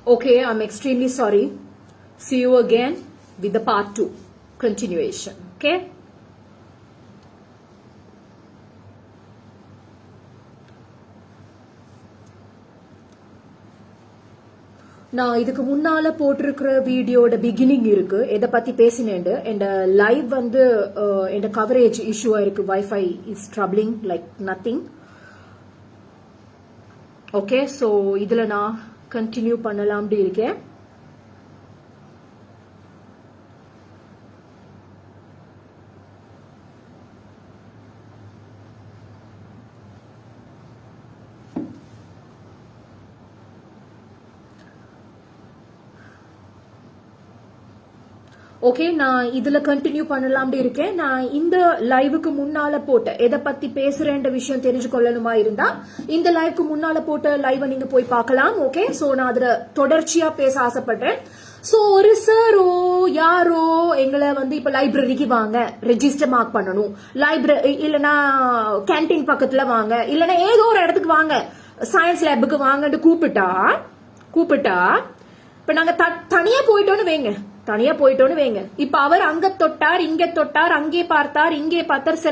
Okay, I'm extremely sorry. See you again with the part 2 continuation. Okay? நான் இதுக்கு முன்னால போட்டிருக்கிற வீடியோட பிகினிங் இருக்கு எதை பத்தி பேசினேன் என் லைவ் வந்து என் கவரேஜ் இஷ்யூவா இருக்கு wifi is troubling like nothing okay so இதுல நான் கண்டினியூ பண்ணலாம்னு இருக்கேன் ஓகே நான் இதுல கண்டினியூ பண்ணலாம்னு இருக்கேன் நான் இந்த லைவுக்கு முன்னால போட்ட எதை பத்தி பேசுறேன்ற விஷயம் தெரிஞ்சுக்கொள்ளணுமா இருந்தா இந்த லைவுக்கு முன்னால போட்ட லைவை நீங்க போய் பார்க்கலாம் ஓகே சோ நான் அதுல தொடர்ச்சியா பேச ஆசைப்படுறேன் சோ ஒரு சாரோ யாரோ எங்களை வந்து இப்ப லைப்ரரிக்கு வாங்க ரெஜிஸ்டர் மார்க் பண்ணணும் லைப்ரரி இல்லனா கேன்டீன் பக்கத்துல வாங்க இல்லனா ஏதோ ஒரு இடத்துக்கு வாங்க சயின்ஸ் லேபுக்கு வாங்கன்னு கூப்பிட்டா இப்ப நாங்க தனியா போயிட்டோன்னு வைங்க இப்ப அவர் அங்க தொட்டார் இங்க தொட்டார் அங்கே பார்த்தார் இங்கே பார்த்தார்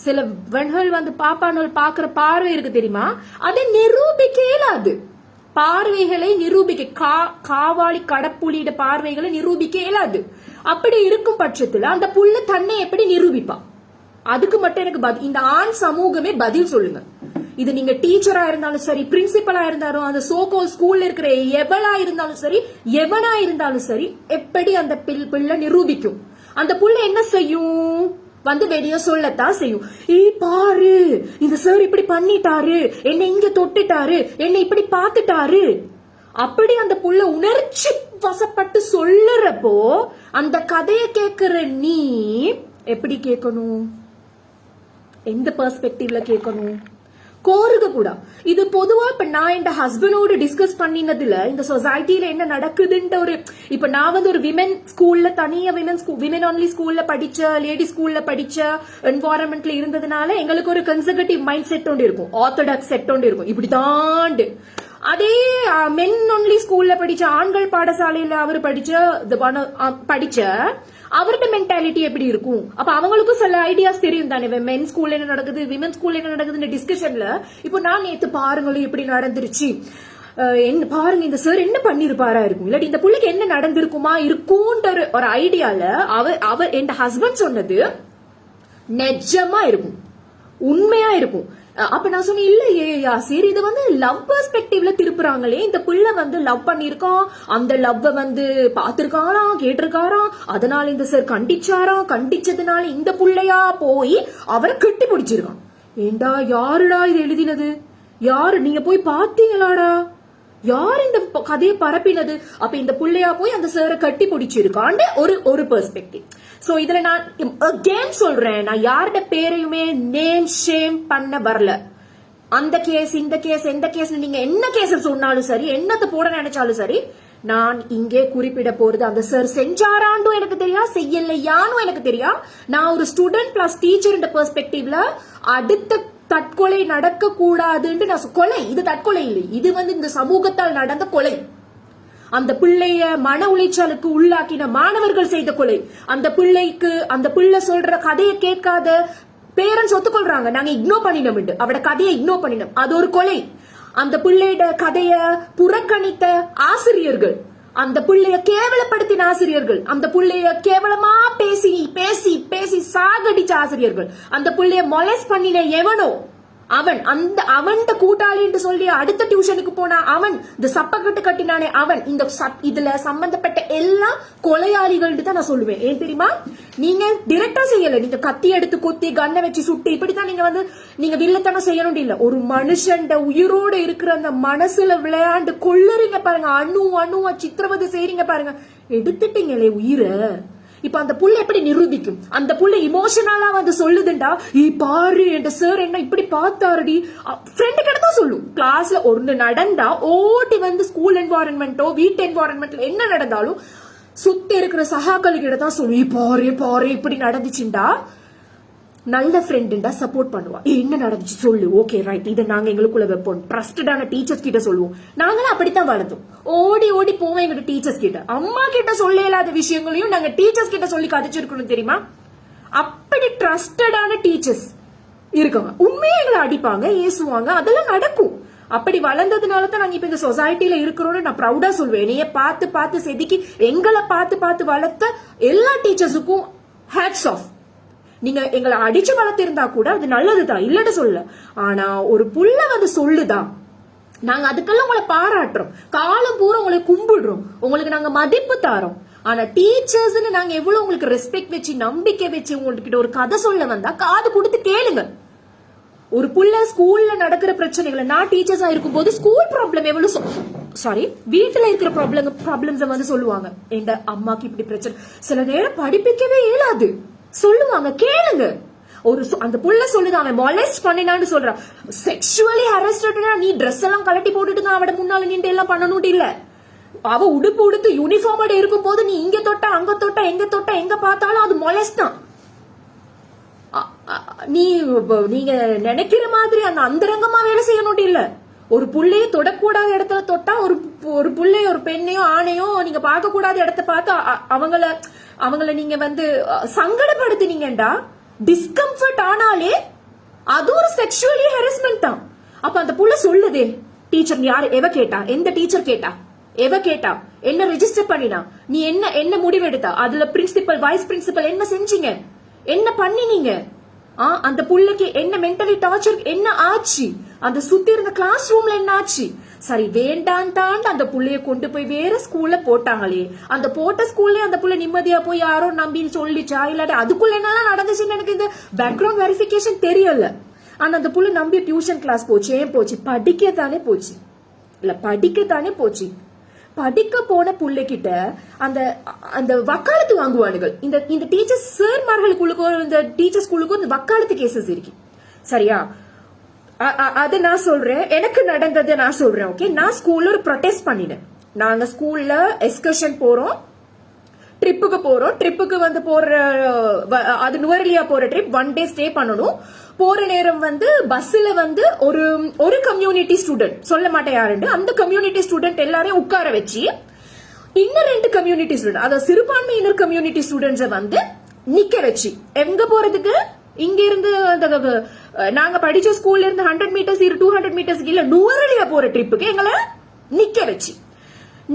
சில வெண்கள் வந்து பாப்பானோல் பாக்குற பார்வை இருக்கு தெரியுமா அதை நிரூபிக்க இயலாது பார்வைகளை நிரூபிக்க காவாளி கடப்புலியோட பார்வைகளை நிரூபிக்க இயலாது அப்படி இருக்கும் பட்சத்துல அந்த புள்ள தன்னை எப்படி நிரூபிப்பா அதுக்கு மட்டும் எனக்கு இந்த ஆண் சமூகமே பதில் சொல்லுங்க இது நீங்க டீச்சரா இருந்தாலும் சரி பிரின்சிபலா இருந்தாலும் அந்த சோகோ ஸ்கூல்ல இருக்கிற எவளா இருந்தாலும் சரி எவனா இருந்தாலும் சரி எப்படி அந்த பிள்ளை நிரூபிக்கும் அந்த புள்ள என்ன செய்யும் வந்து வெளிய சொல்லத்தான் செய்யும் பாரு இந்த சார் இப்படி பண்ணிட்டாரு என்னை இங்க தொட்டுட்டாரு என்னை இப்படி பாத்துட்டாரு அப்படி அந்த புள்ள உணர்ச்சி வசப்பட்டு சொல்லுறப்போ அந்த கதையை கேக்குற நீ எப்படி கேட்கணும் எந்த பெர்ஸ்பெக்டிவ்ல கேட்கணும் கோருக கூட இது பொதுவா இப்ப நான் என் ஹஸ்பண்டோட டிஸ்கஸ் பண்ணினதுல இந்த சொசைட்டில என்ன நடக்குதுன்ற ஒரு இப்ப நான் வந்து ஒரு விமென் ஸ்கூல்ல தனியா விமென் ஒன்லி ஸ்கூல்ல படிச்ச லேடி ஸ்கூல்ல படிச்ச என்வாரன்மெண்ட்ல இருந்ததுனால எங்களுக்கு ஒரு கன்சர்வேட்டிவ் மைண்ட் செட் ஒன்று இருக்கும் ஆர்த்தடாக்ஸ் செட் ஒன்று இருக்கும் இப்படிதான் அதே மென் ஒன்லி ஸ்கூல்ல படிச்ச ஆண்கள் பாடசாலையில அவர் படிச்ச அவரோட மென்டாலிட்டி எப்படி இருக்கும் அப்ப அவங்களுக்கும் சில ஐடியாஸ் தெரியும் தானே மென் ஸ்கூல்ல என்ன நடக்குது விமன் ஸ்கூல்ல என்ன நடக்குது டிஸ்கஷன்ல இப்போ நான் நேத்து பாருங்களும் எப்படி நடந்துருச்சு என்ன பாருங்க இந்த சார் என்ன பண்ணிருப்பாரா இருக்கும் இல்லாட்டி இந்த பிள்ளைக்கு என்ன நடந்திருக்குமா இருக்கும்ன்ற ஒரு ஐடியால அவர் என் ஹஸ்பண்ட் சொன்னது நிஜமா இருக்கும் உண்மையா இருக்கும் அப்ப நான் சொன்னேன் இல்லையே சரி இது வந்து லவ் பெர்ஸ்பெக்டிவ்ல திருப்புறாங்களே இந்த பிள்ளை வந்து லவ் பண்ணிருக்கான் அந்த லவ் வந்து பாத்திருக்காராம் கேட்டிருக்காராம் அதனால இந்த சார் கண்டிச்சதுனால இந்த பிள்ளையா போய் அவரை கட்டி பிடிச்சிருக்கான் ஏண்டா யாருடா இது எழுதினது யாரு நீங்க போய் பாத்தீங்களாடா யார் இந்த கதையை பரப்பினது அப்ப இந்த பிள்ளையா போய் அந்த சாரை கட்டி பிடிச்சிருக்கான்னு ஒரு பெர்ஸ்பெக்டிவ் சோ இதுல நான் அகேன் சொல்றேன் நான் யாரோட பேரையுமே நேம் ஷேம் பண்ண வரல அந்த கேஸ் இந்த கேஸ் எந்த கேஸ் நீங்க என்ன கேஸ் சொன்னாலும் சரி என்னத்தை போட நினைச்சாலும் சரி நான் இங்கே குறிப்பிட போறது அந்த சார் செஞ்சாராண்டும் எனக்கு தெரியா செய்யலையானும் எனக்கு தெரியா நான் ஒரு ஸ்டூடெண்ட் பிளஸ் டீச்சர் பெர்ஸ்பெக்டிவ்ல அடுத்த தற்கொலை நடக்க கூடாதுன்னு நான் கொலை இது தற்கொலை இல்லை இது வந்து இந்த சமூகத்தால் நடந்த கொலை அந்த பிள்ளைய மன உளைச்சலுக்கு உள்ளாக்கின மாணவர்கள் செய்த கொலை அந்த பிள்ளை சொல்ற கதையை கேட்காத பேரண்ட்ஸ் ஒத்துக்கொள்றாங்க நாங்க இக்னோர் பண்ணினோம் அவட கதையை இக்னோர் பண்ணினோம் அது ஒரு கொலை அந்த பிள்ளையோட கதைய புறக்கணித்த ஆசிரியர்கள் அந்த பிள்ளைய கேவலப்படுத்தின ஆசிரியர்கள் அந்த பிள்ளைய கேவலமா பேசி பேசி பேசி சாகடிச்ச ஆசிரியர்கள் அந்த பிள்ளைய மொலஸ் பண்ணின எவனோ அவன் கூட்டாளி என்று சொல்லி அடுத்த டியூஷனுக்கு போனா அவன் இந்த சப்பக்கட்டு கட்டினானே அவன் இதுல சம்பந்தப்பட்ட எல்லா கொலையாளிகள் தான் நான் சொல்லுவேன் ஏன் தெரியுமா நீங்க டிரெக்டா செய்யல நீங்க கத்தி எடுத்து கொத்தி கண்ணை வச்சு சுட்டு இப்படித்தான் நீங்க வில்லத்தனம் செய்யணும் இல்ல ஒரு மனுஷன் உயிரோட இருக்கிற அந்த மனசுல விளையாண்டு கொள்ளுறீங்க பாருங்க அணுவா சித்திரவதை செய்றீங்க பாருங்க எடுத்துட்டீங்களே உயிரை இப்ப அந்த புள்ள எப்படி நிரூபிக்கும் அந்த புள்ள இமோஷனலா வந்து சொல்லுதுண்டா பாரு என் சார் என்ன இப்படி பார்த்தாருடி ஃப்ரெண்டு கிட்ட தான் சொல்லும் கிளாஸ்ல ஒண்ணு நடந்தா ஓட்டி வந்து ஸ்கூல் என்வாரன்மெண்டோ வீட்டு என்வாரன்மெண்ட்ல என்ன நடந்தாலும் சுத்தி இருக்கிற சகாக்கள் கிட்ட தான் சொல்லும் பாரு இப்படி நடந்துச்சுண்டா நல்ல ஃப்ரெண்டுண்டா சப்போர்ட் பண்ணுவா. என்ன நடந்துச்சு சொல்லு, ஓகே ரைட், இதை நாங்க எங்களுக்குள்ள வைப்போம். ட்ரஸ்டடான டீச்சர்ஸ் கிட்ட சொல்லுவோம். நாங்களும் அப்படித்தான் வளர்த்தோம். ஓடி ஓடி போவோம் எங்க டீச்சர்ஸ் கிட்ட. அம்மா கிட்ட சொல்ல இல்லாத விஷயங்களையும் நாங்க டீச்சர்ஸ் கிட்ட சொல்லி கதைச்சிருக்கணும் தெரியுமா. அப்படி ட்ரஸ்டடான டீச்சர்ஸ் இருக்காங்க. உண்மையா எங்களை அடிப்பாங்க, ஏசுவாங்க, அதெல்லாம் நடக்கும். அப்படி வளர்ந்ததுனால தான் நாங்க இப்ப இந்த சொசைட்டில இருக்கிறோம்னு நான் ப்ரௌடா சொல்வேன். என்னைய பார்த்து பார்த்து செதுக்கி எங்களை பார்த்து பார்த்து வளர்த்த எல்லா டீச்சர்ஸுக்கும் ஹேட்ஸ் ஆஃப். நீங்க எங்களை அடிச்சு வளர்த்திருந்தா கூட அது நல்லதுதான், இல்லன்னு சொல்ல. ஆனா ஒரு புள்ள வந்து சொல்லுதான், நாங்க அதுக்கெல்லாம் உங்களை பாராட்டுறோம், காலம் பூரா உங்களை கும்பிடுறோம், உங்களுக்கு நாங்க மதிப்பு தாரோம். ஆனா டீச்சர்ஸ் நாங்க எவ்வளவு உங்களுக்கு ரெஸ்பெக்ட் வச்சு நம்பிக்கை வச்சு உங்ககிட்ட ஒரு கதை சொல்ல வந்தா காது கொடுத்து கேளுங்க. ஒரு புள்ள ஸ்கூல்ல நடக்கிற பிரச்சனைகளை, நான் டீச்சர்ஸா இருக்கும் போது ஸ்கூல் ப்ராப்ளம் எவ்வளவு வீட்டுல இருக்கிற ப்ராப்ளம்ஸ் வந்து சொல்லுவாங்க. எங்க அம்மாக்கு இப்படி பிரச்சனை, சில நேரம் படிப்பிக்கவே இயலாது, சொல்லுவாங்க, கேளுங்க. ஒரு அந்த புள்ள சொல்லுது, அவன் மொலஸ்ட் பண்ணினான்னு சொல்றான். செக்ஷுவலி ஹராஸ்டட்னா நீ ட்ரெஸ் எல்லாம் கலட்டி போட்டுட்டு தான் அவட முன்னால நின்று எல்லாம் பண்ணணும் இல்ல. அவ உடுப்பு உடுத்து யூனிஃபார்மோட இருக்கும் போது நீ இங்க தொட்ட அங்க தொட்ட எங்க தொட்ட எங்க பார்த்தாலும் அது மொலஸ்ட் தான். நீங்க நினைக்கிற மாதிரி அந்த அந்தரங்கமா வேலை செய்யணும் இல்ல. ஒரு புள்ளைய தொடக்கூடாத இடத்துல தொட்டா, ஒரு புள்ளைய ஒரு பெண்ணையோ ஆணையோ நீங்க பார்க்க கூடாத இடத்த பார்த்து அவங்கள நீங்க வந்து சங்கடப்படுத்தினீங்கடா, டிஸ்கம்ஃபர்ட் ஆனாலே அது ஒரு செக்ஷுவலி ஹராஸ்மெண்ட் தான். அப்ப அந்த புள்ள சொல்லுதே, டீச்சர் யாரு எவ கேட்டா, எந்த டீச்சர் கேட்டா, எவ கேட்டா, என்ன ரெஜிஸ்டர் பண்ணினா, நீ என்ன முடிவெடுத்தா, அதுல பிரின்சிபல் வைஸ் பிரின்சிபல் என்ன செஞ்சீங்க, என்ன பண்ணினீங்க, அந்த புள்ளைக்கு என்ன மென்டலி டார்ச்சர் என்ன ஆச்சு, அந்த சுத்தி இருந்த கிளாஸ் ரூம்ல என்ன ஆச்சு. சரி வேண்டாம் தான் அந்த புள்ளைய கொண்டு போய் வேற ஸ்கூல்ல போட்டாங்களே, அந்த போட்ட ஸ்கூல்ல அந்த புள்ள நிம்மதியா போய் யாரோ நம்பி சொல்லிச்சா, இல்லாட்டி அதுக்குள்ள என்னெல்லாம் நடந்துச்சுன்னு எனக்கு இந்த பேக்ரவுண்ட் வெரிஃபிகேஷன் தெரியல. ஆனா அந்த புள்ள நம்பி டியூஷன் கிளாஸ் போச்சு, ஏன் போச்சு, படிக்கத்தானே போச்சு. இல்ல படிக்கத்தானே போச்சு. படிக்க போன புள்ளைகிட்ட அந்த வக்காலத்து வாங்குவானுகள். இந்த டீச்சர்ஸ் சார்மார்களுக்குள்ளுக்கும் இந்த டீச்சர்ஸ் ஸ்கூலுக்கும் இந்த வக்காலத்து கேசஸ் இருக்கு. சரியா, அது நான் சொல்றேன், எனக்கு நடந்தது நான் சொல்றேன். ஓகே, நான் ஸ்கூல்ல ஒரு ப்ரொடெஸ்ட் பண்ணினேன். நாங்க ஸ்கூல்ல எக்ஸ்கர்ஷன் போறோம், ட்ரிப்புக்கு வந்து போற, அது நுவரெலியா போற ட்ரிப், 1 day ஸ்டே பண்ணணும். போற நேரம் வந்து பஸ்ல வந்து ஒரு கம்யூனிட்டி ஸ்டூடெண்ட், சொல்ல மாட்டேன் யாருன்னு, அந்த கம்யூனிட்டி ஸ்டூடெண்ட் எல்லாரையும் உட்கார வச்சு இன்னும் 2 கம்யூனிட்டி ஸ்டூடெண்ட், அதாவது சிறுபான்மையினர் கம்யூனிட்டி ஸ்டூடெண்ட்ஸை வந்து நிக்க வச்சு, எங்க போறதுக்கு, இங்க இருந்து நாங்க படிச்ச ஸ்கூல்ல இருந்து 100 மீட்டர்ஸ் 200 மீட்டர்ஸ் இல்ல நுவரெலியா போற ட்ரிப்புக்கு எங்களை நிக்க வச்சு,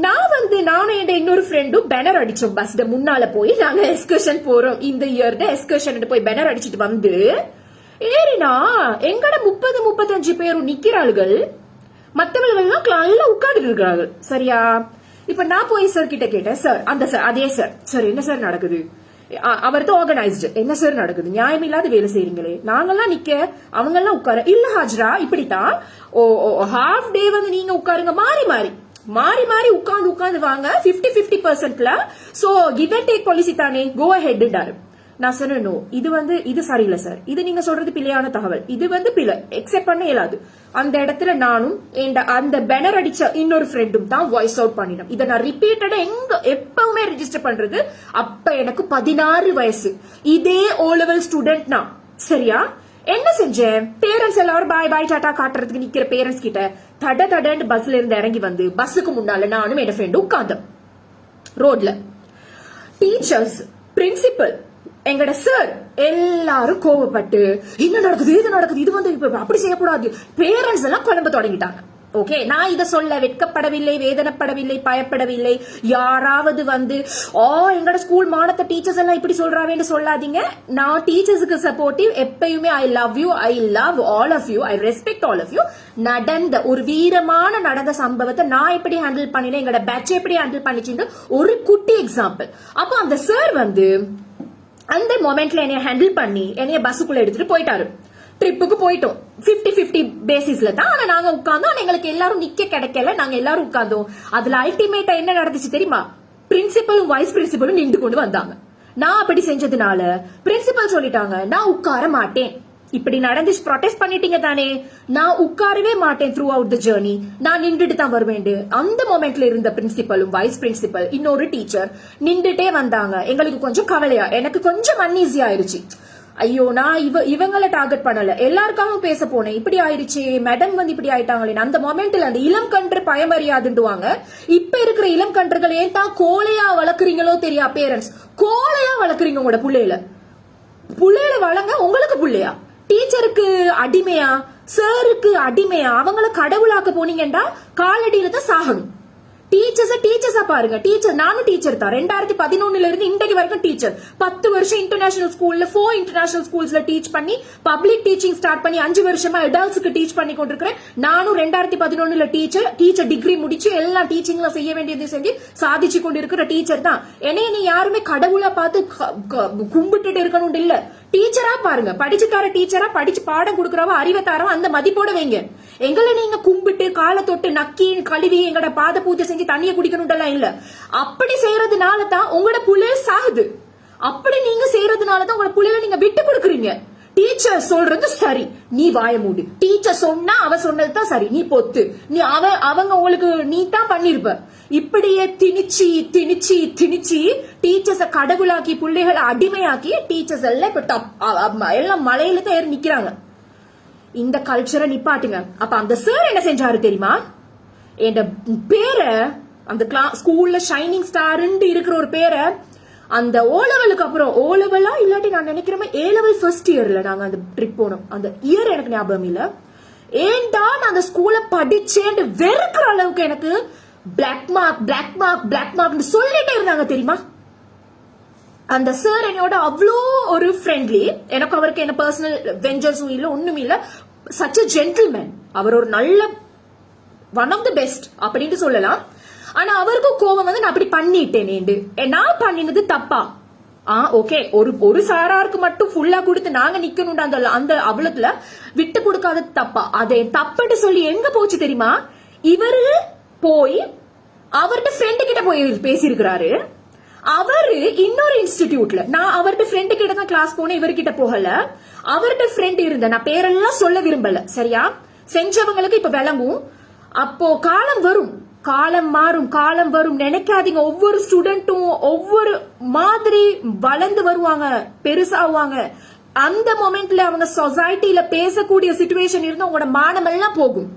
நானும் என் இன்னொரு ஃப்ரெண்டும் பேனர் அடிச்சோம். பஸ்ல முன்னால போய் நாங்க எக்ஸ்கர்ஷன் போறோம், இந்த இயர் எக்ஸ்கர்ஷன் போய் பேனர் அடிச்சிட்டு வந்து ஏறினா எங்கட 30-35 பேரும் நிக்கிறார்கள், மற்றவர்கள் நல்லா உட்கார்ந்து இருக்கிறார்கள். சரியா, இப்ப நான் போய் சார் கிட்ட கேட்டேன், சார் அதே சார் என்ன சார் நடக்குது, அவர் தான் ஆர்கனைஸ்டு, என்ன சார் நடக்குது, நியாயம் இல்லாத வேலை செய்றீங்களே, நாங்கெல்லாம் நிக்க அவங்க எல்லாம் உட்கார, இல்ல ஹாஜரா இப்படித்தான் ஹாஃப் டே வந்து நீங்க உட்காருங்க, மாறி உட்கார்ந்து வாங்க 50-50%ல, so give and take policy தானே, கோ அஹெட். நான் சொன்னேன், இது சரியில்லை சார், இது நீங்க சொல்றது பிழையான தகவல், இது வந்து பிழை, எக்ஸெப்ட் பண்ண இயலாது. அந்த இடத்துல நானும் அந்த பேனர் அடிச்ச இன்னொரு ஃப்ரெண்டும் தான் வாய்ஸ் அவுட் பண்ணினோம். இதை நான் ரிப்பீட்டடா எப்பவுமே ரெஜிஸ்டர் பண்றது. அப்ப எனக்கு 16 வயசு, இதே O level ஸ்டூடெண்ட் நான். சரியா, என்ன செஞ்சேன், பேரண்ட்ஸ் எல்லாரும் பாய் டாட்டா காட்டுறதுக்கு நிக்கிற பேரண்ட்ஸ் கிட்ட தடன்னு பஸ்ல இருந்து இறங்கி வந்து பஸ்ஸுக்கு முன்னால நானும் என் ஃப்ரெண்டும் உட்கார்ந்தோம் ரோட்ல. டீச்சர்ஸ், பிரின்சிபல், எங்கட சார் எல்லாரும் கோவப்பட்டு என்ன நடக்குது, இது வந்து அப்படி செய்யக்கூடாது, பேரண்ட்ஸ் எல்லாம் குழம்ப தொடங்கிட்டாங்க. ஓகே, நான் இதை சொல்ல வெட்கப்படவில்லை, வேதனைப்படவில்லை, பயப்படவில்லை. யாராவது வந்து எங்கட ஸ்கூல் மாணத்த டீச்சர்ஸ் எல்லாம் இப்படி சொல்றாவேன்னு சொல்லாதீங்க. நான் டீச்சர்ஸுக்கு சப்போர்ட்டிவ் எப்பயுமே. I love you, I love all of you, I respect all of you. நடந்த ஒரு நடந்த சம்பவத்தை நான் எப்படி ஹேண்டில் பண்ணினேன், எங்கட பேட்ச் எப்படி ஹேண்டில் பண்ணிச்சுன்னு ஒரு குட்டி எக்ஸாம்பிள். அப்போ அந்த சார் வந்து அந்த மொமெண்ட்ல என்னைய ஹேண்டில் பண்ணி என்னைய பஸ்ஸுக்குள்ள எடுத்துட்டு போயிட்டாரு. ட்ரிப்புக்கு போயிட்டோம் 50-50 பேசிஸ்ல தான். ஆனா நாங்க உட்கார்ந்தோம், ஆனா எங்களுக்கு எல்லாரும் நிக்க கிடைக்கல, நாங்க எல்லாரும் உட்கார்ந்தோம். அதுல அல்டிமேட்டா என்ன நடந்துச்சு தெரியுமா, பிரின்சிபலும் வைஸ் பிரின்சிபலும் நின்று கொண்டு வந்தாங்க. நான் அப்படி செஞ்சதுனால பிரின்சிபல் சொல்லிட்டாங்க, நான் உட்கார மாட்டேன். இப்படி நடந்துச்சு, ப்ரொடெஸ்ட் பண்ணிட்டீங்க தானே, நான் உட்காரவே மாட்டேன் த்ரூ அவுட் த ஜர்னி, நான் நின்றுட்டு தான் வருவேன். அந்த மொமெண்ட்ல இருந்த பிரின்சிபலும் வைஸ் பிரின்சிபல் இன்னொரு டீச்சர் நின்றுட்டே வந்தாங்க. எங்களுக்கு கொஞ்சம் கவலையா, எனக்கு கொஞ்சம் அன்ஈஸி ஆயிருச்சு. ஐயோ நான் இவங்களை டார்கெட் பண்ணல, எல்லாருக்காகவும் பேச போனேன். இப்படி ஆயிடுச்சு மேடம் வந்து இப்படி ஆயிட்டாங்களே அந்த மொமெண்ட்ல அந்த இளம் கன்று பயமறியாதுண்டுவாங்க. இப்ப இருக்கிற இளம் கன்றுகள் ஏன் தான் கோலையா வளர்க்குறீங்களோ தெரியா? பேரண்ட்ஸ் கோலையா வளர்க்குறீங்க உங்களோட புள்ளையில வளங்க. உங்களுக்கு புள்ளையா? டீச்சருக்கு அடிமையா, சாருக்கு அடிமையா? அவங்கள கடவுளாக்க போனீங்கன்னா காலடியில தான் சாகணும். டீச்சர்ஸா பாருங்க. நானும் டீச்சர் தான். 2011 இருந்து இன்றைக்கு வரைக்கும் டீச்சர். 10 வருஷம் இன்டர்நேஷனல் ஸ்கூல்ல 4 இன்டர்நேஷனல் ஸ்கூல்ஸ்ல டீச் பண்ணி பப்ளிக் டீச்சிங் ஸ்டார்ட் பண்ணி 5 வருஷமா அடல்ட்ஸ்க்கு டீச் பண்ணி கொண்டிருக்கிறேன். நானும் 2011 டீச்சர் டிகிரி முடிச்சு எல்லா டீச்சிங்ல செய்ய வேண்டியது செஞ்சு சாதிச்சு கொண்டிருக்கிற டீச்சர் தான். என்னைய நீ யாருமே கடவுளா பார்த்து கும்பிட்டுட்டு இருக்கணும் இல்ல. டீச்சரா பாருங்க, படிச்சு தர டீச்சரா, படிச்சு பாடம் கொடுக்கறவ, அறிவை தரவ அந்த மதிப்போட வைங்க. எங்களை நீங்க கும்பிட்டு காலை தொட்டு நக்கி கழுவி எங்கட பாத பூஜை செஞ்சு தண்ணிய குடிக்கணும்லாம் இல்ல. அப்படி செய்யறதுனால தான் உங்களோட புள்ளைய சாகுது. அப்படி நீங்க செய்யறதுனால தான் உங்களோட புள்ளைய நீங்க விட்டு கொடுக்குறீங்க. டீச்சர் சொல்றது சரி, நீ வாய மூடு. டீச்சர் சொன்னா அவ சொன்னதுதான் சரி, நீ பொத்து. நீ அவங்க உங்களுக்கு நீ தான் பண்ணிருப்ப. இப்படியே திணிச்சி திணிச்சி திணிச்சி டீச்சர்ஸ கடவுளாக்கி பிள்ளைகளை அடிமையாக்கி டீச்சர்ஸ் எல்லாம் இப்ப எல்லாம் மலையில தான் ஏறி நிக்கிறாங்க. இந்த கல்ச்சரை நிப்பாட்டுங்க. அப்ப அந்த சார் என்ன செஞ்சாரு தெரியுமா? என் பேரை அந்த ஸ்கூல்ல ஷைனிங் ஸ்டார்ன்னு இருக்கிற ஒரு பேரை அந்த ஓலெவலுக்கு அப்புறம், ஓலெவலா இல்லாட்டி நான் நினைக்கிறேன் ஏலெவல் ஃபர்ஸ்ட் இயர்ல நாங்க அந்த ட்ரிப் போனோம். அந்த இயர் எனக்கு ஞாபகம் இல்ல. ஏன்டா நான் அந்த ஸ்கூல்ல படிச்சேன் வெறுக்கிற அளவுக்கு எனக்கு பிளாக் மார்க் சொல்லிட்டே இருந்தாங்க தெரியுமா? அந்த சார் என்னோட அவ்வளோ ஒரு ஃப்ரெண்ட்லி. எனக்கு அவருக்கு என்ன பர்சனல் வெஞ்சர்ஸும் இல்ல, ஒண்ணுமே இல்ல. Such a gentleman. அவர் ஒரு நல்ல ஒன் ஆஃப் த பெஸ்ட் அப்படின்னு சொல்லலாம். ஆனா அவருக்கும் கோபம் வந்து நான் அப்படி பண்ணிட்டேன். நான் பண்ணினது தப்பா? ஓகே, ஒரு சாராருக்கு மட்டும் ஃபுல்லா கொடுத்து நாங்க நிக்கணும் அந்த அவ்வளத்துல விட்டு கொடுக்காத தப்பா? அதை தப்புன்னு சொல்லி எங்க போச்சு தெரியுமா? இவரு போய் அவர்கிட்ட ஃப்ரெண்டு கிட்ட போய் பேசியிருக்கிறாரு. அவரு இன்னொரு இன்ஸ்டிடியூட்ல, நான் அவர்கிட்ட ஃப்ரெண்டு கிட்ட தான் கிளாஸ் போனேன், இவர்கிட்ட போகல. அவர்கிட்ட ஃப்ரெண்ட் இருந்த, நான் பேரெல்லாம் சொல்ல விரும்பல சரியா? செஞ்சவங்களுக்கு இப்ப விளங்கும். அப்போ காலம் வரும், காலம் மாறும், காலம் வரும். நினைக்காதீங்க. ஒவ்வொரு ஸ்டூடெண்ட்டும் ஒவ்வொரு மாதிரி வளர்ந்து வருவாங்க, பெருசாவாங்க. அந்த மொமெண்ட்ல அவங்க சொசைட்டில பேசக்கூடிய சிச்சுவேஷன் இருந்து உங்களோட மானம் எல்லாம் போகும்.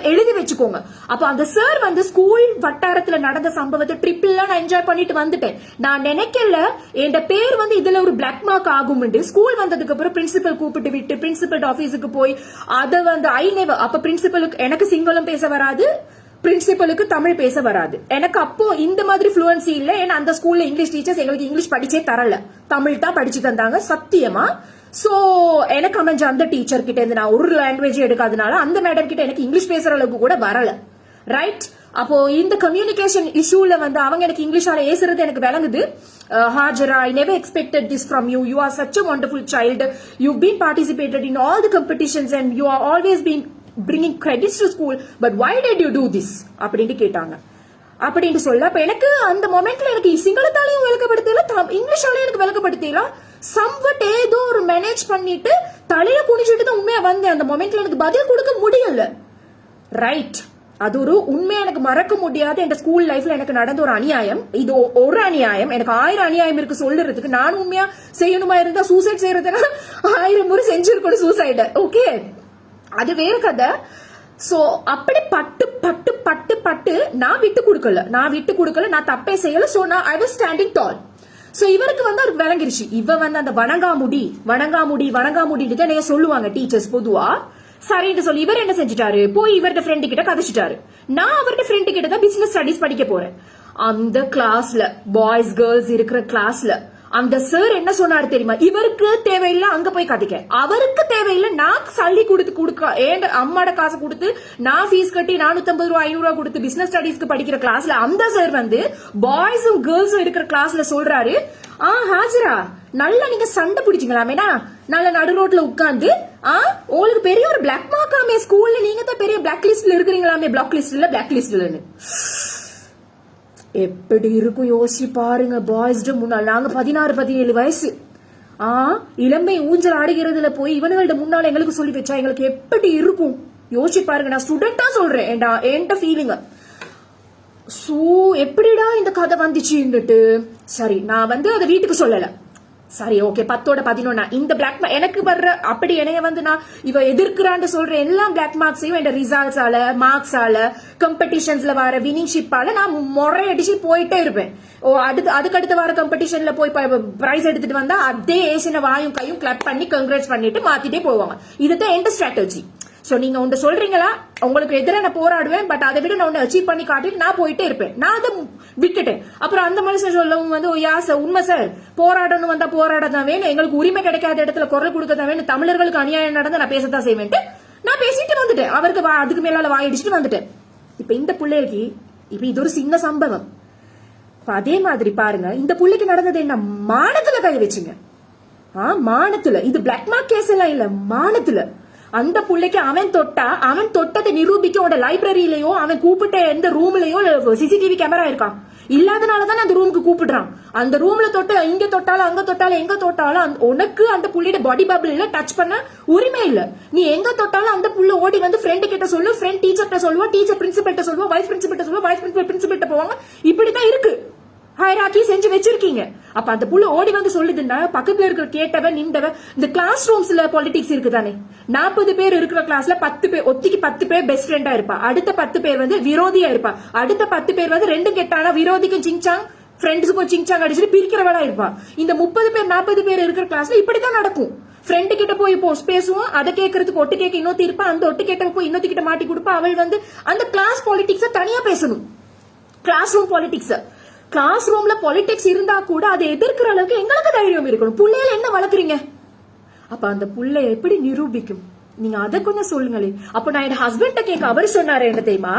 எழுதி வச்சுக்கோங்க. அப்ப அந்த சார் வந்து ஸ்கூல் வட்டாரத்துல நடந்த சம்பவத்தை ட்ரிப்லாம் நான் என்ஜாய் பண்ணிட்டு வந்துட்டேன். நான் நினைக்கல என் பேர் வந்து இதுல ஒரு பிளாக் மார்க் ஆகும். ஸ்கூல் வந்ததுக்கு அப்புறம் பிரின்சிபல் கூப்பிட்டு விட்டு பிரின்சிபல் ஆபீஸுக்கு போய் அதை வந்து அப்ப பிரின்சிபலுக்கு எனக்கு சிங்களம் பேச வராது, பிரின்சிபலுக்கு தமிழ் பேச வராது. எனக்கு அப்போ இந்த மாதிரி ஃப்ளூயன்சி இல்ல. ஏன்னா அந்த ஸ்கூல்ல இங்கிலீஷ் டீச்சர்ஸ் எங்களுக்கு இங்கிலீஷ் படிச்சே தரல, தமிழ் தான் படிச்சு தந்தாங்க சத்தியமா. சோ எனக்கு அமைஞ்ச அந்த டீச்சர் கிட்ட இருந்து நான் ஒரு லாங்குவேஜ் எடுக்காதனால அந்த மேடம் கிட்ட எனக்கு இங்கிலீஷ் பேசுற அளவுக்கு கூட வரல. ரைட்? அப்போ இந்த கம்யூனிகேஷன் இஷ்யூல வந்து அவங்க எனக்கு இங்கிலீஷால ஏசுறது எனக்கு விளங்குது. Hajara, I never expected this from you. You are such a wonderful child. You've been participated in all the competitions and you are always been bringing credits to school. But why did you do this? அப்படின்ட்டு கேட்டாங்க. அப்படின்னு சொல்ல அப்ப எனக்கு அந்த மொமெண்ட்ல எனக்கு சிங்களத்தாலையும் விளக்கப்படுத்தல, இங்கிலீஷாலையும் எனக்கு விளக்கப்படுத்தல. சம்வட் ஏதோ ஒரு மேனேஜ் பண்ணிட்டு தலையில குனிச்சிட்டு தான் உண்மையா வந்தேன். அந்த மொமெண்ட்ல எனக்கு பதில் கொடுக்க முடியல. ரைட்? அது ஒரு உண்மையா எனக்கு மறக்க முடியாது. என் ஸ்கூல் லைஃப்ல எனக்கு நடந்த ஒரு அநியாயம். இது ஒரு அநியாயம், எனக்கு 1000 அநியாயம் இருக்கு சொல்லுறதுக்கு. நான் உண்மையா செய்யணுமா இருந்தா சூசைட் செய்யறதுன்னா 1000 முறை செஞ்சிருக்கணும் சூசைட. ஓகே, அது வேற கதை. சோ அப்படி பட்டு பட்டு பட்டு பட்டு நான் விட்டு கொடுக்கல, நான் தப்பே செய்யல. சோ நான் I was standing tall. So இவருக்கு வந்து அவருக்கு விளங்கிருச்சு. இவ வந்து அந்த வணங்காமுடி தான் சொல்லுவாங்க டீச்சர்ஸ் பொதுவா. சரின்னு சொல்லி இவர் என்ன செஞ்சுட்டாரு, போய் இவர்கிட்ட ஃப்ரெண்டு கிட்ட கதைச்சிட்டாரு. நான் அவர்கிட்ட ஃப்ரெண்டு கிட்ட தான் பிசினஸ் ஸ்டடிஸ் படிக்க போறேன். அந்த கிளாஸ்ல பாய்ஸ் கேர்ள்ஸ் இருக்கிற கிளாஸ்ல அந்த சார் என்ன சொன்னாரு தெரியுமா? இவருக்கு தேவையில்லை அங்க போய் கதைக்க, அவருக்கு தேவையில்லை நான் சல்லி கொடுக்க ஏன் அம்மாட காசு கொடுத்து நான் ஃபீஸ் கட்டி 450 ரூபா 500 ரூபா கொடுத்து பிசினஸ் ஸ்டடிஸ்க்கு படிக்கிற கிளாஸ்ல அந்த சார் வந்து பாய்ஸும் கேர்ள்ஸும் இருக்கிற கிளாஸ்ல சொல்றாரு, ஹாஜரா நல்லா நீங்க சண்டை பிடிச்சிங்களாமேனா, நல்ல நடு ரோட்ல உட்கார்ந்து உங்களுக்கு பெரிய ஒரு பிளாக் மார்க்காமே ஸ்கூல்ல, நீங்க தான் பெரிய பிளாக் லிஸ்ட்ல இருக்கிறீங்களாமே. பிளாக் லிஸ்ட்லன்னு எப்படி இருக்கும் யோசிச்சு பாருங்க. பாய்ஸ் முன்னாள் நாங்க 16-17 வயசு இளமை ஊஞ்சல் ஆடுகிறதுல போய் இவனுங்கள்ட்ட முன்னால எங்களுக்கு சொல்லி வச்சா எங்களுக்கு எப்படி இருக்கும் யோசிச்சு பாருங்க. நான் ஸ்டூடெண்டா சொல்றேன், என்கிட்ட ஃபீலிங்க. சோ எப்படிடா இந்த கதை வந்துச்சுன்னுட்டு சரி நான் வந்து அதை வீட்டுக்கு சொல்லல. சரி ஓகே 10/11 இந்த பிளாக் எனக்கு வர்ற அப்படி என்னைய வந்து நான் இவ எதிர்க்கிறான்னு சொல்ற எல்லா பிளாக் மார்க்ஸையும் என் ரிசல்ட்ஸால மார்க்ஸால காம்படிஷன்ஸ்ல வர வினிங்ஷிப்பால நான் முறையடிச்சு போயிட்டே இருப்பேன். அதுக்கடுத்து வர காம்படிஷன்ல போய் பிரைஸ் எடுத்துட்டு வந்தா அதே ஏசின வாயும் கையும் கிளப் பண்ணி கங்க்ராட்ஸ் பண்ணிட்டு மாத்திட்டே போவாங்க. இதுதான் எந்த ஸ்ட்ராட்டஜி. சோ நீங்க ஒன்று சொல்றீங்களா உங்களுக்கு எதிராக நான் போராடுவேன், பட் அதை விட நான் ஒன்று அச்சீவ் பண்ணி காட்டிட்டு நான் போயிட்டே இருப்பேன். நான் அதை விட்டுட்டேன். அப்புறம் அந்த மனுஷன் சொல்லவும் வந்து யா சார் உண்மை சார் போராடணும் வந்தா போராட தான் வேணும், எங்களுக்கு உரிமை கிடைக்காத இடத்துல குரல் கொடுக்க தான் வேணும், தமிழர்களுக்கு அநியாயம் நடந்து நான் பேசத்தான் செய்வேன். நான் பேசிட்டு வந்துட்டேன். அவருக்கு அதுக்கு மேலால வாயடிச்சுட்டு வந்துட்டேன். இப்ப இந்த பிள்ளைக்கு இப்ப இது ஒரு சின்ன சம்பவம். அதே மாதிரி பாருங்க இந்த பிள்ளைக்கு நடந்தது என்ன, மானத்துல கை வச்சுங்க. மானத்துல இது பிளாக் மார்க் கேஸ் எல்லாம் இல்ல, மானத்துல அந்த புள்ளைக்கு அவன் தொட்டதை நிரூபிக்க உட லைப்ரரியிலயோ அவன் கூப்பிட்ட எந்த ரூம்லயோ சிசிடிவி கேமரா இருக்கான். இல்லாதனாலதான் அந்த ரூமுக்கு கூப்பிடுறான். அந்த ரூம்ல தொட்டு இங்க தொட்டாலும் அங்க தொட்டாலும் எங்க தொட்டாலும் உனக்கு அந்த புள்ளையோட பாடி பபிள்ல டச் பண்ண உரிமை இல்ல. நீ எங்க தொட்டாலும் அந்த புள்ள ஓடி வந்து ஃப்ரெண்ட் கிட்ட சொல்லு, ஃப்ரெண்ட் டீச்சர்கிட்ட சொல்லுவா, டீச்சர் பிரின்சிபல்ட்ட சொல்லுவா, வைஸ் பிரின்சிபல்ட்ட சொல்லுவா, வைஸ் பிரின்சிபல் பிரின்சிபல்ட்ட போவாங்க. இப்படிதான் இருக்கு. ஹைராக்கி செஞ்சு வச்சிருக்கீங்க. அப்ப அந்த புள்ள ஓடி வந்து சொல்லுதுன்னா பக்கத்துல இருக்கிற கேட்டவன் நின்றவன். இந்த கிளாஸ் ரூம்ஸ்ல பாலிடிக்ஸ் இருக்குதானே, 40 பேர் இருக்கிற கிளாஸ்ல 10 பேர் ஒத்திக்கு 10 பேர் பெஸ்ட் ஃப்ரெண்டா இருப்பா, அடுத்த 10 பேர் வந்து விரோதியா இருப்பா, அடுத்த 10 பேர் வந்து ரெண்டும் கெட்டானா விரோதிக்கும் சிங்சாங் ஃப்ரெண்ட்ஸுக்கும் சிங்சாங் அடிச்சுட்டு பிரிக்கிறவளா இருப்பா. இந்த 30 பேர் 40 பேர் இருக்கிற கிளாஸ்ல இப்படிதான் நடக்கும். ஃப்ரெண்டு கிட்ட போய் பேசுவோம், அதை கேட்கறதுக்கு ஒட்டு கேட்க இன்னொத்தி இருப்பா, அந்த ஒட்டு கேட்ட போய் இன்னொத்தி கிட்ட மாட்டி கொடுப்பா. அவள் வந்து அந்த கிளாஸ் பாலிடிக்ஸ தனியா பேசணும். கிளாஸ் ரூம் பாலிடிக்ஸ், கிளாஸ் ரூம்ல பாலிடிக்ஸ் இருந்தா கூட அதை எதிர்க்கிற அளவுக்கு எங்களுக்கு தைரியம் இருக்கணும். புள்ளையில என்ன வளர்க்குறீங்க? அப்ப அந்த புள்ளை எப்படி நிரூபிக்கும்? நீங்க அதை கொஞ்சம் சொல்லுங்களே. அப்ப நான் என் ஹஸ்பண்ட கேட்க அவர் சொன்னாரு என்ன தெரியுமா,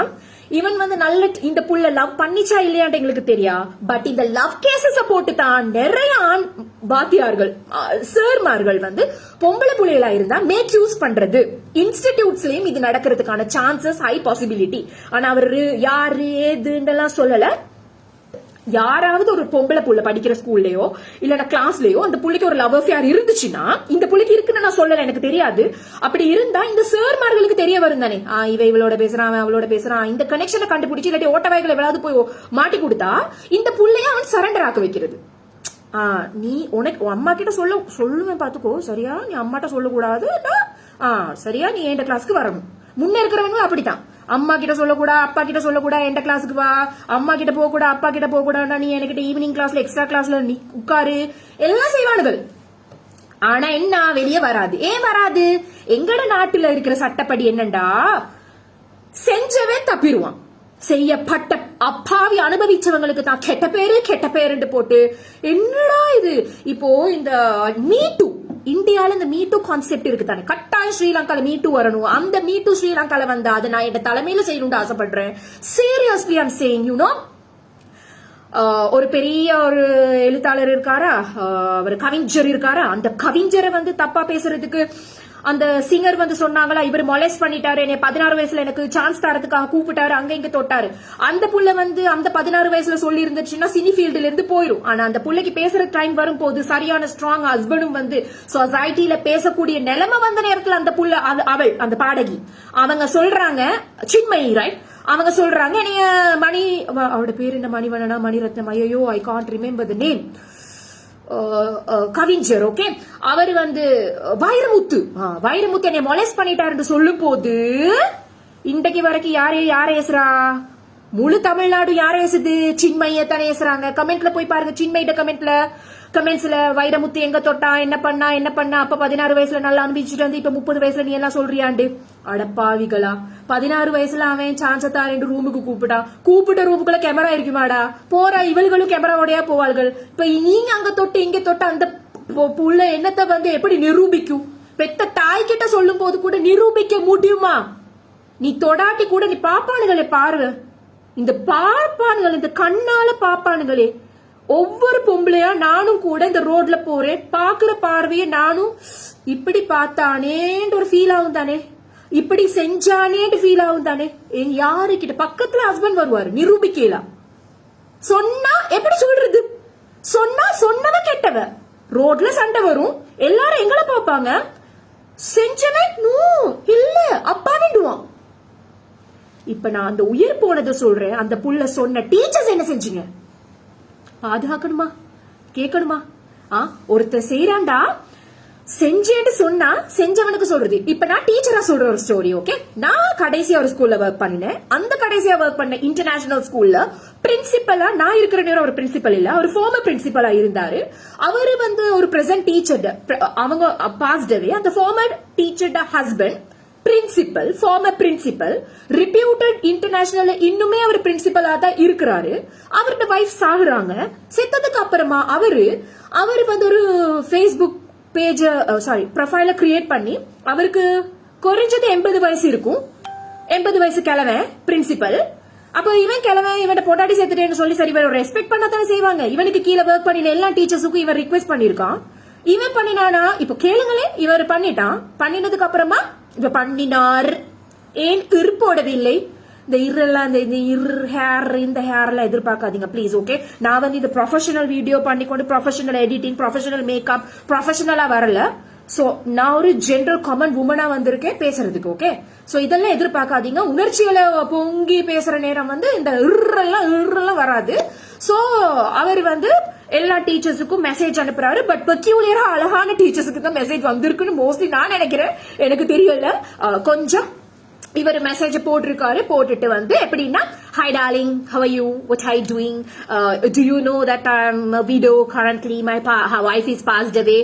இவன் வந்து நல்ல இந்த புள்ள லவ் பண்ணிச்சா இல்லையான்னு எங்களுக்கு தெரியா, பட் இந்த லவ் கேசஸ் போட்டு தான் நிறைய ஆண் வாத்தியார்கள் சார்மார்கள் வந்து பொம்பளை புள்ளைகளா இருந்தா மேக் யூஸ் பண்றது. இன்ஸ்டிடியூட்ஸ்லயும் இது நடக்கிறதுக்கான சான்சஸ் ஹை பாசிபிலிட்டி. ஆனா அவரு யாரு ஏதுன்னு சொல்லல. யாராவது ஒரு பொம்பளை புள்ள படிக்கிற ஸ்கூல்லயோ இல்ல கிளாஸ்லயோ அந்த புள்ளைக்கு ஒரு லவ் அஃபேர் இருந்துச்சுன்னா, இந்த புள்ளைக்கு இருக்குன்னு நான் சொல்லல, எனக்கு தெரியாது. அப்படி இருந்தா இந்த சார்மார்களுக்கு தெரிய வரும் தானே, இவளோட பேசுறான் அவளோட பேசுறான், இந்த கனெக்ஷனை கண்டுபிடிச்சு இல்லாட்டி ஓட்டவாய்களை எவ்வளவு போய் மாட்டி கொடுத்தா இந்த புள்ளைய அவன் சரண்டர் ஆக்க வைக்கிறது. நீ உனக்கு அம்மா கிட்ட சொல்லுவேன் பாத்துக்கோ, சரியா நீ அம்மாட்ட சொல்லக்கூடாது, சரியா நீ என் கிளாஸ்க்கு வரணும். முன்ன இருக்கிறவங்க அப்படித்தான், அம்மா கிட்ட சொல்லக்கூடா அப்பா கிட்ட சொல்லக்கூடா, எந்த கிளாஸுக்கு வா, அம்மா கிட்ட போக கூட அப்பா கிட்ட போக கூடாது, நீ என்கிட்ட ஈவினிங் கிளாஸ்ல எக்ஸ்ட்ரா கிளாஸ்ல நீ உட்காரு, எல்லாம் செய்வானுகள். ஆனா என்ன வெளியே வராது. ஏன் வராது? எங்கட நாட்டுல இருக்கிற சட்டப்படி என்னண்டா, செஞ்சவே தப்பிடுவான். செய்யப்பட்ட அப்பாவி அனுபவிச்சவங்களுக்கு தான் கெட்ட பேருன்னு போட்டு என்னடா இது. இப்போ இந்த மீட்டு இந்தியால இந்த மீட்டு கான்செப்ட் இருக்கு தானே, கட்டாயம் ஸ்ரீலங்கால மீட்டு வரணும். அந்த மீட்டு ஸ்ரீலங்கால வந்தா அதை நான் என் தலைமையில செய்யணும்னு ஆசைப்படுறேன். Seriously I'm saying you know. ஒரு பெரிய ஒரு எழுத்தாளர் இருக்காரா, அவர் கவிஞர் இருக்காரா, அந்த கவிஞரை வந்து தப்பா பேசுறதுக்கு அந்த சிங்கர் வந்து சொன்னாங்களா, இவர் மொலெஸ்ட் பண்ணிட்டாரு, என்னை 16 வயசுல எனக்கு சான்ஸ் தரதுக்காக கூப்பிட்டாரு, அங்க இங்க தொட்டாரு. அந்த புள்ள வந்து அந்த 16 வயசுல சொல்லி இருந்துச்சுன்னா சினி ஃபீல்டுல இருந்து போயிடும். ஆனா அந்த புள்ளைக்கு பேசுற டைம் வரும் போது சரியான ஸ்ட்ராங் ஹஸ்பண்டும் வந்து சொசைட்டில பேசக்கூடிய நிலைமை வந்த நேரத்துல அந்த புள்ள அவள் அந்த பாடகி அவங்க சொல்றாங்க, சின்மயி ரைட், அவங்க சொல்றாங்க என்னைய மணி, அவரோட பேர் என்ன, மணிவண்ணனா மணிரத்னம், ஐயோ I can't remember the name, கவிஞர். ஓகே, அவர் வந்து வைரமுத்து என்னை மொலெஸ்ட் பண்ணிட்டாருன்னு சொல்லும் போது இன்றைக்கு வரைக்கும் யார ஏசுறா, முழு தமிழ்நாடு யார ஏசுது, சின்மையத்தானே ஏசுறாங்க. கமெண்ட்ல போய் பாருங்க, சின்மையிட்ட கமெண்ட்ஸ்ல வைரமுத்து எங்க தொட்டா, என்ன பண்ணா அப்ப 16 வயசுல நல்லா அனுபவிச்சுட்டு வந்து இப்ப 30 வயசுல நீ எல்லாம் சொல்றியாண்டு. அடப்பாவிகளா, 16 வயசுல அவன் சான்சத்தா 2 ரூமுக்கு கூப்பிட்ட ரூமுக்குள்ள கேமரா இருக்குமாடா, போறா இவள்களும் கேமராவோடயா போவாள்கள். இப்ப நீங்க அங்க தொட்டு இங்க தொட்டு அந்த புள்ள என்னத்தை வந்து எப்படி நிரூபிக்கும்? பெத்த தாய் கிட்ட சொல்லும் போது கூட நிரூபிக்க முடியுமா? நீ தொடாட்டி கூட நீ பாப்பானுங்களே பாரு, இந்த பார்ப்பானுகள் இந்த கண்ணால பாப்பானுங்களே. ஒவ்வொரு பொம்பளையா நானும் கூட இந்த ரோட்ல போறேன், பாக்குற பார்வைய நானும் இப்படி பார்த்தானேன்னு ஒரு ஃபீல் ஆகும் தானே, இப்படி செஞ்சானேன்னு ஃபீல் ஆகும் தானே. யாருக்கிட்ட பக்கத்துல ஹஸ்பண்ட் வருவாரு, நிரூபிக்கலாம். சொன்னா எப்படி சொல்றது, சொன்னவ கெட்டவ. ரோட்ல சண்டை வரும், எல்லாரும் எங்களை பாப்பாங்க, செஞ்சவன் இல்ல அப்பா வேண்டுவான். இப்ப நான் அந்த உயிர் போனதை சொல்றேன். அந்த புள்ள சொன்ன டீச்சர்ஸ் என்ன செஞ்சீங்க? பாதுகாக்கணுமா, கேட்கணுமா? ஒருத்தர் செய்யறான்டா, செஞ்சேன்னு சொன்னா செஞ்சவனுக்கு சொல்றது. இப்ப நான் டீச்சரா சொல்ற ஒரு ஸ்டோரி. ஓகே, நான் கடைசியா ஒரு ஸ்கூல்ல ஒர்க் பண்ணினேன். அந்த கடைசியா ஒர்க் பண்ண இன்டர்நேஷனல் ஸ்கூல்ல பிரின்சிபலா, நான் இருக்கிற நேரம் ஒரு பிரின்சிபல் இல்ல, ஒரு ஃபார்மர் பிரின்சிபலா இருந்தாரு. அவரு ஒரு பிரசன்ட் டீச்சர், அவங்க பாஸ்டவே. அந்த former teacher husband principal, former principal, reputed international, இன்னுமே அவர் பிரின்சிபலா தான் இருக்கிறாரு. அவரோட வைஃப் சாகுறாங்க. செத்ததுக்கு அப்புறமா அவரு ஒரு ஃபேஸ்புக் பேஜ், ப்ரொஃபைல கிரியேட் பண்ணி, அவருக்கு குறைஞ்சது 80 வயசு இருக்கும். 80 வயசு கிழவன் பிரின்சிபல். அப்ப இவன் கிழவன், இவன் பொட்டாட்டி சேர்த்துட்டேன்னு சொல்லி, சரி இவன் ரெஸ்பெக்ட் பண்ணத்தானே செய்வாங்க. இவனுக்கு கீழே ஒர்க் பண்ணின எல்லா டீச்சர்ஸுக்கும் இவன் ரிக்வெஸ்ட் பண்ணிருக்கான். இவன் பண்ணினானா, இப்ப கேளுங்களே, இவர் பண்ணிட்டான். பண்ணினதுக்கு அப்புறமா இப்ப பண்ணினார், ஏன் போடவில்லை? இந்த இருலாம், இந்த ஹேர் எல்லாம் எதிர்பார்க்காதீங்க பிளீஸ். ஓகே, நான் இந்த ப்ரொஃபஷனல் வீடியோ பண்ணிக்கொண்டு ப்ரொஃபஷனல் எடிட்டிங், ப்ரொஃபஷனல் மேக்கப், ப்ரொஃபஷனலா வரல. சோ நான் ஒரு ஜெனரல் காமன் உமனா வந்திருக்கேன் பேசுறதுக்கு. ஓகே, சோ இதெல்லாம் எதிர்பார்க்காதீங்க. உணர்ச்சிகளை பொங்கி பேசுற நேரம் இந்த இருலாம் வராது. சோ அவர் எல்லா டீச்சர்ஸுக்கும் மெசேஜ் அனுப்புறாரு. பட் பெக்யூலியரா அழகான டீச்சர்ஸுக்கு தான் மெசேஜ் வந்திருக்குன்னு மோஸ்ட்லி நான் நினைக்கிறேன். எனக்கு தெரியல. கொஞ்சம் இவர் மெசேஜ் போட்டிருக்காரு. போட்டுட்டு எப்படின்னா, hi darling, how are you, what are you doing, do you know that I'm a widow currently, my wife is passed away,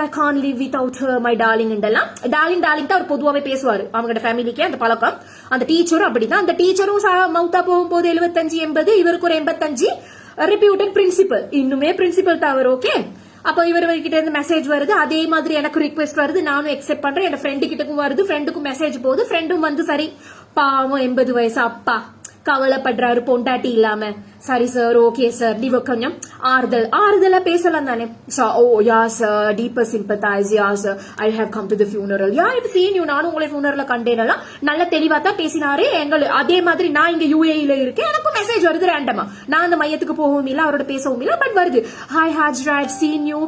I can't live without her, my darling. என்றெல்லாம் டார்லிங் தான் அவர் பொதுவாவே பேசுவாரு. அவங்களோட ஃபேமிலிக்கு அந்த பழக்கம். அந்த டீச்சரும் அப்படிதான். அந்த டீச்சரும் மவுத்தா போகும்போது 75-80, இவருக்கு ஒரு 85. ரெப்யூட்டட் பிரின்சிபல், இன்னுமே பிரின்சிபல் தான் அவர். ஓகே, அப்ப இவர்கிட்ட இருந்து மெசேஜ் வருது. அதே மாதிரி எனக்கு ரிக்வெஸ்ட் வருது, நானும் அக்செப்ட் பண்றேன். என் ஃப்ரெண்டு கிட்டக்கும் வருது, ஃப்ரெண்டுக்கும் மெசேஜ் போகுது. ஃப்ரெண்டும் சரி பாவம் 80 வயசு அப்பா கவலைப்படுறாரு பொண்டாட்டி இல்லாம. சரி சார், ஓகே சார், நீ கொஞ்சம் ஆறுதலா பேசலாம் தானே. Oh yeah sir, deeper sympathise, yeah sir, I have come to the funeral, yeah I have seen you, நானும் உங்களை ஃபியூனரல்ல கண்டேனலாம். நல்ல தெளிவா தான் பேசினாரு. அதே மாதிரி நான் இங்க யூஏஇல இருக்கேன், எனக்கும் மெசேஜ் வருது ரேண்டமா. நான் அந்த மையத்துக்கு போகவும் இல்ல, அவரோட பேசவும் இல்ல, பட் வருது. Hi Hajra, I have seen you,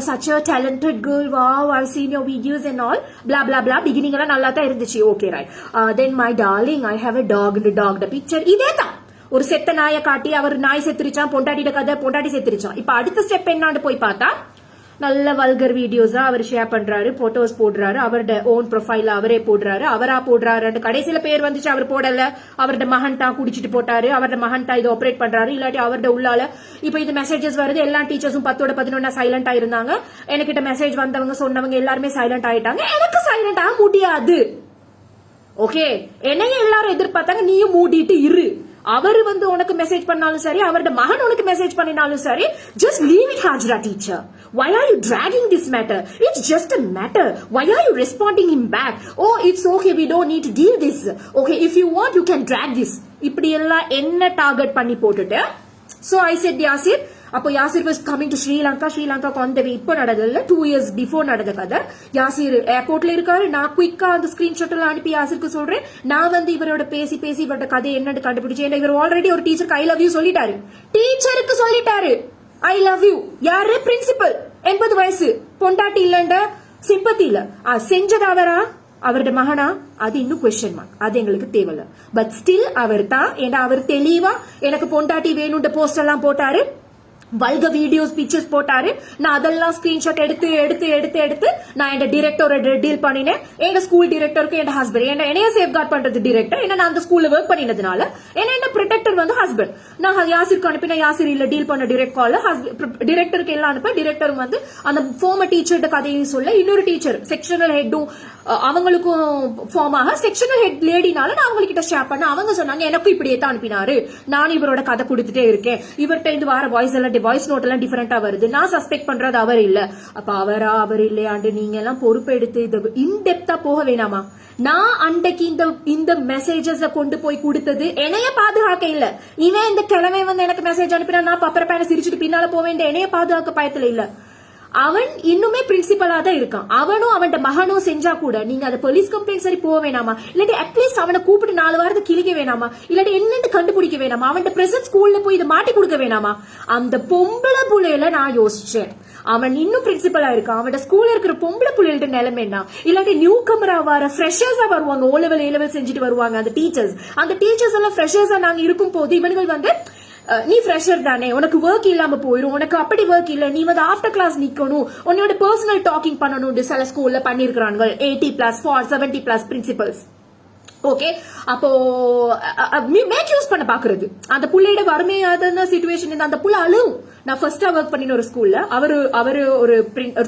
such a talented girl, wow, I've seen your videos and all, blah blah blah. beginning எல்லாம் நல்லா தான் இருந்துச்சு. Okay right. then my darling, I have a dog the picture. இதே தான் ஒரு செத்த நாயை காட்டி, அவர் நாய் செத்துருச்சான், பொண்டாட்டிட்ட கதை, பொண்டாட்டி செத்துருச்சான். இப்ப அடுத்த ஸ்டெப் என்னான்னு போய் பார்த்தா, நல்ல வல்கர் வீடியோஸா அவர் ஷேர் பண்றாரு, போட்டோஸ் போடுறாரு, அவரோட ஓன் ப்ரொஃபைல அவரே போடுறாரு. அவரா போடுறாரு, கடைசியில பேர் வந்துச்சு, அவர் போடல, அவரோட மகன்டா குடிச்சிட்டு போட்டாரு, அவரோட மகன்டா இது ஆபரேட் பண்றாரு, இல்லாட்டி அவரோட உள்ளால. இப்ப இது மெசேஜஸ் வருது. எல்லா டீச்சர்ஸும் 10-11 சைலண்டா இருந்தாங்க. எனக்கிட்ட மெசேஜ் வந்தவங்க சொன்னவங்க எல்லாருமே சைலண்ட் ஆயிட்டாங்க. எனக்கு சைலண்ட் ஆக முடியாது. ஓகே, என்னைய எல்லாரும் எதிர்பார்த்தாங்க, நீயும் மூடிட்டு இரு. அவர் உனக்கு மெசேஜ் பண்ணாலும் சரி, அவரோட மகன் உனக்கு மெசேஜ் பண்ணினாலும் சரி, just leave it, Hajra teacher. Why are you dragging this matter? It's just a matter. Why are you responding him back? Oh, it's okay, we don't need to deal this. Okay, if you want, you can drag this. இப்படி எல்லாம் என்ன target பண்ணி போட்டுட்டு. So I said, Yasir, அப்போ Yasser was coming to Sri Lanka on the way. இப்போ நடந்ததுல 2 years before நடந்த கதை. Yasser ஏர்போர்ட்ல இருக்காரு. நான் குயிக்கா அந்த ஸ்கிரீன்ஷாட் எல்லாம் அனுப்பி யாசிருக்கு சொல்றேன். நான் இவரோட பேசி இவரோட கதை என்னன்னு கண்டுபிடிச்சேன். இவர் ஆல்ரெடி ஒரு டீச்சருக்கு ஐ லவ் யூ சொல்லிட்டாரு. டீச்சருக்கு சொல்லிட்டாரு ஐ லவ் யூ. யாரு? பிரின்சிபல். 80 வயசு, பொண்டாட்டி இல்லண்ட சிம்பத்தி இல்ல. செஞ்சது அவரோட மகனா? அது இன்னும் கொஸ்டின் மார்க். அது எங்களுக்கு தேவையில்ல. பட் ஸ்டில் அவர் தான். ஏன்னா அவர் தெளிவா எனக்கு பொண்டாட்டி வேணும்ன்ற போஸ்ட் எல்லாம் போட்டாரு, வல்க வீடியோஸ் பிக்சர்ஸ் போட்டாரு. நான் அதெல்லாம் ஸ்கிரீன்ஷாட் எடுத்து நான் என் டிரெக்டரோட டீல் பண்ணினேன். எங்க ஸ்கூல் டிரெக்டருக்கு என் ஹஸ்பண்ட், என்னைய சேஃப் கார்ட் பண்றது டிரெக்டர். ஏன்னா நான் அந்த ஸ்கூல்ல ஒர்க் பண்ணினதுனால என்ன ப்ரொடெக்டர் ஹஸ்பண்ட். நான் யாசிருக்கு அனுப்பின, யாசிர் இல்ல டீல் பண்ண டிரெக்ட் கால் டிரெக்டருக்கு எல்லாம் அனுப்ப. டிரெக்டர் அந்த ஃபார்மர் டீச்சர் கதையும் சொல்ல, இன்னொரு டீச்சர் செக்ஷனல் ஹெட்டும் அவங்களுக்கும் ஃபார்ம் ஆக, செக்ஷனல் ஹெட் லேடினால நான் அவங்ககிட்ட ஷேர் பண்ண. அவங்க சொன்னாங்க எனக்கும் இப்படியே தான் அனுப்பினாரு, நான் இவரோட கதை கொடுத்துட்டே இருக்கேன், இவர்கிட்ட இருந்து வர வாய்ஸ் நோட் எல்லாம் டிஃபரெண்டா வருது, நான் சஸ்பெக்ட் பண்றது அவர் இல்ல. அப்ப அவர் இல்லையாண்டு நீங்க எல்லாம் பொறுப்பு எடுத்து இது இன்டெப்தா போக வேணாமா? நான் அன்றைக்கு இந்த மெசேஜஸ் கொண்டு போய் கொடுத்தது என்னைய பாதுகாக்க இல்ல. இவன் இந்த கிழமை எனக்கு மெசேஜ் அனுப்பினா நான் பப்பர பேன சிரிச்சுட்டு பின்னால போக வேண்டிய என்னைய பாதுகாக்க பயத்துல இல்ல. அவன் இன்னுமே பிரின்சிபலா தான் இருக்கான். அவனும் அவன் மகனும் செஞ்சா கூட நீங்க அதை போலீஸ் கம்ப்ளைண்ட் சரி போக வேணாமா? இல்லாட்டி அட்லீஸ்ட் அவனை கூப்பிட்டு 4 வாரத்தை கிழிக்க வேணாமா? இல்லாட்டி என்னன்னு கண்டுபிடிக்க வேணாமா? அவன் பிரசன்ட் ஸ்கூல்ல போய் இதை மாட்டி கொடுக்க வேணாமா? அந்த பொம்பளை புள்ளையில நான் யோசிச்சேன். அவன் இன்னும் பிரின்சிபலா இருக்கான். அவன் ஸ்கூல்ல இருக்கிற பொம்பளை புள்ளைகிட்ட நிலைமை என்ன? இல்லாட்டி நியூ கமரா வர ஃப்ரெஷர்ஸா வருவாங்க, O level A level செஞ்சுட்டு வருவாங்க அந்த டீச்சர்ஸ் எல்லாம் ஃப்ரெஷர்ஸா நாங்க இருக்கும் போது இவனுங்கள் நீ ஃப்ரெஷர் தானே, உனக்கு ஒர்க் இல்லாம போயிடும், உனக்கு அப்படி ஒர்க் இல்ல, நீ வந்து ஆஃப்டர் கிளாஸ் நிக்கணும், உன்னோட பர்சனல் டாக்கிங் பண்ணணும் சில ஸ்கூல்ல பண்ணிருக்காங்க 80+ 70+ பிரின்சிபல்ஸ். ஓகே, அப்போ மேக் யூஸ் பண்ண பாக்குறது. அந்த புள்ளையோட வறுமையான சிச்சுவேஷன் அந்த புள்ள அழுவும். நான் ஃபர்ஸ்டா ஒர்க் பண்ணின ஒரு ஸ்கூல்ல அவரு ஒரு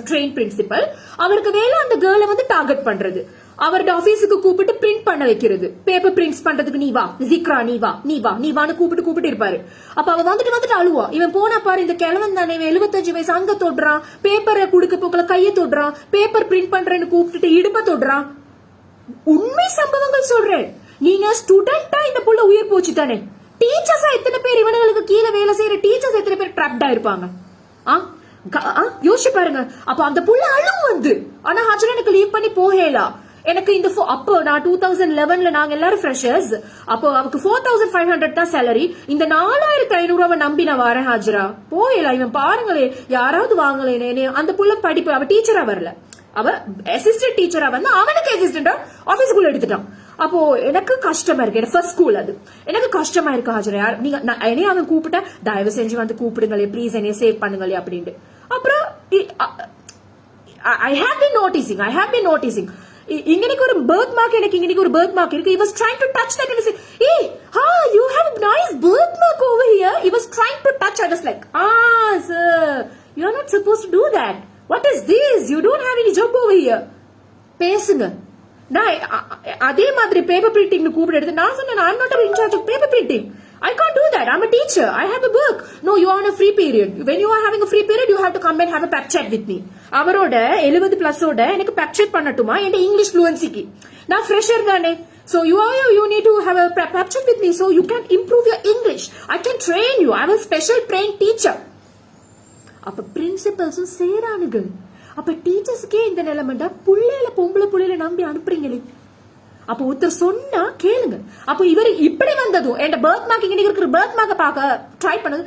ட்ரெயின் பிரின்சிபல். அவருக்கு வேலை அந்த கேர்ளை வந்து டார்கெட் பண்றது, அவரோட ஆபீஸுக்கு கூப்பிட்டு பிரிண்ட் பண்ண வைக்கிறது, பேப்பர் பிரிண்ட்ஸ் பண்றதுக்கு நீ வா ஜிக்ரா, நீ வா நீ வா நீ வான்னு கூப்பிட்டு இருப்பாரு. அப்ப அவ வந்துட்டு அழுவா. இவன் போனா பாரு இந்த கிழவன் தானே, 75 வயசு, அங்க தொடுறான், பேப்பரை குடுக்க போக்கல கைய தொடுறான், பேப்பர் பிரிண்ட் பண்றேன்னு கூப்பிட்டு இடுப்ப தொடுறான். உண்மை சம்பவங்கள் சொல்றேன். நீங்க ஸ்டூடெண்டா இந்த புள்ள உயிர் போச்சு தானே, டீச்சர்ஸா எத்தனை பேர் இவனுங்களுக்கு கீழே வேலை செய்யற டீச்சர்ஸ் எத்தனை பேர் ட்ராப்டா இருப்பாங்க யோசிச்சு பாருங்க. அப்ப அந்த புள்ள அழுவும் வந்து. ஆனா ஹாஜர் எனக்கு லீவ் பண்ணி போகலா. எனக்கு இந்த அப்போ நான் 2011ல நாங்க எல்லாரும் ஃப்ரெஷர்ஸ். அப்போ அவருக்கு 4500 தான் சேலரி. இந்த 4500 நம்பி நான் வரேன் ஹாஜரா, போகல. இவன் பாருங்களே யாராவது வாங்கலேனே. அந்த புள்ள படிப்பு, அவ டீச்சரா வரல, அவ அசிஸ்டன்ட் டீச்சரா வந்து அவனுக்கு அசிஸ்டண்டா ஆபீஸ்க்குள்ள எடுத்துட்டான். அப்போ எனக்கு கஷ்டமா இருக்கு. எனக்கு ஃபர்ஸ்ட் ஸ்கூல் அது, எனக்கு கஷ்டமா இருக்கு ஹாஜரா. யார் நீங்க என்னைய அவன் கூப்பிட்டா தயவு செஞ்சு வந்து கூப்பிடுங்களே ப்ளீஸ், என்னைய சேவ் பண்ணுங்களே அப்படின்ட்டு. அப்புறம் ஐ ஹேவ் பீன் நோட்டீசிங் இன்னைக்கு ஒரு பர்த் மார்க், எனக்கு இன்னைக்கு ஒரு பர்த் மார்க் இருக்கு. He was trying to touch that and he said, "Hey, you have a nice birthmark over here." He was trying to touch. I was like, sir, you are not supposed to do that. What is this? You don't have any job over here. பேசுங்க. நான் அதே மாதிரி paper printing கூப்பிட்டு எடுத்து நான் சொன்னேன், I'm not in charge of paper printing. I can't do that. I'm a teacher. I have a work. No, you are on a free period. When you are having a free period, you have to come and have a pep chat with me. அவரோட 70+ ஓட எனக்கு pep chat பண்ணட்டுமா என் English fluency-க்கு? நான் fresher தானே. So you need to have a pep chat with me so you can improve your English. I can train you. I'm a special trained teacher. அப்ப பிரின்சிபல்ஸும் சேரானுங்க. அப்ப டீச்சர்ஸ்க்கே இந்த நிலைமைண்டா புள்ளையில பொம்பளை புள்ளையில நம்பி அனுப்புறீங்களே. அப்ப ஒருத்தர் சொன்னா கேளுங்க. அப்ப இவர் இப்படி வந்ததும் என் பர்த் மார்க் இன்னைக்கு இருக்கிற பர்த் மார்க்க பார்க்க ட்ரை பண்ணது,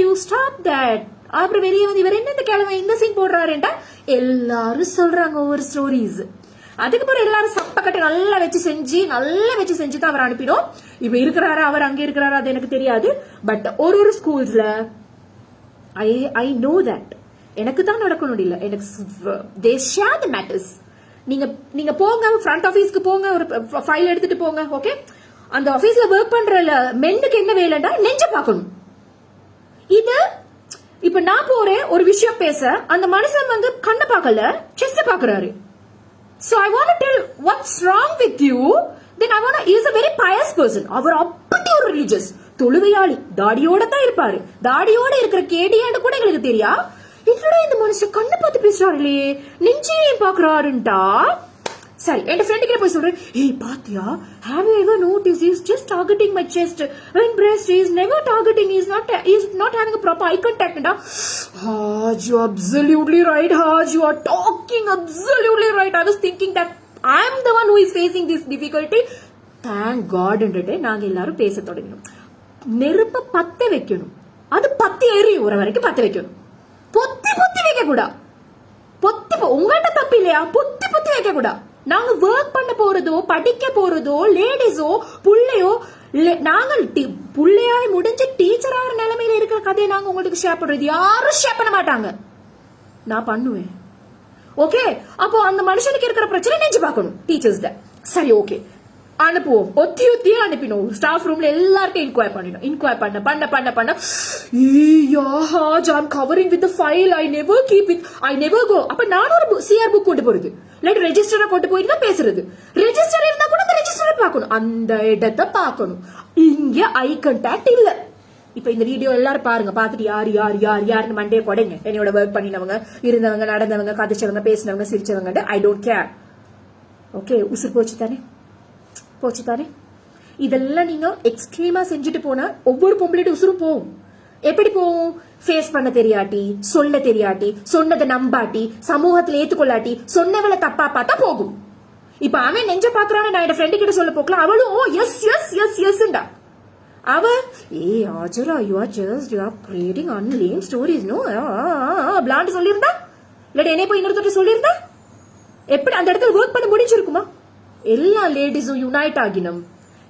யூ ஸ்டாப் தட். அப்புறம் வெளியே வந்து இவர் என்ன இந்த கிழமை இந்த சீன் போடுறாருண்டா எல்லாரும் சொல்றாங்க ஒவ்வொரு ஸ்டோரிஸ். அதுக்கப்புறம் எல்லாரும் சப்பக்கட்டை நல்லா வச்சு செஞ்சு தான் அவர் அனுப்பிடும். இப்ப இருக்கிறாரு அவர் அங்க இருக்கிறாரு அது எனக்கு தெரியாது. பட் ஒரு ஸ்கூல்ஸ்ல ஐ நோ தட் எனக்கு தான் நடக்கணும் இல்ல, எனக்கு தே ஷேர் தி மேட்டர்ஸ். நீங்க போங்க ஃப்ரண்ட் ஆபீஸ்க்கு போங்க, ஒரு ஃபைல் எடுத்துட்டு போங்க. ஓகே, அந்த ஆபீஸ்ல ஒர்க் பண்ற மென்னுக்கு என்ன வேலைண்டா நெஞ்ச பார்க்கணும். இது இப்ப நான் போறேன் ஒரு விஷயம் பேச, அந்த மனுஷன் வந்து கண்ணை பார்க்கல செஸ்ட் பாக்குறாரு. So I want to tell what's wrong with you. Then I want to, he is a very pious person. அவர் அப்படி ஒரு ரிலிஜியஸ் தொழுகையாளி, தாடியோட தான் இருப்பாரு. தாடியோட இருக்கிற கேடியான்னு கூட எங்களுக்கு தெரியா. என்னடா இந்த மனுஷன் கண்ணை பார்த்து பேசுறாருலே, நெஞ்சையும் பாக்குறாருண்டா. சரி, என் ஃப்ரெண்ட் கிட்ட போய் சொல்றேன், ஏய் பாத்தியா, have you ever noticed he is just targeting my chest and breast, he is never targeting, he is not having a proper eye contact. Haj, you are absolutely right. Haj, you are talking absolutely right. I was thinking that I am the one who is facing this difficulty. Thank God. என்றே நாங்க எல்லாரும் பேச தொடங்கினோம். நெருப்ப பத்த வைக்கணும், அது பத்தி ஏறி ஒரு வரைக்கும் பத்த வைக்கணும். பொத்தி வைக்க கூடா, உங்கள்கிட்ட தப்பு இல்லையா, பொத்தி வைக்க கூடா. நாங்க ஒர்க் பண்ண போறதோ படிக்க போறதோ லேடிஸோ புள்ளையோ, நாங்கள் புள்ளையாய் முடிஞ்ச டீச்சரான நிலைமையில இருக்கிற கதையை நாங்க உங்களுக்கு ஷேர் பண்றது யாரும் ஷேர் பண்ண மாட்டாங்க. நான் பண்ணுவேன். ஓகே, அப்போ அந்த மனுஷனுக்கு இருக்கிற பிரச்சனை நெஞ்சு பார்க்கணும் டீச்சர்ஸ். சரி, ஓகே, அனுப்புவோம். ஒத்தியும் அனுப்பினோம். ஸ்டாஃப் ரூம்ல எல்லார்ட்டையும் இன்கொயர் பண்ண I'm covering with the file. I never go. அப்ப நானும் ஒரு சிஆர் புக் கொண்டு போறது, இல்லாட்டி ரெஜிஸ்டரை கொண்டு போயிட்டு தான் பேசுறது. ரெஜிஸ்டர் இருந்தா கூட அந்த ரெஜிஸ்டரை பார்க்கணும், அந்த இடத்தை பார்க்கணும். இங்க ஐ கான்டாக்ட் இல்ல. இப்ப இந்த வீடியோ எல்லாரும் பாருங்க, பாத்துட்டு யாருன்னு மண்டே கொடைங்க. என்னோட ஒர்க் பண்ணினவங்க, இருந்தவங்க, நடந்தவங்க, கதைச்சவங்க, பேசினவங்க, சிரிச்சவங்க, ஐ டோன்ட் கேர். ஓகே, உசுறு போச்சு தானே. இதெல்லாம் நீங்க எக்ஸ்ட்ரீமா செஞ்சுட்டு போனா ஒவ்வொரு பொம்பளைட்டு உசுரும் போகும். எப்படி போகும்? ஃபேஸ் பண்ண தெரியாட்டி, சொல்ல தெரியாட்டி, சொன்னதை நம்பாட்டி, சமூகத்துல ஏத்துக்கொள்ளாட்டி, சொன்னவளை தப்பா பார்த்தா போகும். இப்ப அவன் நெஞ்ச பாக்குறான்னு நான் என் ஃப்ரெண்டு கிட்ட சொல்ல போக்கலாம், அவளும் எஸ்ண்டா. அவ ஆஜரா யூ ஆர் கிரியேட்டிங் அன்லேம் ஸ்டோரிஸ் நோ பிளாண்ட் சொல்லியிருந்தா, இல்லாட்டி என்னை போய் இன்னொருத்தர் சொல்லியிருந்தா எப்படி அந்த இடத்துல ஒர்க் பண்ண முடிஞ்சிருக்குமா? எல்லா லேடிஸும் யுனைட் ஆகினோம்.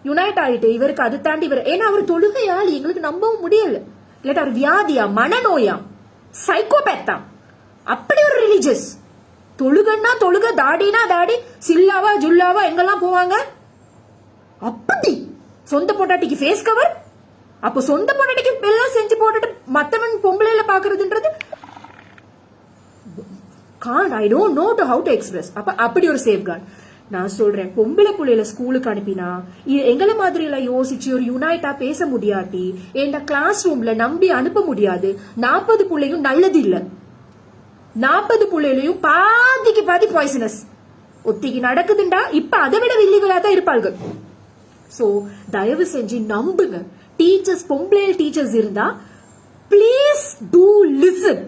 யுனைட் ஆயிட்டு இவருக்கு அது தாண்டி இவர் ஏன்னா அவர் தொழுகையால் எங்களுக்கு நம்பவும் முடியல. இல்லாட்டா அவர் வியாதியா, மனநோயா, சைக்கோபேத்தா, அப்படி ஒரு ரிலிஜியஸ். தொழுகன்னா தொழுக, தாடினா தாடி, சில்லாவா ஜுல்லாவா எங்கெல்லாம் போவாங்க. அப்படி சொந்த பொண்டாட்டிக்கு ஃபேஸ் கவர். அப்போ சொந்த பொண்டாட்டிக்கு எல்லாம் செஞ்சு போட்டுட்டு மத்தவன் பொம்பளையில பாக்குறதுன்றது I don't know how to express. அப்படி ஒரு சேஃப்கார்ட். நான் சொல்றேன், பொம்பளை புள்ளையில ஸ்கூலுக்கு அனுப்பினா எங்களை மாதிரி எல்லாம் யோசிச்சு ஒரு யுனைட்டா பேச முடியாட்டி என் கிளாஸ் ரூம்ல நம்பி அனுப்ப முடியாது. 40 புள்ளையும் நல்லது இல்ல, 40 புள்ளையிலையும் பாதிக்கு பாதி பாய்சனஸ். ஒத்திக்கு நடக்குதுண்டா இப்ப அதை விட வில்லிகளா தான் இருப்பார்கள். சோ தயவு செஞ்சு நம்புங்க. டீச்சர்ஸ், பொம்பளை டீச்சர்ஸ் இருந்தா பிளீஸ் டூ லிசன்.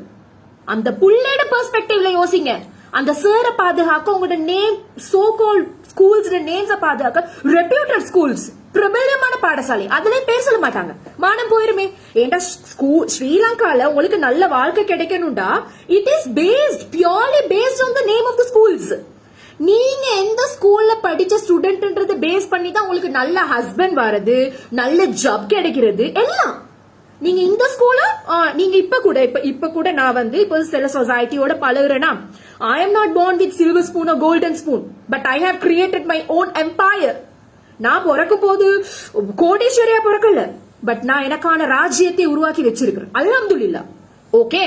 அந்த புள்ளையோட பெர்ஸ்பெக்டிவ்ல யோசிங்க. அந்த சாரை பாதுகாக்க உங்களோட நேம், சோ கால் ஸ்கூல்ஸ் நேம்ஸ பாதுகாக்க ரெப்யூட்டட் ஸ்கூல்ஸ், பிரபல்யமான பாடசாலை, அதுல பேர் சொல்ல மாட்டாங்க. மானம் போயிருமே. ஏண்டா ஸ்ரீலங்கால உங்களுக்கு நல்ல வாழ்க்கை கிடைக்கணும்டா it is based purely based on the name of the schools. நீங்க எந்த ஸ்கூல்ல படிச்ச ஸ்டூடெண்ட்ன்றத பேஸ் பண்ணி தான் உங்களுக்கு நல்ல ஹஸ்பண்ட் வரது, நல்ல ஜாப் கிடைக்கிறது எல்லாம். நீங்க இந்த ஸ்கூல நீங்க இப்ப கூட நான் வந்து இப்ப சில சொசைட்டியோட பழகுறேன்னா, I am not born with silver spoon or golden spoon, but I have created my own empire. நான் பிறக்கும் போது கோடீஸ்வரியா பிறக்கல, பட் நான் எனக்கான ராஜ்யத்தை உருவாக்கி வச்சிருக்கிறேன். அல்ஹம்துலில்லாஹ். ஓகே,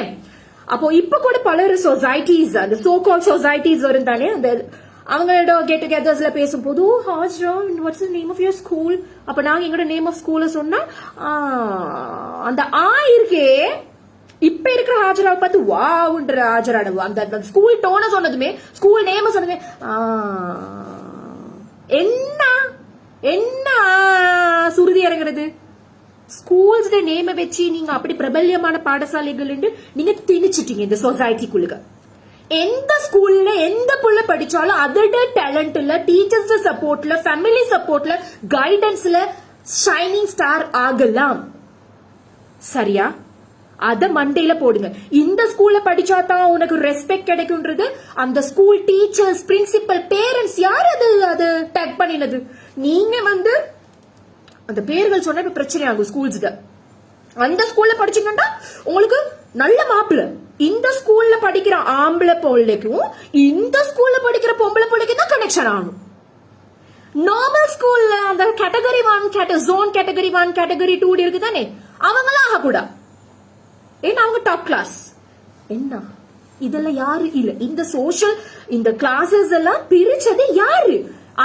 அப்போ இப்ப கூட பலர் சொசைட்டிஸ், அந்த சோ கால் சொசைட்டிஸ் வரும் தானே, அந்த அவங்களோட கெட் டுகெதர்ஸ்ல பேசும்போது Hajra what's the name of your school. அப்ப நாங்க எங்களோட நேம் ஆஃப் ஸ்கூல சொன்னா அந்த இருக்கே இப்ப இருக்கிற ஹாஜராவை பார்த்து வாவுன்ற ஹாஜராட அந்த ஸ்கூல் டோன சொன்னதுமே, ஸ்கூல் நேம சொன்னதுமே என்ன என்ன சுருதி இறங்குறது. ஸ்கூல்ஸ் நேம வச்சு நீங்க அப்படி பிரபல்யமான பாடசாலைகள் நீங்க திணிச்சிட்டீங்க இந்த சொசைட்டிக்குள்ள. எந்த ஸ்கூல்ல எந்த புள்ள படிச்சாலும் அதோட டேலண்ட்ல, டீச்சர்ஸ் சப்போர்ட்ல, ஃபேமிலி சப்போர்ட்ல, கைடன்ஸ்ல ஷைனிங் ஸ்டார் ஆகலாம். சரியா? அத மண்டையில போடுங்க. இந்த ஸ்கூல்ல படிச்சா தான் உனக்கு ரெஸ்பெக்ட் கிடைக்கும்ன்றது அந்த ஸ்கூல் டீச்சர்ஸ், பிரின்சிபல், பேரண்ட்ஸ் யார் அது டேக் பண்ணினது? நீங்க வந்து அந்த பேர்கள் சொன்ன இப்ப பிரச்சனை ஆகும் ஸ்கூல்ஸ். அந்த ஸ்கூல்ல படிச்சீங்கன்னா உங்களுக்கு நல்ல மாப்பிள்ள. இந்த ஸ்கூல்ல படிக்கிற ஆம்பளை பிள்ளைக்கும் இந்த ஸ்கூல்ல படிக்கிற பொம்பளை பிள்ளைக்கும் தான் கனெக்ஷன் ஆகும். நார்மல் ஸ்கூல்ல அந்த கேட்டகரி 1, ஜோன் கேட்டகரி 1, கேட்டகரி 2 இருக்கு தானே, அவங்களாம் ஆகக்கூடாது. ஏன்னா அவங்க டாப் கிளாஸ். என்ன இதெல்லாம் யாரு இல்ல. இந்த சோஷியல் இந்த கிளாஸஸ் எல்லாம் பிரிச்சது யாரு?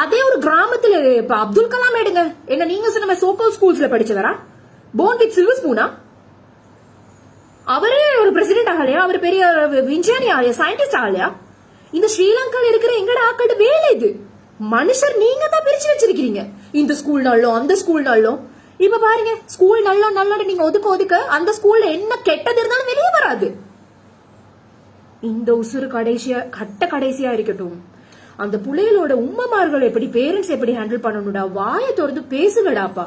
அதே ஒரு கிராமத்துல இப்ப அப்துல் கலாம் எடுங்க. என்ன நீங்க சொன்ன சோக்கல் ஸ்கூல்ஸ்ல படிச்சவரா? போன் வித் சில்வர் ஸ்பூனா? அவரே ஒரு பிரசிடென்ட் ஆகலையா? அவர் பெரிய விஞ்ஞானி ஆகலையா? சயின்டிஸ்ட் ஆகலையா? இந்த ஸ்ரீலங்கால இருக்கிற எங்கட ஆக்களோட வேலை இது. மனுஷர் நீங்க தான் பிரிச்சு வச்சிருக்கீங்க. இந்த ஸ்கூல் நல்லோம், அந்த ஸ்கூல் நல்லோம். இப்ப பாருங்க, ஸ்கூல் நல்ல நீங்க ஒதுக்க அந்த ஸ்கூல்ல என்ன கெட்டது இருந்தாலும் வெளியே வராது. இந்த உசுறு கடைசியா இருக்கட்டும். அந்த புள்ளைகளோட உம்மமார்கள் எப்படி, பேரண்ட்ஸ் எப்படி ஹேண்டில் பண்ணணும்டா. வாயை திறந்து பேசுங்கடாப்பா.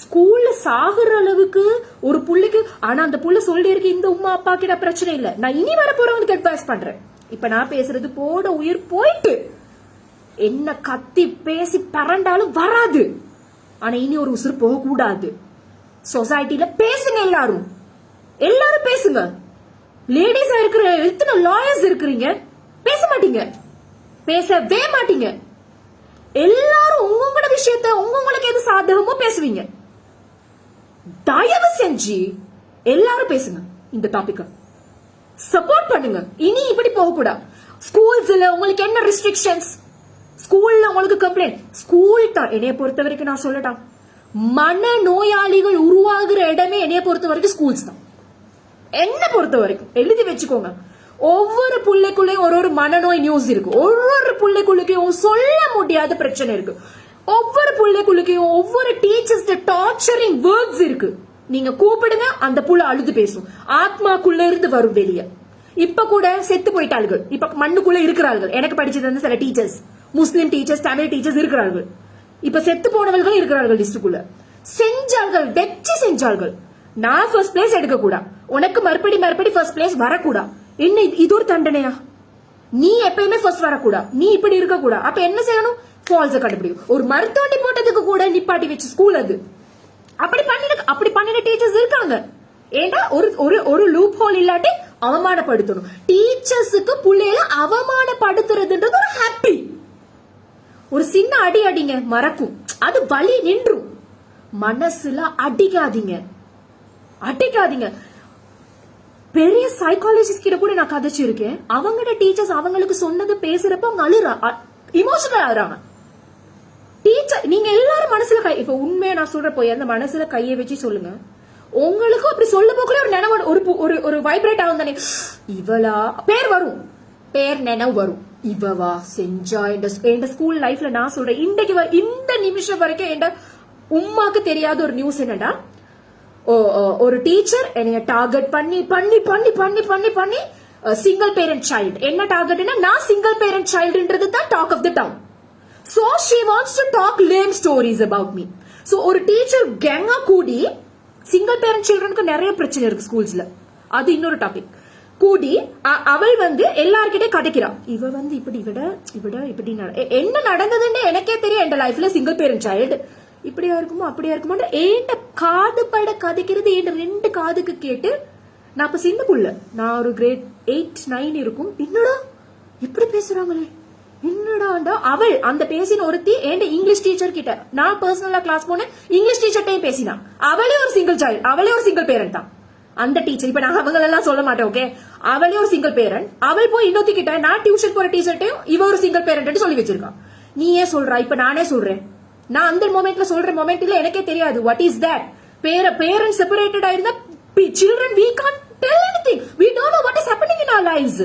ஸ்கூல்ல சாகுற அளவுக்கு ஒரு புள்ளைக்கு. ஆனா அந்த புள்ள சொல்லி இருக்கு, இந்த உமா அப்பா கிட்ட பிரச்சனை இல்ல. நான் இனி வர போறவங்களுக்கு அட்வைஸ் பண்றேன். இப்ப நான் பேசுறது போட உயிர் போயிட்டு என்ன கத்தி பேசி பரண்டாலும் வராது. ஆனா இனி ஒரு உசுறு போக கூடாது. சொசைட்டில பேசுங்க, எல்லாரும் பேசுங்க. லேடிஸா இருக்கிற எத்தனை லாயர்ஸ் இருக்கிறீங்க, பேச மாட்டீங்க, பேசவே மாட்டீங்க. எல்லாரும் உங்களோட விஷயத்த உங்களுக்கு எது சாதகமோ பேசுவீங்க. தயவு செஞ்சு எல்லாரும் பேசுங்க. இந்த டாபிக் சப்போர்ட் பண்ணுங்க. இனி இப்படி போக கூடாது. ஸ்கூல்ஸ்ல உங்களுக்கு என்ன ரெஸ்ட்ரிக்ஷன்ஸ், ஸ்கூல்ல உங்களுக்கு கம்ப்ளைண்ட், ஸ்கூல் தான் என்னைய பொறுத்த வரைக்கும் நான் சொல்லட்டா, மன நோயாளிகள் உருவாகுற இடமே என்னைய பொறுத்த வரைக்கும் ஸ்கூல்ஸ் தான். என்ன பொறுத்த வரைக்கும் எழுதி வச்சுக்கோங்க. ஒவ்வொரு புள்ளைக்குள்ளேயும் ஒரு மனநோய் நியூஸ் இருக்கு. ஒவ்வொரு புள்ளைக்குள்ளையும் சொல்ல முடியாத பிரச்சனை இருக்கு. ஒவ்வொரு புள்ளைக்குள்ளையும் ஒவ்வொரு டீச்சர்ஸ் டார்ச்சரிங் வேர்ட்ஸ் இருக்கு. நீங்க கூப்பிடுங்க, அந்த புள்ள அழுது பேசும். ஆத்மாக்குள்ள இருந்து வரும் வெளியே. இப்ப கூட செத்து போயிட்டார்கள், இப்ப மண்ணுக்குள்ள இருக்கிறார்கள். எனக்கு படிச்சது வந்து சில டீச்சர்ஸ், முஸ்லிம் டீச்சர்ஸ், தமிழ் டீச்சர்ஸ் இருக்கிறார்கள். இப்ப செத்து போனவர்கள் இருக்கிறார்கள் டிஸ்ட்ரிக்ட்குள்ள. செஞ்சார்கள், வெற்றி செஞ்சார்கள். நான் ஃபர்ஸ்ட் பிளேஸ் எடுக்க கூடா, உனக்கு மறுபடி ஃபர்ஸ்ட் பிளேஸ் வரக்கூடா. என்ன இது ஒரு தண்டனையா? நீ எப்பயுமே ஃபர்ஸ்ட் வரக்கூடாது, நீ இப்படி இருக்க கூடாது. அப்ப என்ன செய்யணும்? ஃபால்ஸ கண்டுபிடிக்கும். ஒரு மருத்துவண்டி போட்டதுக்கு கூட நிப்பாட்டி வச்சு ஸ்கூல் அது. அப்படி பண்ணின டீச்சர்ஸ் இருக்காங்க. ஏண்டா ஒரு லூப் ஹோல் இல்லாட்டி அவமானப்படுத்தணும். டீச்சர்ஸுக்கு புள்ளையில அவமானப்படுத்துறதுன்றது ஒரு ஹாப்பி. ஒரு சின்ன அடி அடிங்க மறக்கும், அது வலி நின்றும். மனசுல அடிக்காதீங்க. பெரிய சைக்காலஜிஸ்ட் கிட்ட கூட நான் கதைச்சிருக்கேன். அவங்களோட டீச்சர்ஸ் அவங்களுக்கு சொன்னது பேசுறப்ப அவங்க இமோஷனல் ஆகுறாங்க. டீச்சர் நீங்க எல்லாரும் மனசுல இப்ப உண்மையா நான் சொல்ற போய் அந்த மனசுல கையை வச்சு சொல்லுங்க. உங்களுக்கும் அப்படி சொல்ல போக்குள்ள ஒரு நினைவு ஒரு வைப்ரேட் ஆகும் தானே. இவளா பேர் வரும், பேர் நினைவு வரும். இவவா செஞ்சா என் ஸ்கூல் லைஃப்ல நான் சொல்றேன். இன்றைக்கு இந்த நிமிஷம் வரைக்கும் என் உம்மாக்கு தெரியாத ஒரு நியூஸ் என்னடா, ஒரு டீச்சர் என்னைய டார்கெட் பண்ணி சிங்கிள் பேரண்ட் சைல்டு. என்ன டார்கெட்னா நான் சிங்கிள் பேரண்ட் சைல்டுன்றது தான் talk of the town. So she wants to talk lame stories about me. So ஒரு டீச்சர் கேங்கா கூடி சிங்கிள் பேரண்ட் சில்ட்ரனுக்கு நிறைய பிரச்சனை இருக்கு ஸ்கூல்ஸ்ல, அது இன்னொரு டாபிக். கூடி அவள் எல்லார்கிட்டே கதைக்கிறா. இவ இப்படி என்ன நடந்ததுன்னு எனக்கே தெரியும். என் லைஃப்ல சிங்கிள் பேரண்ட் சைல்டு இப்படியா இருக்குமோ அப்படியா இருக்குமோ ஏண்ட காது பட கதைக்கிறது என் 2 காதுக்கு கேட்டு நான் அப்ப சின்ன புள்ள, நான் ஒரு கிரேட் 8, 9 இருக்கும். என்னடா இப்படி பேசுறாங்களே, என்னடாண்டா அவள் அந்த பேசின ஒருத்தி என் இங்கிலீஷ் டீச்சர் கிட்ட நான் பர்சனலா கிளாஸ் போனேன். இங்கிலீஷ் டீச்சர்ட்டையும் பேசினா. அவளே ஒரு சிங்கிள் சைல்டு, அவளே ஒரு சிங்கிள் பேரண்ட் தான் அந்த டீச்சர். இப்ப நான் அவங்களெல்லாம் சொல்ல மாட்டேன், ஓகே. அவளே ஒரு சிங்கிள் பேரண்ட். அவள் போய் இன்னொத்தி கிட்ட நான் டியூஷன் போற டீச்சர்ட்டையும் இவ ஒரு சிங்கிள் பேரண்ட் சொல்லி வச்சிருக்கான். நீ ஏன் சொல்றா? இப்ப நானே சொல்றேன். நான் அந்த மொமெண்ட்ல சொல்ற மொமெண்ட்ல எனக்கே தெரியாது what is that. Parent separated ஆயிருந்தா children we can't tell anything, we don't know what is happening in our lives.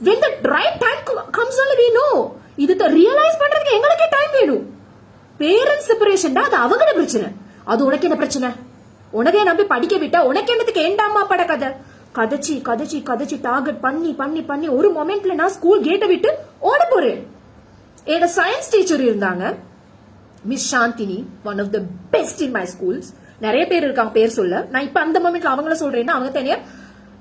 When the right time comes only we know. இது ரியலைஸ் பண்றதுக்கு எங்களுக்கே டைம் வேணும். பேரண்ட் செப்பரேஷன் தான் அது அவங்களோட பிரச்சனை. அது உனக்கு என்ன பிரச்சனை? உனக்கே நம்பி படிக்க விட்டா உனக்கு என்னத்துக்கு ஏண்டாமா பட கதை கதைச்சி டார்கெட் பண்ணி ஒரு மொமெண்ட்ல நான் ஸ்கூல் கேட்டை விட்டு ஓட போறேன். என்னோட சயின்ஸ் டீச்சர் இருந்தாங்க, miss Chandini, one of the best in my schools. நிறைய பேர் இருக்காங்க பேர் சொல்ல. நான் இப்ப அந்த மொமெண்ட்ல அவங்கள சொல்றேன்னா அவங்க தனியா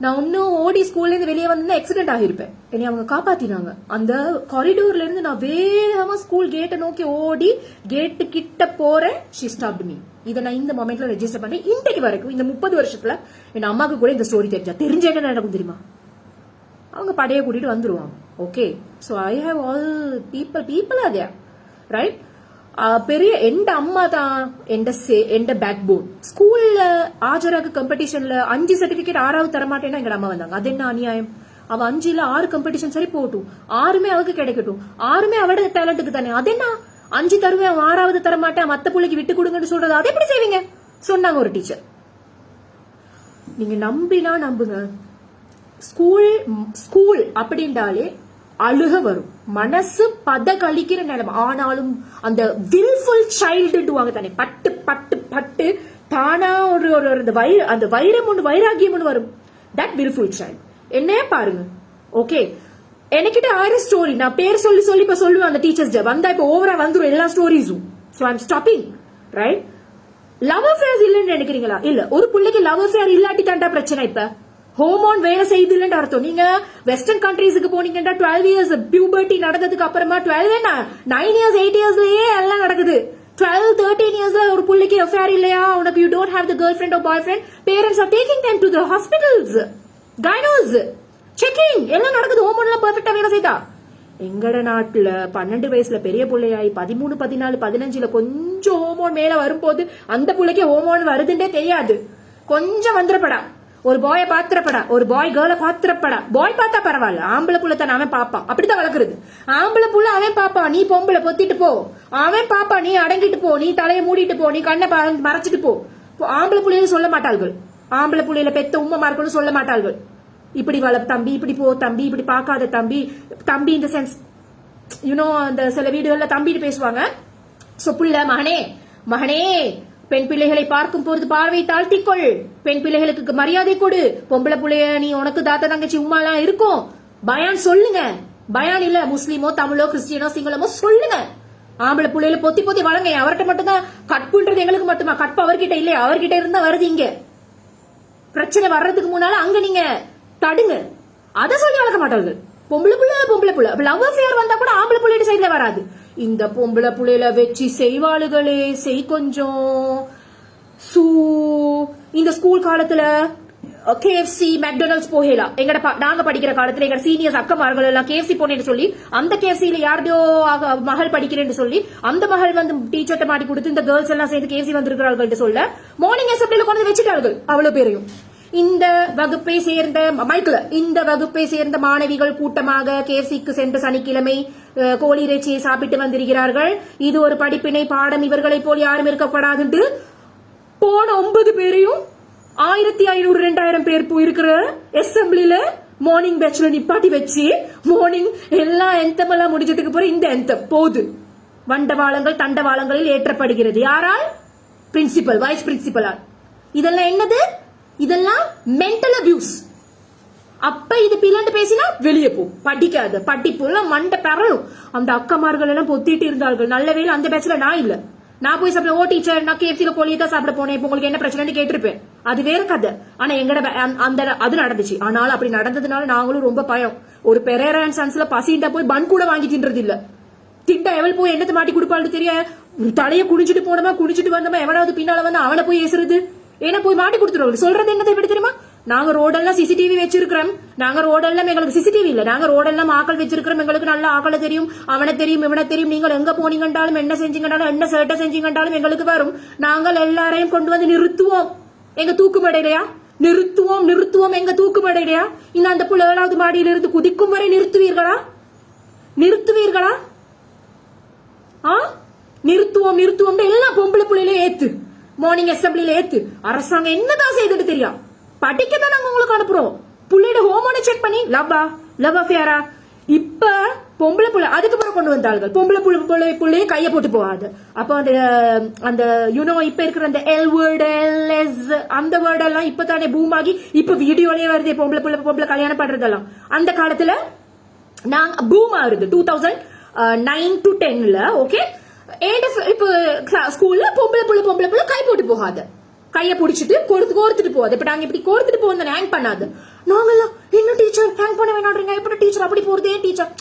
நான் இன்னும் ஓடி ஸ்கூல்ல இருந்து வெளியே வந்து ஆக்சிடென்ட் ஆகிருப்பேன். என்னை அவங்க காப்பாத்தினாங்க. அந்த காரிடோர்ல இருந்து நான் வேகமா ஸ்கூல் கேட்டை நோக்கி ஓடி கேட்டு கிட்ட போறேன். She stopped me. இதை நான் இந்த மொமெண்ட்ல ரெஜிஸ்டர் பண்ணேன். இன்றைக்கு வரைக்கும் இந்த 30 வருஷத்துல என் அம்மாக்கு கூட இந்த ஸ்டோரி தெரிஞ்ச என்ன நடக்கும் தெரியுமா? அவங்க படைய கூட்டிட்டு வந்துருவாங்க. Okay, so I have all people are there, right? பெரிய எந்த அம்மா தான் எந்த பேக் போன். ஸ்கூல்ல ஆஜராக காம்படிஷன்ல 5 சர்டிபிகேட் 6வது தரமாட்டேன்னா எங்க அம்மா வந்தாங்க. அது என்ன அநியாயம்? அவ 5ல 6 காம்படிஷன் சரி போட்டும், 6மே அவருக்கு கிடைக்கட்டும், 6மே அவட டேலண்ட்டுக்கு தானே. அது என்ன 5 தருவேன் 6வது தரமாட்டேன் மத்த பிள்ளைக்கு விட்டு கொடுங்கன்னு சொல்றது, அதை எப்படி செய்வீங்க சொன்னாங்க ஒரு டீச்சர். நீங்க நம்பினா நம்புங்க, ஸ்கூல் அப்படின்றாலே அழுக வரும், மனசு பத கழிக்கிற நிலைமை. ஆனாலும் அந்த வில்ஃபுல் சைல்டுவாங்க தானே, பட்டு தானா அந்த வைரம் ஒன்று வைராகியம் ஒன்று வரும். தட் வில்ஃபுல் சைல்டு என்னைய பாருங்க. ஓகே, என்கிட்ட 1000 ஸ்டோரி நான் பேர் சொல்லி இப்ப சொல்லுவேன். அந்த டீச்சர்ஸ் டே வந்தா இப்ப ஓவரா வந்துரும் எல்லா ஸ்டோரிஸும். So I am stopping, right? Love affairs இல்லன்னு நினைக்கிறீங்களா? இல்ல, ஒரு பிள்ளைக்கு லவ் அஃபேர் இல்லாட்டி தாண்டா பிரச்சனை. இப்ப ஹோமோன் வேலை செய்யுது இல்லன்னு அர்த்தம். நீங்க வெஸ்டர்ன் கண்ட்ரீஸுக்கு போனீங்கன்னா 12 இயர்ஸ் பியூபர்ட்டி நடந்ததுக்கு அப்புறமா 12 என்ன 9 இயர்ஸ் 8 இயர்ஸ்லயே எல்லாம் நடக்குது. 12, 13 இயர்ஸ்ல ஒரு பிள்ளைக்கு அஃபேர் இல்லையா உனக்கு, you don't have the girlfriend or boyfriend, parents are taking them to the hospitals, gynos checking எல்லாம் நடக்குது. ஹோமோன் எல்லாம் பெர்ஃபெக்ட்டா வேலை செய்தா. எங்கட நாட்டுல 12 வயசுல பெரிய பிள்ளையாயி 13, 14, 15ல கொஞ்சம் ஹோமோன் மேல வரும்போது அந்த பிள்ளைக்கு ஹோமோன் வருதுன்னே தெரியாது. கொஞ்சம் வந்துடப்படா, ஒரு பாய பாத்திரப்படா, ஒரு பாய் கேர்ள பாத்திரப்படா. பாய் பார்த்தா பரவாயில்ல, ஆம்பளை புள்ள தான் அவன் பாப்பான். அப்படித்தான் வளர்க்குறது. ஆம்பளை புள்ள அவன் பாப்பான், நீ பொம்பளை பொத்திட்டு போ. அவன் பாப்பா, நீ அடங்கிட்டு போ, நீ தலையை மூடிட்டு போ, நீ கண்ணை மறைச்சிட்டு போ. ஆம்பளை புள்ளையில சொல்ல மாட்டாள்கள். ஆம்பளை புள்ளையில பெத்த உம்மமார்களும் சொல்ல மாட்டாள்கள். இப்படி வள தம்பி, இப்படி போ தம்பி, இப்படி பார்க்காத தம்பி. தம்பி இந்த சென்ஸ் யூனோ, அந்த சில வீடுகள்ல தம்பிட்டு பேசுவாங்க. சோ புள்ள மகனே பெண் பிள்ளைகளை பார்க்கும் போது பார்வை தாழ்த்திக்கொள், பெண் பிள்ளைகளுக்கு மரியாதை கொடு, பொம்பளை பிள்ளைய நீ உனக்கு தாத்தா தங்கச்சி உமா எல்லாம் இருக்கும் பயான் சொல்லுங்க. பயான் இல்ல, முஸ்லீமோ தமிழோ கிறிஸ்டியனோ சிங்களமோ சொல்லுங்க. ஆம்பளை பிள்ளையில பொத்தி வளங்க. அவர்கிட்ட மட்டும்தான் கற்புன்றது எங்களுக்கு மட்டுமா? கற்பு அவர்கிட்ட இல்லையா? அவர்கிட்ட இருந்தா வருது. இங்க பிரச்சனை வர்றதுக்கு முன்னால அங்க நீங்க தடுங்க. அதை சொல்லி வளர்க்க மாட்டார்கள். பொம்பளை புள்ள லவ் அஃபேர் வந்தா கூட ஆம்பளை புள்ளையோட சைடுல வராது. இந்த பொம்பளை புள்ளையில வச்சு செய்வாளுகளே செய் கொஞ்சம். இந்த ஸ்கூல் காலத்துல KFC மெக்டொனால்ட்ஸ் போகலாம். நாங்க படிக்கிற காலத்துல எங்க சீனியர்ஸ் அக்கமார்கள் எல்லாம் KFC போனேன்னு சொல்லி அந்த KFCல யாரோ மகள் படிக்கிறேன்னு சொல்லி அந்த மகள் வந்து டீச்சர்ட்ட மாட்டி கொடுத்து இந்த கேர்ள்ஸ் எல்லாம் சேர்ந்து KFC வந்திருக்கிறார்கள் சொல்ல மார்னிங் அசெம்பிளில கொண்டு வச்சுட்டார்கள் அவ்வளவு பேரையும். இந்த வகுப்பை சேர்ந்த இந்த வகுப்பை சேர்ந்த மாணவிகள் கூட்டமாக KFCக்கு சென்ற சனிக்கிழமை கோழி இறைச்சியை சாப்பிட்டு வந்திருக்கிறார்கள். இது ஒரு படிப்பினை பாடம், இவர்களை போல் யாரும் இருக்கப்படாது. போன 9 பேரையும் 1500-2000 பேர் போயிருக்கிற அசெம்பிளில மார்னிங் பேட்ச்ல நிப்பாட்டி வச்சு மார்னிங் எல்லாம் எந்தம் எல்லாம் முடிஞ்சதுக்கு பிறகு இந்த எந்தம் போது வண்டவாளங்கள் தண்டவாளங்களில் ஏற்றப்படுகிறது. யாரால்? பிரின்சிபல், வைஸ் பிரின்சிபலால். இதெல்லாம் என்னது? இதெல்லாம் மென்டல் அபியூஸ். அப்ப இது பிள்ளைண்டு பேசினா வெளியே போ, படிக்காத படிப்பு எல்லாம் மண்டை பெறலும். அந்த அக்கமார்கள் எல்லாம் பொத்திட்டு இருந்தார்கள். நல்ல வேலை அந்த பேட்ச்ல நான் இல்ல. நான் போய் சாப்பிட, ஓ டீச்சர் நான் KFCல கோழியை தான் சாப்பிட போனேன், இப்ப உங்களுக்கு என்ன பிரச்சனைன்னு கேட்டிருப்பேன். அது வேற கதை. ஆனா எங்கட அது நடந்துச்சு. ஆனாலும் அப்படி நடந்ததுனால நாங்களும் ரொம்ப பயம். ஒரு பெரேரா அண்ட் சன்ஸ்ல பசிண்டா போய் பன் கூட வாங்கி தின்றது இல்ல. திண்டா எவள் போய் என்னத்தை மாட்டி கொடுப்பாள் தெரிய, தலையை குடிச்சிட்டு போனோமா குடிச்சிட்டு வந்தோமா எவனாவது பின்னால வந்து அவனை போய் ஏசுறது, ஏன்னா போய் மாட்டி கொடுத்துருவாங்க. சொல்றது என்னதை எப்படி தெரியுமா? நாங்க ரோடெல்லாம் CCTV வச்சிருக்கிறோம். நாங்க ரோடெல்லாம் எங்களுக்கு CCTV இல்ல, நாங்க ரோடெல்லாம் ஆக்கள் வச்சிருக்கிறோம். எங்களுக்கு நல்ல ஆக்களை தெரியும், அவனை தெரியும், இவனை தெரியும். நீங்கள் எங்க போனீங்கன்றாலும் என்ன செஞ்சீங்கன்றாலும் என்ன சேட்டை செஞ்சீங்கன்றாலும் எங்களுக்கு வரும். நாங்கள் எல்லாரையும் கொண்டு வந்து நிறுத்துவோம் எங்க தூக்குமடையிலையா, நிறுத்துவோம் எங்க தூக்குமடையிலையா. இன்னும் அந்த புள்ள 7வது மாடியில இருந்து குதிக்கும் வரை நிறுத்துவீர்களா? நிறுத்துவோம் எல்லாம் பொம்பளை புள்ளையில ஏத்து, மார்னிங் அசெம்பிளில ஏத்து. அரசாங்கம் என்னதான் செய்துட்டு தெரியும், படிக்க தான் நாங்க உங்களுக்கு அனுப்புறோம். புள்ளையோட ஹோமோனை செக் பண்ணி லவ் அஃபேரா. இப்ப பொம்பளை புள்ள அதுக்கு பிறகு கொண்டு வந்தார்கள். பொம்பளை புள்ளைய கைய போட்டு போகாது. அப்ப அந்த இப்ப இருக்கிற அந்த L வேர்டு LS அந்த வேர்டு எல்லாம் இப்ப தானே பூம் ஆகி இப்ப வீடியோலயே வருது. பொம்பளை கல்யாணம் பண்றதெல்லாம் அந்த காலத்துல நாங்க பூம் ஆகுது 2009 to 10ல. ஓகே, இப்ப ஸ்கூல்ல பொம்பளை புள்ள கை போட்டு போகாது, கைய புடிச்சிட்டு கோர்த்துட்டு போகாது. இப்ப நாங்க இப்படி கோர்த்துட்டு போவோம், ஹேங் பண்ணாது. நாங்கெல்லாம் என்ன டீச்சர் ஹேங் பண்ண வேணாடுறீங்க, எப்படி டீச்சர் அப்படி போறதே டீச்சர்,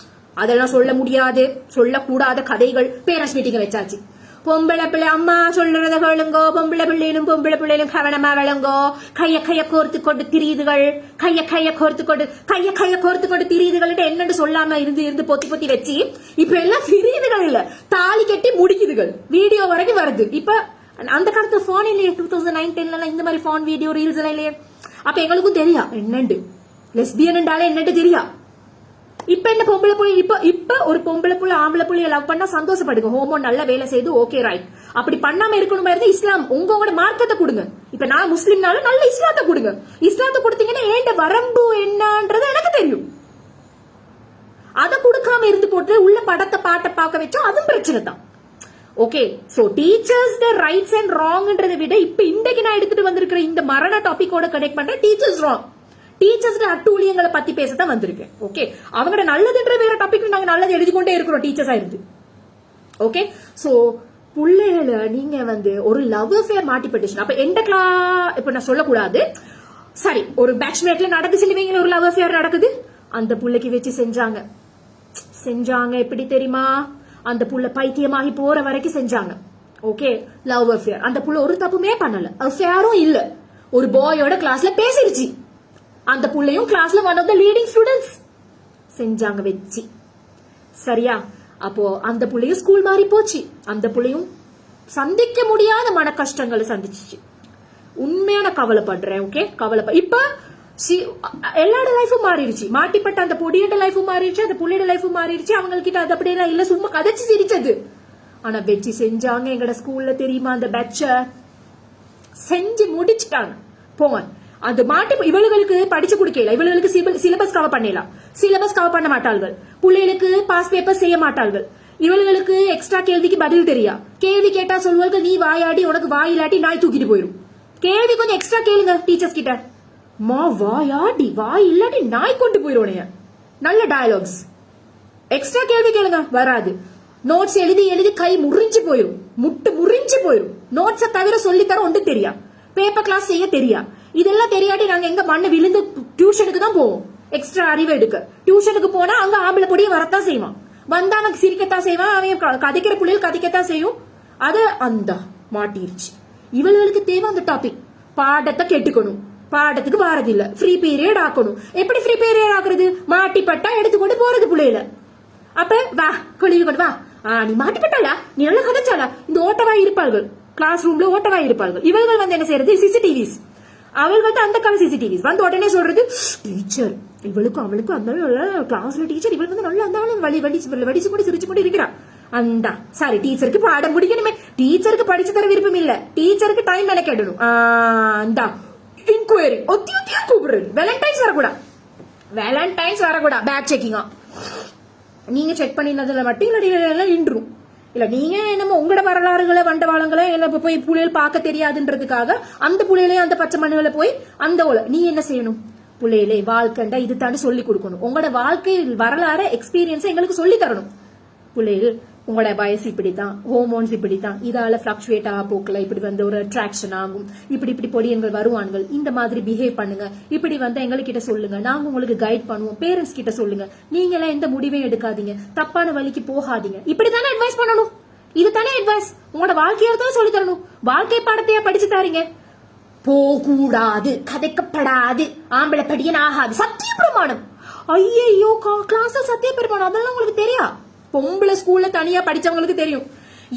அதெல்லாம் சொல்ல முடியாது, சொல்லக்கூடாத கதைகள். பேரண்ட்ஸ் மீட்டிங் வச்சாச்சு. பொம்பளை பிள்ளை அம்மா சொல்றத கேளுங்கோ, பொம்பளை பிள்ளைகளும் கவனமா விளங்கோ. கைய கோர்த்து கொண்டு திரியுதுகள், கைய கோர்த்து கொண்டு திரியுதுகள் என்னன்னு சொல்லாம இருந்து பொத்தி வச்சு இப்ப எல்லாம் திரியுதுகள் இல்ல, தாலி கட்டி முடிக்குதுகள். வீடியோ வரைக்கும் வருது. இப்ப அந்த காலத்துல போன் இல்லையே, 2009-10 இந்த மாதிரி போன் வீடியோ ரீல்ஸ் எல்லாம் இல்லையே. அப்ப எங்களுக்கும் தெரியா என்னண்டு லெஸ்பியன் என்னட்டு தெரியா. இப்ப என்ன பொம்பளை புள்ளி, இப்ப ஒரு பொம்பளை புள்ள ஆம்பளை புள்ளிய லவ் பண்ணா சந்தோஷப்படுங்க, ஹோமோன் நல்ல வேலை செய்து, ஓகே ரைட். அப்படி பண்ணாம இருக்கணும் இருந்தா இஸ்லாம் உங்களோட மார்க்கத்தை கொடுங்க. இப்ப நான் முஸ்லிம்னாலும் நல்ல இஸ்லாத்தை கொடுங்க. இஸ்லாத்தை கொடுத்தீங்கன்னா ஏண்ட வரம்பு என்னன்றது எனக்கு தெரியும். அதை கொடுக்காம இருந்து போட்டு உள்ள படத்தை பாட்டை பார்க்க வச்சா அதுவும் பிரச்சனை தான். Okay, so teachers rights and ராங்ன்றதை விட இப்ப இன்றைக்கு நான் எடுத்துட்டு வந்திருக்கிற இந்த மரண டாபிக்கோட கனெக்ட் பண்ற டீச்சர்ஸ் ராங், டீச்சர்ஸ் அட்டூழியங்களை பத்தி பேசத்தான் வந்திருக்கேன். ஓகே, அவங்க நல்லதுன்ற வேற டாபிக் நாங்க நல்லது எழுதி கொண்டே இருக்கிறோம் டீச்சர்ஸா இருந்து. ஓகே, சோ பிள்ளைகளை நீங்க வந்து ஒரு லவ் அஃபேர் மாட்டிப்பட்டுச்சு. அப்ப எந்த இப்ப நான் சொல்லக்கூடாது, சரி ஒரு பேட்ச்மேட்ல நடந்துச்சு ஒரு லவ் அஃபேர் நடக்குது, அந்த பிள்ளைக்கு வச்சு செஞ்சாங்க எப்படி தெரியுமா? அந்த புள்ள பைத்தியமாகி போற வரைக்கும் செஞ்சாங்க. Okay, love affair. அந்த புள்ள ஒரு தப்புமே பண்ணல, அஃபேரும் இல்ல. ஒரு பாயோட கிளாஸ்ல பேசிருச்சு, அந்த புள்ளையும் கிளாஸ்ல one of the leading students செஞ்சாங்க வச்சு. சரியா? அப்போ அந்த புள்ளையும் ஸ்கூல் மாறி போச்சு, அந்த புள்ளையும் சந்திக்க முடியாத மன கஷ்டங்களை சந்திச்சு. உண்மையான கவலைப்படுறேன். ஓகே, இப்ப எல்லாரோட லைஃபும் மாறிடுச்சு, மாட்டிப்பட்ட அந்த பொடியோட லைஃபும் மாறிடுச்சு, அந்த புள்ளையோட லைஃபும் மாறிடுச்சு. அவங்ககிட்ட அது அப்படியே இல்ல, சும்மா கதைச்சு சிரிச்சது. ஆனா வெச்சு செஞ்சாங்க எங்கட ஸ்கூல்ல தெரியுமா? அந்த பேட்ச செஞ்சு முடிச்சுட்டாங்க. போவான் அந்த மாட்டி இவளுகளுக்கு படிச்சு கொடுக்கல, இவளுக்கு சிலபஸ் கவர் பண்ணலாம், சிலபஸ் கவர் பண்ண மாட்டாள்கள். பிள்ளைகளுக்கு பாஸ் பேப்பர் செய்ய மாட்டாள்கள். இவளுகளுக்கு எக்ஸ்ட்ரா கேள்விக்கு பதில் தெரியா, கேள்வி கேட்டா சொல்வார்கள் நீ வாயாடி, உனக்கு வாயிலாட்டி நாய் தூக்கிட்டு போயிடும். கேள்வி கொஞ்சம் எக்ஸ்ட்ரா கேளுங்க டீச்சர்ஸ் கிட்ட, மா வாயாடி வாய் இல்லாட்டி நாய் கொண்டு போயிடும். நல்ல டயலாக்ஸ். எக்ஸ்ட்ரா கேள்வி கேளுங்க, வராது. நோட்ஸ் எழுதி கை முறிஞ்சு போயிடும், முறிஞ்சு போயிடும். நோட்ஸை தவிர சொல்லி தர ஒன்று தெரியா, பேப்பர் கிளாஸ் செய்ய தெரியா. இதெல்லாம் தெரியாட்டி நாங்க எங்க மண்ணு விழுந்து டியூஷனுக்கு தான் போவோம். எக்ஸ்ட்ரா அறிவு எடுக்க. டியூஷனுக்கு போனா அங்க ஆம்பளை பொடியை வரத்தான் செய்வான், வந்தா அவன் சிரிக்கத்தான் செய்வான், அவன் கதைக்கிற பிள்ளைகள் கதைக்கத்தான் செய்யும். அது அந்த மாட்டிருச்சு. இவளுக்கு தேவை அந்த டாபிக். பாடத்தை கேட்டுக்கணும், பாடத்துக்கு வாரதில்ல, ஃப்ரீ பீரியட் ஆக்கணும். எப்படி ஃப்ரீ பீரியட் ஆக்குறது? மாட்டிப்பட்டா எடுத்துக்கொண்டு போறது பிள்ளையில. அப்ப வா கொழுவி கொண்டு வா, நீ மாட்டிப்பட்டாளா, நீ நல்லா கதைச்சாளா, இந்த ஓட்டவாய் இருப்பார்கள், கிளாஸ் ரூம்ல ஓட்டவாய் இருப்பார்கள். இவர்கள் வந்து என்ன செய்யறது? சிசிடிவிஸ். அவள் வந்து அந்த கால சிசிடிவிஸ் வந்து உடனே சொல்றது, டீச்சர் இவளுக்கும் அவளுக்கும் அந்த கிளாஸ்ல டீச்சர் இவளுக்கு வந்து நல்லா அந்த வடிச்சு கொண்டு சிரிச்சு கொண்டு இருக்கிறான். அந்த சாரி, டீச்சருக்கு பாடம் முடிக்கணுமே, டீச்சருக்கு படிச்சு தர விருப்பம் இல்ல, டீச்சருக்கு டைம் மெனக்கெடணும். அந்த இன்கொயரி ஒத்தி ஒத்தியா கூப்பிடுறது. வேலண்டைன்ஸ் வரக்கூடாது, வேலண்டைன்ஸ் வரக்கூடாது. பேக் செக்கிங்கா நீங்க செக் பண்ணினதுல மட்டும் இல்ல இன்றும் இல்ல. நீங்க என்னமோ உங்களோட வரலாறுகளை வண்டவாளங்களை எல்லாம் போய் புள்ளைகள் பார்க்க தெரியாதுன்றதுக்காக அந்த புள்ளையிலே அந்த பச்சை மண்ணுகளை போய் அந்த நீ என்ன செய்யணும்? புள்ளையிலே வாழ்க்கைண்டா இது தானே சொல்லி கொடுக்கணும். உங்களோட வாழ்க்கை வரலாறு எக்ஸ்பீரியன்ஸ் எங்களுக்கு சொல்லி தரணும். புள்ளைகள் உங்களோட வயசு இப்படித்தான், ஹோமோன்ஸ் இப்படித்தான், இதால பிளக்சுவேட் ஆக போக்கல, இப்படி வந்து ஒரு அட்ராக்ஷன் ஆகும், இப்படி பொடியன்கள் வருவான்கள், இந்த மாதிரி பிஹேவ் பண்ணுங்க, இப்படி வந்து எங்ககிட்ட சொல்லுங்க, நாங்க உங்களுக்கு கைட் பண்ணுவோம். பேரண்ட்ஸ் கிட்ட சொல்லுங்க, நீங்க எல்லாம் எந்த முடிவையும் எடுக்காதீங்க, தப்பான வழிக்கு போகாதீங்க, இப்படித்தானே அட்வைஸ் பண்ணணும். இது தானே அட்வைஸ். உங்களோட வாழ்க்கையை தான் சொல்லி தரணும். வாழ்க்கை பாடத்தையா படிச்சு தாரீங்க? போகூடாது, கதைக்கப்படாது, ஆம்பளை படியன் ஆகாது, சத்திய பிரமாணம். ஐயோ கிளாஸ் சத்திய பிரமாணம், அதெல்லாம் உங்களுக்கு தெரியா? பொம்பளை ஸ்கூல்ல தனியா படிச்சவங்களுக்கு தெரியும்.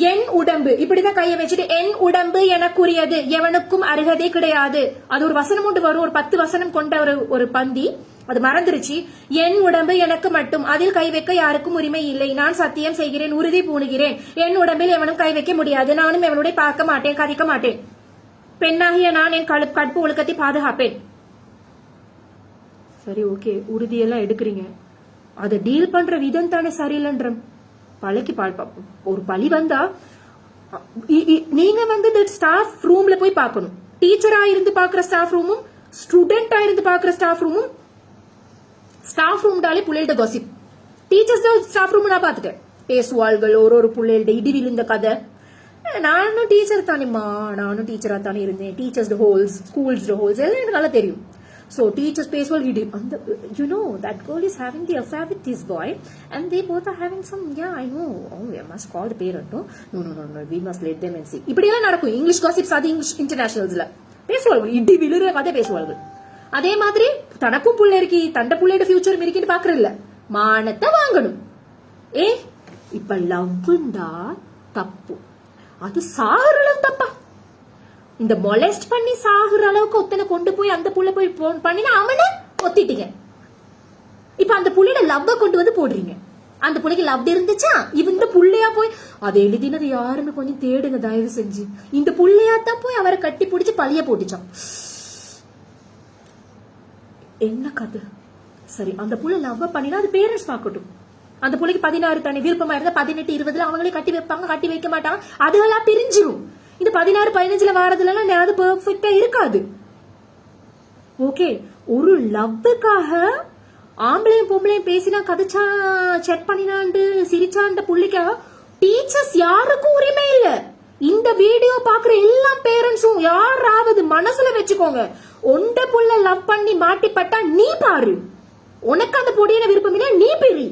என் உடம்பு இப்படிதான் கையை வச்சுட்டு, என் உடம்பு எனக்குரியது, எவனுக்கும் அருகதே கிடையாது. அது ஒரு வசனம் ஒன்று வரும், ஒரு 10 வசனம் கொண்ட ஒரு பந்தி, அது மறந்துருச்சு. என் உடம்பு எனக்கு மட்டும், அதில் கை வைக்க யாருக்கும் உரிமை இல்லை. நான் சத்தியம் செய்கிறேன், உறுதி பூணுகிறேன், என் உடம்பில் எவனும் கை வைக்க முடியாது, நானும் எவனுடைய பார்க்க மாட்டேன், கதிக்க மாட்டேன். பெண்ணாகிய நான் என் கற்பு ஒழுக்கத்தை பாதுகாப்பேன். சரி, ஓகே, உறுதியெல்லாம் எடுக்கிறீங்க, அதை டீல் பண்ற விதம் தானே சரியில்லைன்ற பழிக்கு பார்ப்போம். ஒரு பழி வந்தா நீங்க வந்து ஸ்டாஃப் ரூம்ல போய் பார்க்கணும். டீச்சரா இருந்து பாக்குற ஸ்டாஃப் ரூமும், ஸ்டூடெண்டா இருந்து பாக்குற ஸ்டாஃப் ரூமும். ஸ்டாஃப் ரூம்டாலே புள்ளைகிட்ட காசிப். டீச்சர்ஸ் ஸ்டாஃப் ரூம் நான் பாத்துட்டேன், பேசுவாள்கள் ஒரு புள்ளைகிட்ட இடி விழுந்த கதை. நானும் டீச்சர் தானேம்மா, நானும் டீச்சரா தானே இருந்தேன். டீச்சர்ஸ் ஹோல்ஸ், ஸ்கூல்ஸ் ஹோல்ஸ் எல்லாம் எனக்கு நல்லா தெரியும். So teachers pays well, you know that girl is having the affair with this boy and they both are having some, yeah I know, oh I must call the parent. No we must let them and see. இப்படி எல்லாம் நடக்கும். English gossips, அது English இன்டர்நேஷனல்ஸ்ல பேசுவாங்க, இடி விழுற கதை பேசுவாங்க. அதே மாதிரி தனக்கும் புள்ள இருக்கி, தண்ட புள்ளையோட ஃபியூச்சர் இருக்குன்னு பாக்குறதில்ல, மானத்தை வாங்கணும். இப்ப லவ்ண்டா தப்பு, அது சாகுறளவு தப்பா? இந்த மொலெஸ்ட் பண்ணி சாகுற அளவுக்கு ஒத்தனை கொண்டு போய் அந்த புள்ள போய் பண்ணினா அவனை ஒத்திட்டீங்க. இப்ப அந்த புள்ளையோட லவ்வ கொண்டு வந்து போடுறீங்க. அந்த புள்ளைக்கு லவ் இருந்துச்சா, இந்த புள்ளையா போய் அதை எழுதினது யாருன்னு கொஞ்சம் தேடுங்க தயவு செஞ்சு. இந்த புள்ளையா தான் போய் அவரை கட்டி பிடிச்சு பழிய போட்டுச்சான். என்ன கதை? சரி, அந்த புள்ள லவ் பண்ணினா அது பேரண்ட்ஸ் பார்க்கட்டும். அந்த புள்ளைக்கு 16 தானே விருப்பமா இருந்தா 18, 20 அவங்களே கட்டி வைப்பாங்க, கட்டி வைக்க மாட்டாங்க, அதெல்லாம் பிரிஞ்சிரும். இந்த 16, 15 வாரதுல அது பெர்ஃபெக்ட்டா இருக்காது. ஓகே, ஒரு லவ்வுக்காக ஆம்பளையும் பொம்பளையும் பேசினா, கதைச்சா, செக் பண்ணினாண்டு சிரிச்சாண்ட புள்ளிக்காக டீச்சர்ஸ் யாருக்கும் உரிமை இல்ல. இந்த வீடியோ பாக்குற எல்லா பேரண்ட்ஸும் யாராவது மனசுல வச்சுக்கோங்க, ஒண்ட புள்ள லவ் பண்ணி மாட்டிப்பட்டா நீ பாரு, உனக்கு அந்த பொடியான விருப்பம் இல்ல, நீ பெரி.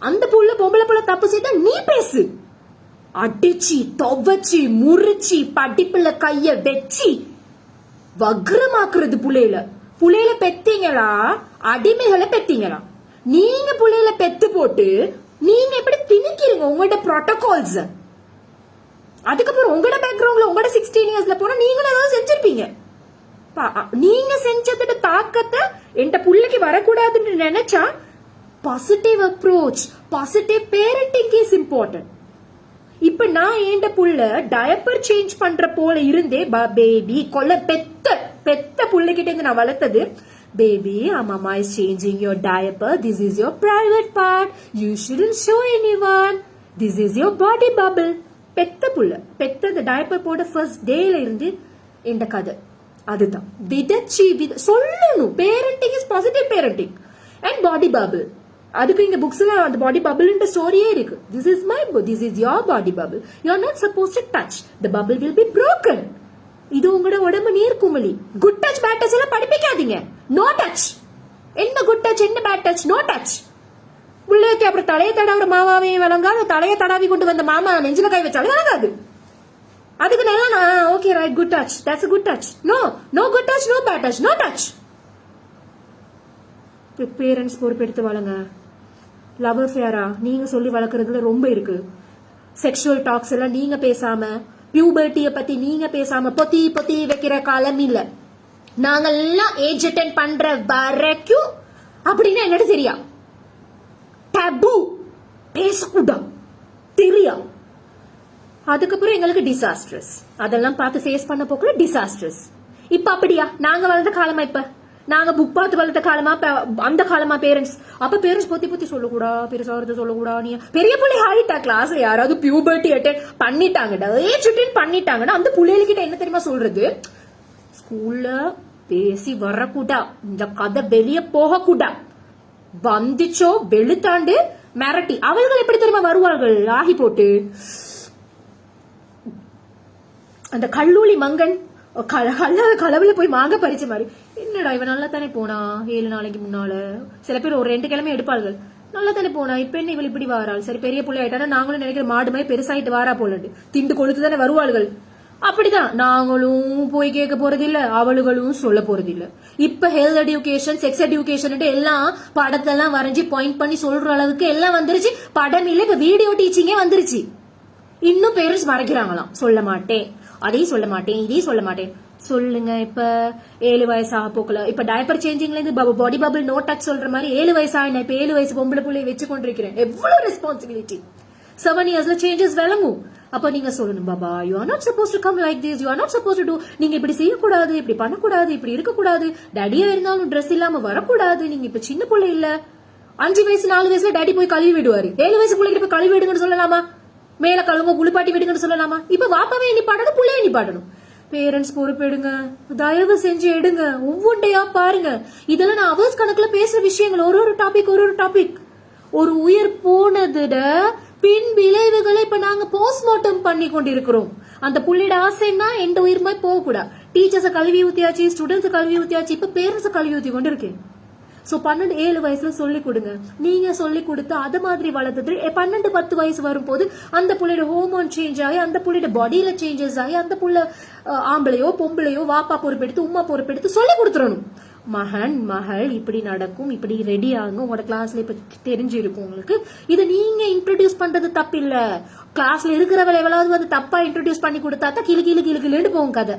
அந்த புள்ள பொம்பளை புள்ள தப்பு செய்தா நீ பேசு. அடிச்சு தொவச்சு முறிச்சு படிப்புல கைய வச்சு வக்ரமாக்குறது புள்ளையில பெத்தீங்களா, அடிமைகளை பெத்தீங்களா? நீங்க புள்ளையில பெத்து போட்டு நீங்க எப்படி திணிக்கிறீங்க உங்களோட புரோட்டோகால்ஸ்? அதுக்கப்புறம் உங்களோட பேக்ரவுண்ட்ல உங்களோட 16 இயர்ஸ்ல போனா நீங்களும் ஏதாவது செஞ்சிருப்பீங்க. நீங்க செஞ்சதோட தாக்கத்தை என் புள்ளைக்கு வரக்கூடாதுன்னு நினைச்சா positive approach, positive parenting is important. இப்ப நான் ஏண்ட புள்ள டயப்பர் சேஞ்ச் பண்ற போல இருந்தே, பேபி கொல்ல பெத்த புள்ளைகிட்ட இருந்து நான் வளர்த்தது, baby mama is changing your diaper, this is your private part, you shouldn't show anyone, this is your body bubble. பெத்த புள்ள பெத்த டயப்பர் போட ஃபர்ஸ்ட் டேல இருந்து இந்த கதை அதுதான். விதச்சி சொல்லணும், parenting is positive parenting and body bubble. அதுக்கு இங்க புக்ஸ்ல அந்த பாடி பபிள்ன்ற ஸ்டோரியே இருக்கு. This is my, this is your body bubble, you are not suppose to touch, the bubble will be broken. இது உங்களோட உடம்பு நீர் குமிழி. குட் டச் பேட் டச் எல்லாம் படிப்பிக்காதீங்க. நோ டச், என்ன குட் டச் என்ன பேட் டச்? No touch. பிள்ளைக்கு அப்புறம் தலையை தடாவுற மாமாவையும் விளங்காது, தலையை தடாவி கொண்டு வந்த மாமா நெஞ்சில கை வச்சாலும் விளங்காது. அதுக்கு நல்லா okay right good touch, that's good touch. No no good touch, no bad touch, no touch. Parents பொறுப்பெடுத்து வளங்க. லவ் அஃபேரா நீங்க சொல்லி வளர்க்கறதுல ரொம்ப இருக்கு. செக்ஷுவல் டாக்ஸ் எல்லாம் நீங்க பேசாம, பியூபர்ட்டிய பத்தி நீங்க பேசாம பொத்தி பொத்தி வைக்கிற காலம் இல்ல. நாங்கெல்லாம் ஏஜ் அட்டெண்ட் பண்ற வரைக்கும் அப்படின்னு என்னட்டு தெரியா, டபு பேசக்கூடாது தெரியா. அதுக்கப்புறம் எங்களுக்கு டிசாஸ்ட்ரஸ், அதெல்லாம் பார்த்து ஃபேஸ் பண்ண போக்குல டிசாஸ்ட்ரஸ். இப்ப அப்படியா? நாங்க வளர்ந்த காலமா? இப்ப நாங்க புக் பார்த்து வளர்த்த காலமா? அந்த காலமா பேரண்ட்ஸ்? அப்ப பேரண்ட்ஸ் பொத்தி பொத்தி சொல்லக்கூடா, பெருசாகிறது சொல்லக்கூடா. நீ பெரிய பிள்ளை ஆயிட்டா, கிளாஸ்ல யாராவது பியூபர்ட்டி அட்டெண்ட் பண்ணிட்டாங்கடா, ஏஜ் அட்டெண்ட் பண்ணிட்டாங்கன்னா அந்த பிள்ளைகிட்ட என்ன தெரியுமா சொல்றது? ஸ்கூல்ல பேசி வரக்கூடா, இந்த கதை வெளியே போகக்கூடா, வந்துச்சோ வெளுத்தாண்டு மிரட்டி. அவர்கள் எப்படி தெரியுமா வருவார்கள்? ஆகி போட்டு அந்த கல்லூலி மங்கன் களவுல போய் மாங்க பறிச்ச மாதிரி. என்னடா இவன் நல்லா தானே போனா 7 நாளைக்கு முன்னால, சில பேர் ஒரு 2 கிழமை எடுப்பார்கள். நல்லா தானே போனா, இப்ப என்ன இவள் இப்படி வாராள்? சரி பெரிய பிள்ளை ஆயிட்டா நாங்களும் நினைக்கிற மாடு மாதிரி பெருசாயிட்டு வாரா போலண்டு திண்டு கொளுத்து தானே வருவாள்கள். அப்படிதான் நாங்களும் போய் கேட்க போறது இல்ல, அவளுகளும் சொல்ல போறது இல்ல. இப்ப ஹெல்த் எடியூகேஷன், செக்ஸ் எடியூகேஷன் எல்லாம் படத்தெல்லாம் வரைஞ்சி பாயிண்ட் பண்ணி சொல்ற அளவுக்கு எல்லாம் வந்துருச்சு. படம் இல்ல, இப்ப வீடியோ டீச்சிங்கே வந்துருச்சு. இன்னும் பேரண்ட்ஸ் மறைக்கிறாங்களாம், சொல்ல மாட்டேன், அதையும் சொல்ல மாட்டேன், இதையும் சொல்ல மாட்டேன். சொல்லுங்க. இப்ப 7 வயசு ஆக போக்கல, இப்ப டைப்பர் சேஞ்சிங்ல இருந்து பாடி பபிள் நோ டச் சொல்ற மாதிரி 7 வயசு ஆயினா, இப்ப 7 வயசு பொம்பளை பிள்ளைய வச்சு கொண்டிருக்கிறேன். எவ்வளவு ரெஸ்பான்சிபிலிட்டி. 7 இயர்ஸ்ல சேஞ்சஸ் விளங்கும். அப்ப நீங்க சொல்லணும், பாபா you are not suppose to come like this, you are not suppose to do. நீங்க இப்படி செய்யக்கூடாது, இப்படி பண்ணக்கூடாது, இப்படி இருக்கக்கூடாது. டேடியா இருந்தாலும் ட்ரெஸ் இல்லாம வரக்கூடாது. நீங்க இப்ப சின்ன பிள்ளை இல்ல. 5 வயசு 4 வயசுல டேடி போய் கழுவி விடுவாரு. 7 வயசு பிள்ளைகிட்ட போய் கழுவி விடுங்கன்னு சொல்லலாமா? மேல கழுவுங்க, குளிப்பாட்டி விடுங்கன்னு சொல்லலாமா? இப்ப வாப்பாவே எண்ணி பாடணும், பிள்ளைய எண்ணி பாடணும். பேரண்ட்ஸ் பொறுப்பெடுங்க, தயவு செஞ்சு எடுங்க, ஒவ்வொன்றையா பாருங்க. இதெல்லாம் நான் அவர்ஸ் கணக்குல பேசுற விஷயங்கள். ஒரு டாபிக். ஒரு உயிர் போனதுட பின் விளைவுகளை இப்ப நாங்க போஸ்ட்மார்ட்டம் பண்ணி கொண்டிருக்கிறோம். அந்த புள்ளியோட ஆசைன்னா எந்த உயிர் மாதிரி போக கூடாது. டீச்சர்ஸை கல்வி ஊத்தியாச்சு, ஸ்டூடெண்ட்ஸ் கல்வி ஊத்தியாச்சு, இப்ப பேரண்ட்ஸ் கல்வி ஊத்தி கொண்டு இருக்கேன். சோ 12-7 வயசுல சொல்லி கொடுங்க. நீங்க சொல்லி கொடுத்து அது மாதிரி வளர்த்துட்டு 12-10 வயசு வரும்போது அந்த புள்ளையோட ஹோமோன் சேஞ்ச் ஆகி, அந்த புள்ளையோட பாடியில சேஞ்சஸ் ஆகி, அந்த புள்ள ஆம்பளையோ பொம்பளையோ வாப்பா பொறுப்பெடுத்து உமா பொறுப்பெடுத்து சொல்லி கொடுத்துடணும். மகள் இப்படி நடக்கும், இப்படி ரெடி ஆகும். உங்களோட கிளாஸ்ல இப்ப தெரிஞ்சிருக்கும் உங்களுக்கு. இதை நீங்க இன்ட்ரோடியூஸ் பண்றது தப்பு இல்ல. கிளாஸ்ல இருக்கிறவளை எவ்வளவு வந்து தப்பா இன்ட்ரோடியூஸ் பண்ணி கொடுத்தா தான் கிளு போகும் கதை.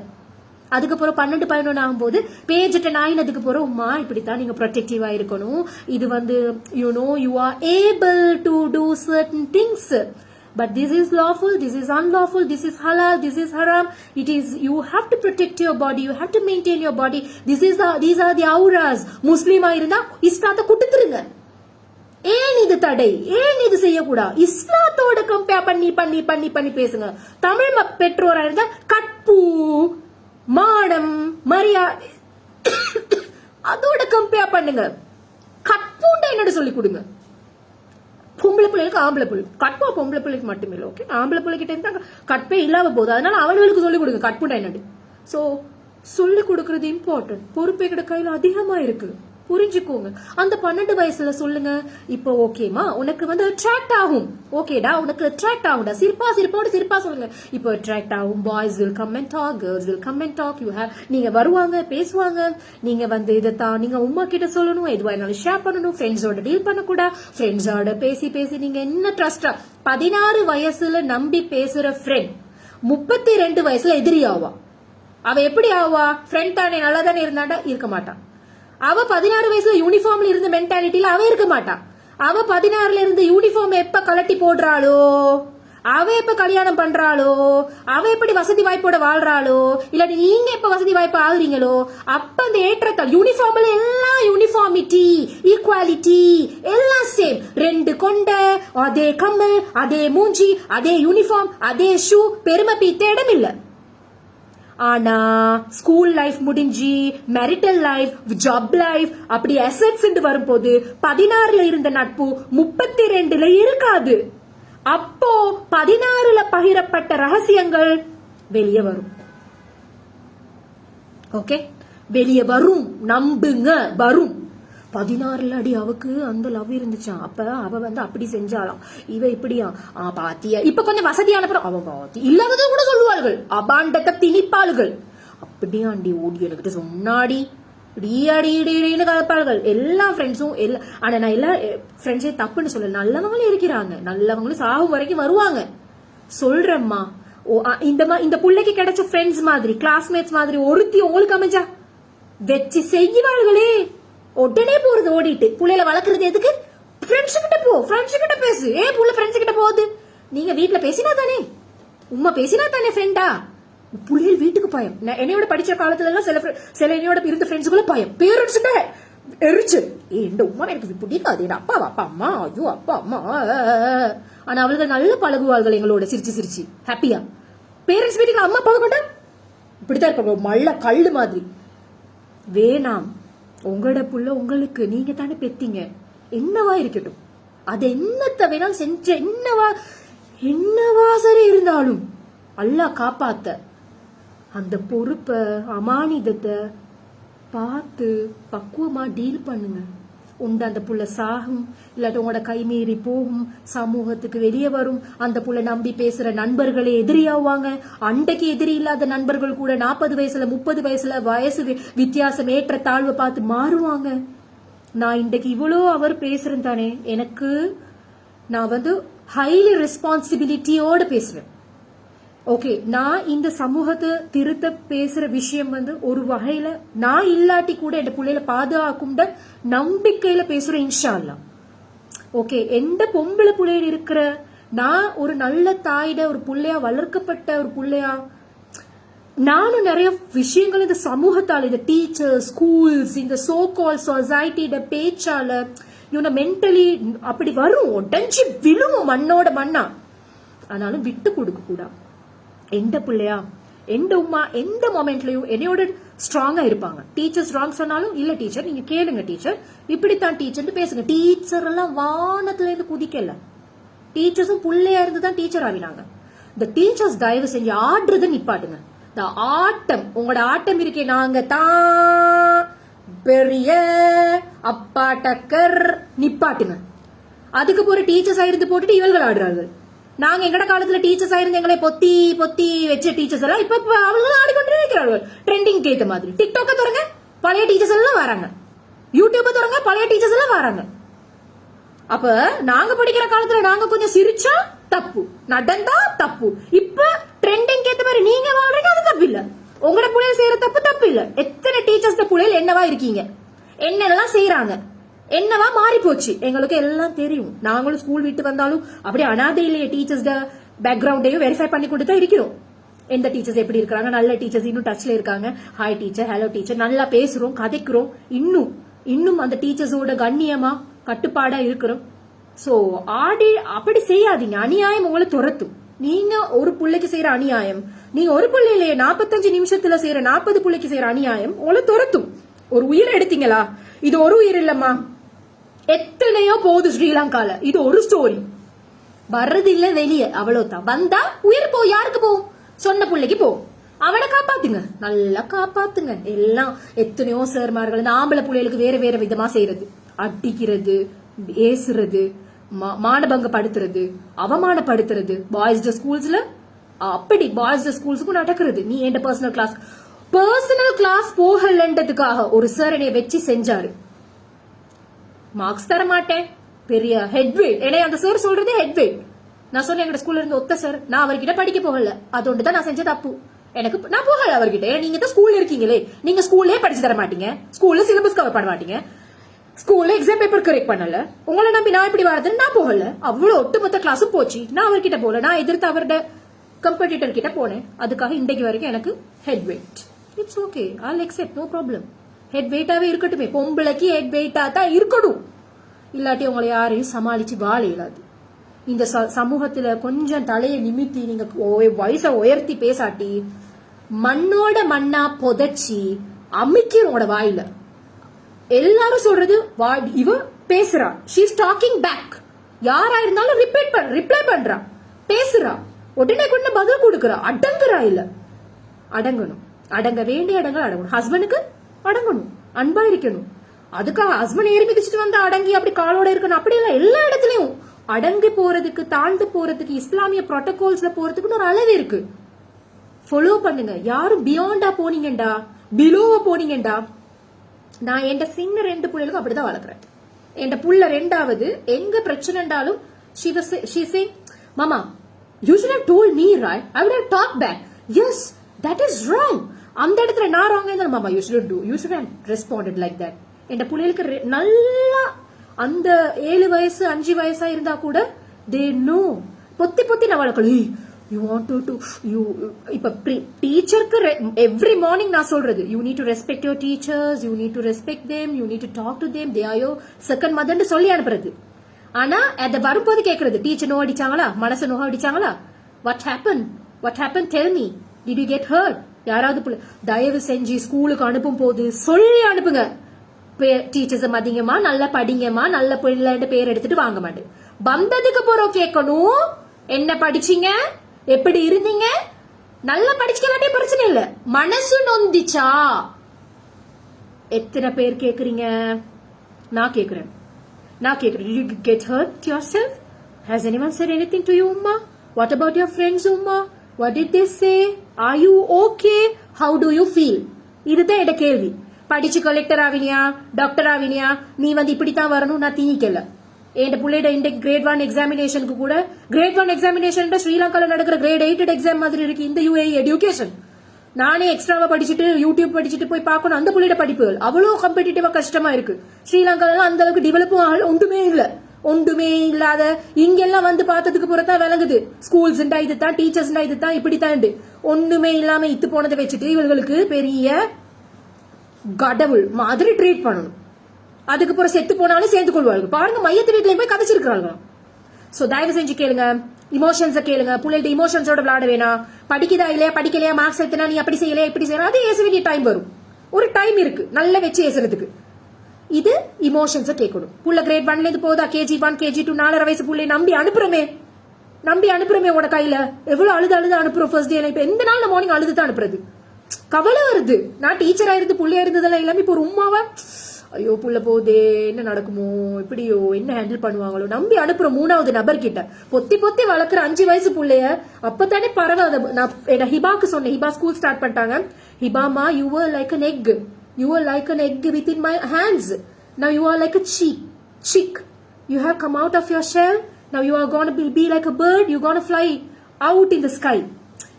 அதுக்கப்புறம் 12-11 ஆகும்போது பேஜ் அட்டெண்ட் ஆயினதுக்கு போற உமா இப்படித்தான் நீங்க ப்ரொடெக்டிவா இருக்கணும். இது வந்து you are able to do certain things, but this is lawful, this is unlawful, this is halal, this is haram. It is, you have to protect your body, you have to maintain your body. These are the auras. முஸ்லிமா இருந்தா இஸ்லாத்தை குடுத்துருங்க. ஏன் இது தடை? ஏன் இது செய்யக்கூடாது? இஸ்லாத்தோட கம்பேர் பண்ணி பேசுங்க. தமிழ் பெற்றோரா இருந்தா கற்பு, மானம், மரியாதை அதோட கம்பேர் பண்ணுங்க. கற்பூண்டா என்னோட சொல்லி கொடுங்க. பொம்பளை பிள்ளைகளுக்கு ஆம்பளை பிள்ளை கற்பா, பொம்பளை பிள்ளைக்கு மட்டுமே இல்லை. ஓகே, ஆம்பளை பிள்ளைகிட்ட இருந்தா கற்பே இல்லாம போகுது. அதனால அவர்களுக்கு சொல்லிக் கொடுங்க கற்பூண்டா என்னது. சோ சொல்லிக் கொடுக்கறது இம்பார்ட்டன்ட். பொறுப்பை கிட்ட கையில அதிகமா இருக்கு, புரிஞ்சுக்கோங்க. அந்த 12 வயசுல சொல்லுங்க, இப்போ ஓகேமா உனக்கு வந்து அட்ராக்ட் ஆகும், ஓகேடா உனக்கு அட்ராக்ட் ஆகும்டா, சிரிப்பா சொல்லுங்க. இப்போ அட்ராக்ட் ஆகும். Boys will come and talk, girls will come and talk. You have, நீங்க வருவாங்க, பேசுவாங்க. நீங்க வந்து இதைத்தான் நீங்க உமா கிட்ட சொல்லணும், எதுவா இருந்தாலும் ஷேர் பண்ணணும். ஃப்ரெண்ட்ஸோட டீல் பண்ணக்கூடாது. ஃப்ரெண்ட்ஸோட பேசி நீங்க என்ன ட்ரஸ்டா. 16 வயசுல நம்பி பேசுற ஃப்ரெண்ட் 32 வயசுல எதிரி ஆவா. அவ எப்படி ஆவா? ஃப்ரெண்ட் தானே, நல்லா தானே இருந்தாண்டா, இருக்க மாட்டான். அவ 16 வயசுல யூனிஃபார்ம்ல இருந்த மென்டாலிட்டியில அவ இருக்க மாட்டா. அவ 16ல இருந்து யூனிஃபார்ம் எப்ப கலட்டி போடுறாளோ, அவ எப்ப கல்யாணம் பண்றாளோ, அவ எப்படி வசதி வாய்ப்போட வாழ்றாளோ, இல்ல நீங்க எப்ப வசதி வாய்ப்பு ஆகுறீங்களோ அப்ப அந்த ஏற்றத்தால் யூனிஃபார்ம்ல எல்லாம் யூனிஃபார்மிட்டி, ஈக்குவாலிட்டி எல்லாம் சேம். 2 கொண்ட, அதே கம்மல், அதே மூஞ்சி, அதே யூனிஃபார்ம், அதே ஷூ, பெருமை பீத்த இடம் இல்ல. ஆனா ஸ்கூல் லைஃப் முடிஞ்சு மேரிட்டல் லைஃப், ஜாப் லைஃப், அப்படி அசெட்ஸ் வரும்போது 16ல இருந்த நட்பு 32ல இருக்காது. அப்போ 16ல பகிரப்பட்ட ரகசியங்கள் வெளியே வரும். ஓகே, வெளியே வரும், நம்புங்க, வரும். 16 அடி அவக்கு அந்த லவ் இருந்துச்சான். அப்ப அவ வந்து அப்படி செஞ்சாலாம், இவ இப்படியா பாத்தியா. இப்ப கொஞ்சம் வசதியான அவ பாத்தி இல்லாதது கூட சொல்லுவார்கள், அபாண்டத்தை திணிப்பாளுகள். அப்படியாண்டி ஓடி எனக்கு சொன்னாடி கலப்பாள்கள் எல்லா ஃப்ரெண்ட்ஸும். ஆனா நான் எல்லா ஃப்ரெண்ட்ஸே தப்புன்னு சொல்ல, நல்லவங்களும் இருக்கிறாங்க, நல்லவங்களும் சாகும் வரைக்கும் வருவாங்க சொல்றம்மா. இந்த பிள்ளைக்கு கிடைச்ச ஃப்ரெண்ட்ஸ் மாதிரி கிளாஸ்மேட்ஸ் மாதிரி ஒருத்தி உங்களுக்கு அமைஞ்சா வச்சு செய்வாள்களே. உடனே போறது ஓடிட்டு புள்ளையில வளர்க்கறது எதுக்கு? ஃப்ரெண்ட்ஸ் கிட்ட போ, ஃப்ரெண்ட்ஸ் கிட்ட பேசு. புள்ள ஃப்ரெண்ட்ஸ் கிட்ட போகுது. நீங்க வீட்டுல பேசினா தானே, உமா பேசினா தானே ஃப்ரெண்டா. புள்ளைகள் வீட்டுக்கு பயம். என்னையோட படிச்ச காலத்துல எல்லாம் சில என்னையோட இருந்த ஃப்ரெண்ட்ஸுக்குள்ள பயம், பேரண்ட்ஸ் எரிச்சு இந்த உமா எனக்கு பிடிக்காது, அப்பா அப்பா அம்மா, ஐயோ அப்பா அம்மா. ஆனா அவளுக்கு நல்ல பழகுவாள்கள் எங்களோட சிரிச்சு சிரிச்சு ஹாப்பியா. பேரண்ட்ஸ் வீட்டுக்கு அம்மா போக மாட்டா, இப்படித்தான் இருப்பாங்க மல்ல கல்லு மாதிரி. வேணாம், உங்களோட புள்ள உங்களுக்கு, நீங்க தானே பெத்தீங்க, என்னவா இருக்கட்டும், அது என்னத்த வேணாலும் செஞ்ச, என்னவா சரி இருந்தாலும் அல்லாஹ் காப்பாத்த அந்த பொறுப்பை அமானிதத்தை பார்த்து பக்குவமா டீல் பண்ணுங்க. உண்டு அந்த புள்ள சாகும், இல்லாட்டி உங்களோட கைமீறி போகும், சமூகத்துக்கு வெளியே வரும். அந்த புள்ள நம்பி பேசுற நண்பர்களே எதிரியாவாங்க. அண்டைக்கு எதிரி இல்லாத நண்பர்கள் கூட 40 வயசுல 30 வயசுல வயசு வித்தியாசம் ஏற்ற தாழ்வை பார்த்து மாறுவாங்க. நான் இன்றைக்கு இவ்வளோ அவர் பேசுறேன் தானே, எனக்கு நான் வந்து ஹைலி ரெஸ்பான்சிபிலிட்டியோட பேசுறேன். ஓகே, நான் இந்த சமூகத்தை திருத்த பேசுற விஷயம் வந்து ஒரு வகையில நான் இல்லாட்டி கூட என் பிள்ளைல பாதுகாக்கும் நம்பிக்கையில பேசுறேன் இன்ஷா அல்லாஹ். ஓகே, எந்த பொம்பளை பிள்ளைகள் இருக்கிற நான் ஒரு நல்ல தாயிட ஒரு பிள்ளையா வளர்க்கப்பட்ட ஒரு பிள்ளையா, நானும் நிறைய விஷயங்கள் இந்த சமூகத்தால், இந்த டீச்சர், ஸ்கூல்ஸ், இந்த சோ கால் சொசைட்டியோட பேச்சால மென்டலி அப்படி வரும், உடஞ்சி விழுவும் மண்ணோட மண்ணா. ஆனாலும் விட்டு கொடுக்க கூடாது. எந்த பிள்ளையா எந்த உமா எந்த மொமெண்ட்லயும் என்னையோட ஸ்ட்ராங்கா இருப்பாங்க. டீச்சர் ஸ்ட்ராங் சொன்னாலும் இல்ல டீச்சர் நீங்க கேளுங்க டீச்சர், இப்படித்தான் டீச்சர் பேசுங்க. டீச்சர் எல்லாம் வானத்துல இருந்து குதிக்கல, டீச்சர்ஸும் பிள்ளையா இருந்து தான் டீச்சர் ஆகினாங்க. இந்த டீச்சர்ஸ் தயவு செஞ்சு ஆடுறத நிப்பாட்டுங்க. இந்த ஆட்டம், உங்களோட ஆட்டம் இருக்கே, நாங்க தான் பெரிய அப்பா டக்கர், நிப்பாட்டுங்க. அதுக்கு போற டீச்சர்ஸ் ஆயிருந்து போட்டுட்டு இவர்கள் ஆடுறார்கள். நாங்க எங்கட காலத்துல டீச்சர்ஸ் ஆயிருந்து எங்களை பொத்தி பொத்தி வச்ச டீச்சர்ஸ் எல்லாம் இப்ப அவங்க ஆடிக்கொண்டு இருக்கிறார்கள் ட்ரெண்டிங் ஏத்த மாதிரி. டிக்டாக்க தொடங்க பழைய டீச்சர்ஸ் எல்லாம் வராங்க, யூடியூப தொடங்க பழைய டீச்சர்ஸ் எல்லாம் வராங்க. அப்ப நாங்க படிக்கிற காலத்துல நாங்க கொஞ்சம் சிரிச்சா தப்பு, நடந்தா தப்பு. இப்ப ட்ரெண்டிங் ஏத்த மாதிரி நீங்க வாழ்றீங்க, அது தப்பு இல்ல. உங்களோட புள்ளைய செய்யற தப்பு இல்ல. எத்தனை டீச்சர்ஸ் புள்ளையில என்னவா இருக்கீங்க, என்னெல்லாம் செய்யறாங்க, என்னவா மாறி போச்சு எங்களுக்கு எல்லாம் தெரியும். நாங்களும் ஸ்கூல் விட்டு வந்தாலும் அப்படியே அனாதை இல்லையே, டீச்சர்ஸ் பேக்ரவுண்டையும் வெரிஃபை பண்ணி கொடுத்தா இருக்கிறோம். எந்த டீச்சர்ஸ் எப்படி இருக்காங்க, நல்ல டீச்சர்ஸ் இன்னும் டச்ல இருக்காங்க, ஹாய் டீச்சர், ஹலோ டீச்சர், நல்லா பேசுறோம், கதைக்கிறோம். இன்னும் அந்த டீச்சர்ஸோட கண்ணியமா கட்டுப்பாடா இருக்கிறோம். சோ அப்படி செய்யாதீங்க. அநியாயம் உங்களை துரத்தும். நீங்க ஒரு பிள்ளைக்கு செய்யற அநியாயம், நீங்க ஒரு பிள்ளையிலேயே 45 நிமிஷத்துல செய்யற 40 பிள்ளைக்கு செய்யற அநியாயம் உங்களை துரத்தும். ஒரு உயிரை எடுத்தீங்களா, இது ஒரு உயிர் இல்லம்மா, எத்தனையோ போகுது ஸ்ரீலங்கால. இது ஒரு ஸ்டோரி, வர்றது இல்ல வெளியே, அவ்வளவுதான். வந்தா உயிர் போ, யாருக்கு போ, சொன்ன பிள்ளைக்கு போ. அவனை காப்பாத்துங்க, நல்லா காப்பாத்துங்க. எல்லாம் எத்தனையோ சேர்மார்கள் இந்த ஆம்பளை பிள்ளைகளுக்கு வேற வேற விதமா செய்யறது, அடிக்கிறது, ஏசுறது, மானபங்கப்படுத்துறது, அவமானப்படுத்துறது. பாய்ஸ் ஸ்கூல்ஸ்ல அப்படி பாய்ஸ் ஸ்கூல்ஸுக்கும் நடக்கிறது. நீ என் பர்சனல் கிளாஸ் போகலன்றதுக்காக ஒரு சார் என்னைய வச்சு செஞ்சாரு. மார்க்ஸ் தர மாட்டேன், பெரிய ஹெட்வெயிட். ஏன்னா அந்த சார் சொல்றது ஹெட்வெயிட். நான் சொன்னேன் எங்க ஸ்கூல்ல இருந்து ஒத்த சார், நான் அவர்கிட்ட படிக்க போகல, அதோண்டுதான் நான் செஞ்ச தப்பு. நான் போகல அவர்கிட்ட. நீங்க தான் ஸ்கூல்ல இருக்கீங்களே, நீங்க ஸ்கூல்லே படிச்சு தர மாட்டீங்க, ஸ்கூல்ல சிலபஸ் கவர் பண்ண மாட்டீங்க, ஸ்கூல்ல எக்ஸாம் பேப்பர் கரெக்ட் பண்ணல, உங்களை நம்பி நான் இப்படி வரதுன்னு நான் போகல. அவ்வளவு ஒட்டுமொத்த கிளாஸும் போச்சு. நான் அவர்கிட்ட போகல, நான் எதிர்த்து அவரோட கம்பெடிட்டர் கிட்ட போனேன். அதுக்காக இன்றைக்கு வரைக்கும் எனக்கு head weight. It's okay, I'll accept, no problem. Head வெயிட்டாவே இருக்கட்டுமே, பொம்பளைக்கு ஹெட் வெயிட்டா தான் இருக்கணும். இல்லாட்டி உங்களை யாரையும் சமாளிச்சு வாழ இயலாது. இந்த சமூகத்துல கொஞ்சம் தலையை நிமித்தி நீங்க வயசை உயர்த்தி பேசாட்டி மண்ணோட மண்ணா புதைச்சி அமைக்கிறோட வாயில. எல்லாரும் சொல்றது இவ பேசுறா, ஷீஸ் டாக்கிங் பேக். யாரா இருந்தாலும் ரிப்ளை பண்றா, பேசுறா, உடனே கொண்டு பதில் கொடுக்கறா. அடங்குறா இல்ல, அடங்கணும். அடங்க வேண்டிய இடங்கள் அடங்கணும். ஹஸ்பண்டுக்கு அடங்கணும், அன்பா இருக்கணும். அதுக்காக ஹஸ்பண்ட் ஏறி மிதிச்சுட்டு வந்து அடங்கி அப்படி காலோட இருக்கணும் அப்படி இல்ல. எல்லா இடத்துலயும் அடங்கி போறதுக்கு, தாழ்ந்து போறதுக்கு, இஸ்லாமிய புரோட்டோகால்ஸ்ல போறதுக்குன்னு ஒரு அளவு இருக்கு. ஃபாலோ பண்ணுங்க. யாரும் பியாண்டா போனீங்கடா, பிலோவா போனீங்கடா. நான் என் சின்ன 2 பிள்ளைகளுக்கும் அப்படிதான் வளர்க்குறேன். என் புள்ள 2வது எங்க பிரச்சனைண்டாலும் she say, "Mama, you should have told me, right? I would have talked back." Yes, that is wrong. அந்த இடத்துல நான் ராங்கா இருந்தாலும் மாமா you should have responded like that. என் பிள்ளைகளுக்கு நல்லா அந்த 7 வயசு 5 வயசா இருந்தா கூட they know. பொத்தி நான் வளர்க்கல. You want to you இப்ப டீச்சருக்கு every morning நான் சொல்றது, you need to respect your teachers, you need to respect them, you need to talk to them, they are your second mother ன்னு சொல்லி அனுப்புறது. ஆனா அத வரும்போது கேக்குறது, டீச்சர் நோ அடிச்சாங்களா, மனசு no அடிச்சாங்களா, what happened tell me, did you get hurt? யாராவது தயவு செஞ்சு ஸ்கூலுக்கு அனுப்பும் போது சொல்லி அனுப்புங்க. டீச்சர்ஸ் மதிங்கம்மா, நல்லா படிங்கம்மா, நல்ல பிள்ளைன்னு பேர் எடுத்துட்டு வாங்க மாட்டேன். வந்ததுக்கு போறோம் கேட்கணும், என்ன படிச்சீங்க, எப்படி இருந்தீங்க, நல்லா படிச்சுக்க பிரச்சனை இல்ல, மனசு நொந்திச்சா எத்தனை பேர் கேக்குறீங்க? நான் கேக்குறேன். Did you get hurt yourself? Has anyone said anything to you, Umma? What about your friends, Umma? What did they say? Are you okay? How do you feel? இதுதான் என் கேள்வி. படிச்சு கலெக்டர் ஆவினியா, டாக்டர் ஆவினியா, நீ வந்து இப்படித்தான் வரணும் நான் திணிக்கல. என் பிள்ளைட இன்றைக்கு grade 1 எக்ஸாமினேஷனுக்கு கூட, grade 1 எக்ஸாமினேஷன் ஸ்ரீலங்கால நடக்கிற grade 8 எக்ஸாம் மாதிரி இருக்கு இந்த UAE எஜுகேஷன். நானே எக்ஸ்ட்ராவா படிச்சுட்டு யூடியூப் படிச்சுட்டு போய் பார்க்கணும். அந்த பிள்ளைட படிப்புகள் அவ்வளவு காம்படிட்டிவா கஷ்டமா இருக்கு. ஸ்ரீலங்கால அந்த அளவுக்கு டெவலப்பும் ஒன்றுமே இல்லாத இங்கெல்லாம் வந்து பார்த்ததுக்கு புறத்தான் விளங்குது. ஸ்கூல்ஸ் இதுதான், டீச்சர்ஸ் இதுதான், இப்படித்தான் ஒண்ணுமே இல்லாம இத்து போனதை வச்சுட்டு இவர்களுக்கு பெரிய கடவுள் மாதிரி ட்ரீட் பண்ணணும். அதுக்கப்புறம் செத்து போனாலும் சேர்ந்து கொள்வார்கள். பாருங்க, மையத்து வீட்லயும் போய் கதைச்சிருக்கிறாங்க. சோ தயவு செஞ்சு கேளுங்க, இமோஷன்ஸ கேளுங்க. பிள்ளைகிட்ட இமோஷன்ஸோட விளையாட வேணாம். படிக்குதா இல்லையா, படிக்கலையா, மார்க்ஸ் எடுத்தனா நீ அப்படி செய்யலையா இப்படி செய்யலாம், அது ஏச வேண்டிய டைம் வரும். ஒரு டைம் இருக்கு நல்லா வச்சு ஏசுறதுக்கு. இது இமோஷன்ஸ கேட்கணும். புள்ள கிரேட் 1ல இருந்து போதா KG1 KG2 4.5 வயசு புள்ளை நம்பி அனுப்புறமே உன கையில எவ்வளவு அழுது அனுப்புறோம். ஃபர்ஸ்ட் டே இப்ப எந்த நாள் மார்னிங் அழுதுதான் அனுப்புறது. கவலை வருது. நான் டீச்சரா இருந்து புள்ளையா இருந்ததெல்லாம் எல்லாமே இப்போ ஒரு உமாவா, ஐயோ புள்ள போதே, என்ன நடக்குமோ, இப்படியோ, என்ன ஹேண்டில் பண்ணுவாங்களோ நம்பி அனுப்புற 3வது நபர் கிட்ட பொத்தி வளர்க்குற 5 வயசு புள்ளைய. அப்பதானே பரவாயில்ல. நான் ஹிபாக்கு சொன்னேன். ஹிபா ஸ்கூல் ஸ்டார்ட் பண்ணிட்டாங்க. ஹிபாமா, you were like an egg, you were like an egg within my hands, now you are like a chick, you have come out of your shell, now you are going to be like a bird, you going to fly out in the sky.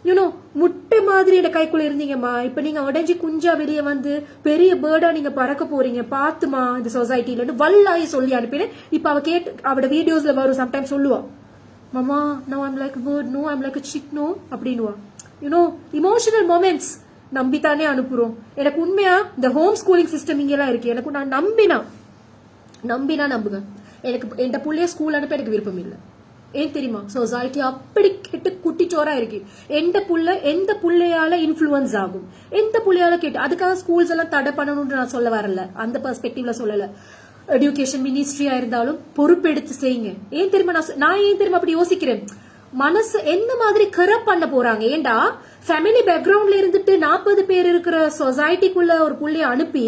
You know, முட்டை மாதிரி என் கைக்குள்ள இருந்தீங்கம்மா, இப்ப நீங்க உடஞ்சி குஞ்சா வெளியே வந்து பெரிய பேர்டா நீங்க பறக்க போறீங்க, பாத்துமா இந்த சொசைட்டில வல்லாயி சொல்லி அனுப்பினேன். இப்ப அவ அவட வீடியோஸ்ல வரும், சம்டைம்ஸ் சொல்லுவா, மாமா now I'm like a bird, no I'm like a chick, no அப்படின்னுவா. You know, emotional moments நம்பித்தானே அனுப்புறோம். எனக்கு உண்மையா இந்த ஹோம் ஸ்கூலிங் சிஸ்டம் இங்கெல்லாம் இருக்கு. எனக்கு நான் நம்பினா நம்புங்க. எனக்கு என் புள்ளைய ஸ்கூல் அனுப்ப எனக்கு விருப்பம் இல்லை. ஏன் தெரியுமா? சொசைட்டி அப்படி கெட்டு குட்டிச்சோரா இருக்கு. எந்த புள்ளையால இன்ஃபுளுன்ஸ் ஆகும், எந்த புள்ளையால கேட்டு. அதுக்காக ஸ்கூல்ஸ் எல்லாம் தடை பண்ணணும்னு நான் சொல்ல வரல, அந்த பெர்ஸ்பெக்டிவ்ல சொல்லல. எஜுகேஷன் மினிஸ்ட்ரியா இருந்தாலும் பொறுப்பெடுத்து செய்யுங்க. ஏன் தெரியுமா நான் ஏன் தெரியுமா அப்படி யோசிக்கிறேன்? மனசு என்ன மாதிரி கரப்ட் பண்ண போறாங்க. ஏண்டா ஃபேமிலி பேக்ரவுண்ட்ல இருந்துட்டு 40 பேர் இருக்கிற சொசைட்டிக்குள்ள ஒரு புள்ளைய அனுப்பி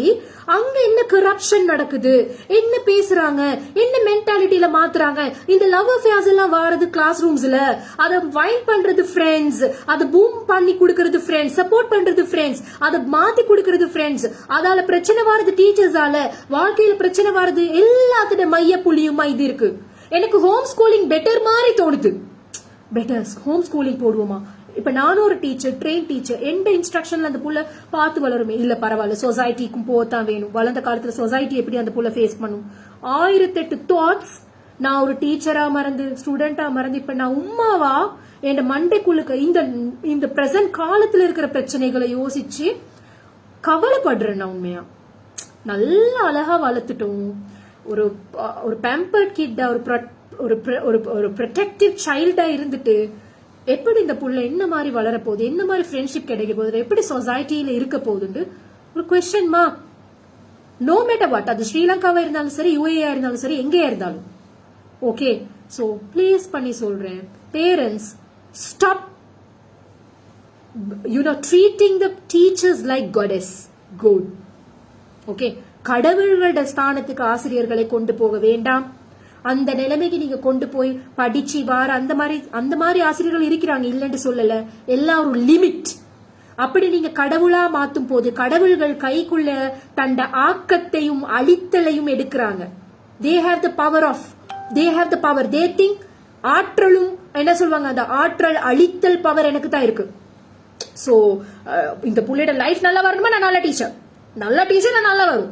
அங்க என்ன கரப்ஷன் நடக்குது, என்ன பேசுறாங்க, என்ன மென்டாலிட்டியில மாத்துறாங்க. இந்த லவ் அஃபேர்ஸ் எல்லாம் வாரது கிளாஸ் ரூம்ஸ்ல, அதை வைன் பண்றது ஃப்ரெண்ட்ஸ், அதை பூம் பண்ணி கொடுக்கறது ஃப்ரெண்ட்ஸ், சப்போர்ட் பண்றது ஃப்ரெண்ட்ஸ், அதை மாத்தி கொடுக்கறது ஃப்ரெண்ட்ஸ். அதால பிரச்சனை வாரது டீச்சர்ஸால, வாழ்க்கையில பிரச்சனை வாரது எல்லாத்தோட மைய புள்ளியுமா இது இருக்கு. எனக்கு ஹோம் ஸ்கூலிங் பெட்டர் மாதிரி தோணுது. பெட்டர் ஹோம் ஸ்கூலிங் போடுவோமா? இப்ப நானும் ஒரு டீச்சர், ட்ரெயின் டீச்சர், எந்த இன்ஸ்ட்ரக்ஷன்ல அந்த புள்ள பார்த்து வளருமே. இல்ல பரவாயில்ல, சொசைட்டிக்கும் போத்தான் வேணும். வளர்ந்த காலத்துல சொசைட்டி எப்படி அந்த புள்ள ஃபேஸ் பண்ணும், 1008 தாட்ஸ். நான் ஒரு டீச்சரா மறந்து, ஸ்டூடெண்டா மறந்து, இப்ப நான் உம்மாவா என் மண்டைக்குள்ளுக்கு இந்த பிரசன்ட் காலத்துல இருக்கிற பிரச்சனைகளை யோசிச்சு கவலைப்படுறேன். நான் உண்மையா நல்லா அழகா வளர்த்துட்டோம். ஒரு பேம்பர்ட் கிட்டா, ஒரு ப்ரொடெக்டிவ் சைல்டா இருந்துட்டு எப்படி இந்த புள்ள என்ன மாதிரி வளர போகுது, என்ன மாதிரி ஃப்ரெண்ட்ஷிப் கிடைக்க போகுது, எப்படி சொசைட்டியில இருக்க போகுதுன்னு ஒரு question mark. No matter what, அது ஸ்ரீலங்காவா இருந்தாலும் சரி, UAE இருந்தாலும் சரி, எங்கேயா இருந்தாலும். ஓகே, சோ ப்ளீஸ் பண்ணி சொல்றேன், parents stop treating the teachers like goddess. Good. Okay, கடவுள்களோட ஸ்தானத்துக்கு ஆசிரியர்களை கொண்டு போக வேண்டாம். அந்த நிலைமைக்கு நீங்க கொண்டு போய் படிச்சு வார அந்த மாதிரி ஆசிரியர்கள் இருக்கிறாங்க, இல்லைன்னு சொல்லல. எல்லாம் ஒரு லிமிட். அப்படி நீங்க கடவுளா மாத்தும் போது கடவுள்கள் கைக்குள்ள தண்ட ஆக்கத்தையும் அழித்தலையும் எடுக்கிறாங்க. they have the power they think ஆற்றலும் என்ன சொல்வாங்க, அந்த ஆற்றல் அழித்தல் பவர் எனக்கு தான் இருக்கு. சோ இந்த புள்ளையோட லைஃப் நல்லா வரணுமா, நான் நல்ல டீச்சர் நான் நல்லா வரும்.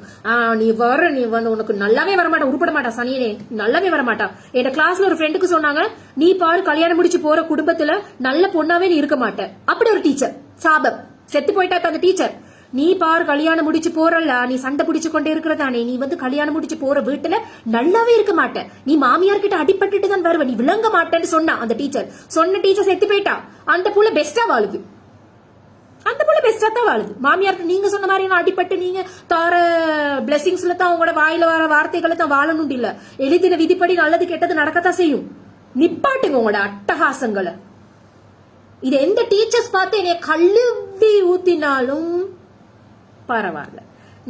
நீ வந்து உனக்கு நல்லாவே வரமாட்டா, உருப்பட மாட்டா சனியனே, நல்லாவே வரமாட்டா. என் கிளாஸ்ல ஒரு ஃப்ரெண்டுக்கு சொன்னாங்க, நீ பாரு கல்யாணம் முடிச்சு போற குடும்பத்துல நல்ல பொண்ணாவே நீ இருக்க மாட்ட. அப்படி ஒரு டீச்சர் சாபம், செத்து போயிட்டா இப்ப அந்த டீச்சர். நீ பாரு கல்யாணம் முடிச்சு போறல, நீ சண்டை பிடிச்சு கொண்டே இருக்கிறதானே, நீ வந்து கல்யாணம் முடிச்சு போற வீட்டுல நல்லாவே இருக்க மாட்ட, நீ மாமியார் கிட்ட அடிபட்டுட்டு தான் வருவ, நீ விளங்க மாட்டேன்னு சொன்னா அந்த டீச்சர். சொன்ன டீச்சர் செத்து போயிட்டா. அந்த புள்ள பெஸ்டா வாழுது, அந்த புள்ள பெஸ்டா தான் வாழுது. மாமியாருக்கு நீங்க சொன்ன மாதிரி அடிபட்டு நீங்க தார பிளெஸிங்ஸ்ல தான் உங்களோட வாயில வர வார்த்தைகளை தான் வாழணும் இல்ல. எழுதின விதிப்படி நல்லது கெட்டது நடக்கத்தான் செய்யும். நிப்பாட்டுங்க உங்களோட அட்டகாசங்களை. இது எந்த டீச்சர்ஸ் பார்த்து என்னைய கழுவி ஊத்தினாலும் பரவாயில்ல,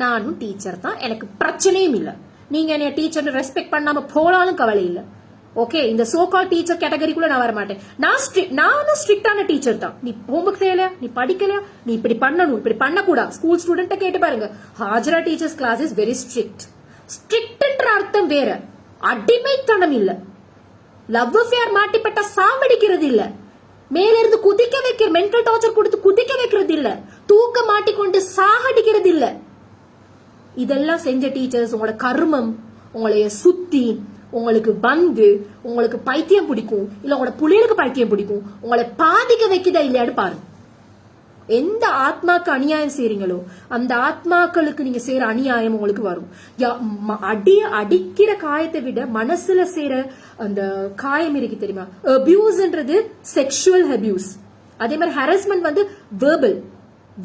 நானும் டீச்சர் தான், எனக்கு பிரச்சனையும் இல்ல. நீங்க என்னைய டீச்சர் ரெஸ்பெக்ட் பண்ணாம போனாலும் கவலை இல்ல. ஓகே, இந்த சோகால் டீச்சர் கேட்டகரிக்குள்ள நான் வர மாட்டேன். நானும் ஸ்ட்ரிக்டான டீச்சர் தான். நீ ஹோம்ஒர்க் செய்யல, நீ படிக்கல, நீ இப்படி பண்ணணும், இப்படி பண்ணக்கூடாது. ஸ்கூல் ஸ்டூடெண்ட்ட கேட்டு பாருங்க, Hajra teachers class is very strict. ஸ்ட்ரிக்ட்ன்ற அர்த்தம் வேற, அடிமைத்தனம் இல்ல. லவ் அஃபேர் மாட்டிப்பட்ட சாவடிக்கிறது இல்ல, மேல இருந்து குதிக்க வைக்கிற மென்டல் டார்ச்சர் கொடுத்து குதிக்க வைக்கிறது இல்ல, தூக்க மாட்டிக்கொண்டு சாகடிக்கிறது இல்ல. இதெல்லாம் செஞ்ச டீச்சர்ஸ் உங்களோட கர்மம் உங்களைய சுத்தி உங்களுக்கு வந்து உங்களுக்கு பைத்தியம் பிடிக்கும், இல்ல உங்களோட புள்ளைகளுக்கு பைத்தியம் பிடிக்கும், உங்களை பாதிக்க வைக்குதா இல்லையான்னு பாருங்க. எந்த ஆத்மாக்கு அநியாயம் செய்றீங்களோ அந்த ஆத்மாக்களுக்கு நீங்க செய்யற அநியாயம் உங்களுக்கு வரும். அடிக்கிற காயத்தை விட மனசுல செய்யற அந்த காயம் இருக்கு தெரியுமா. அபியூஸ்ன்றது செக்ஷுவல் அபியூஸ். அதே மாதிரி ஹராஸ்மெண்ட் வந்து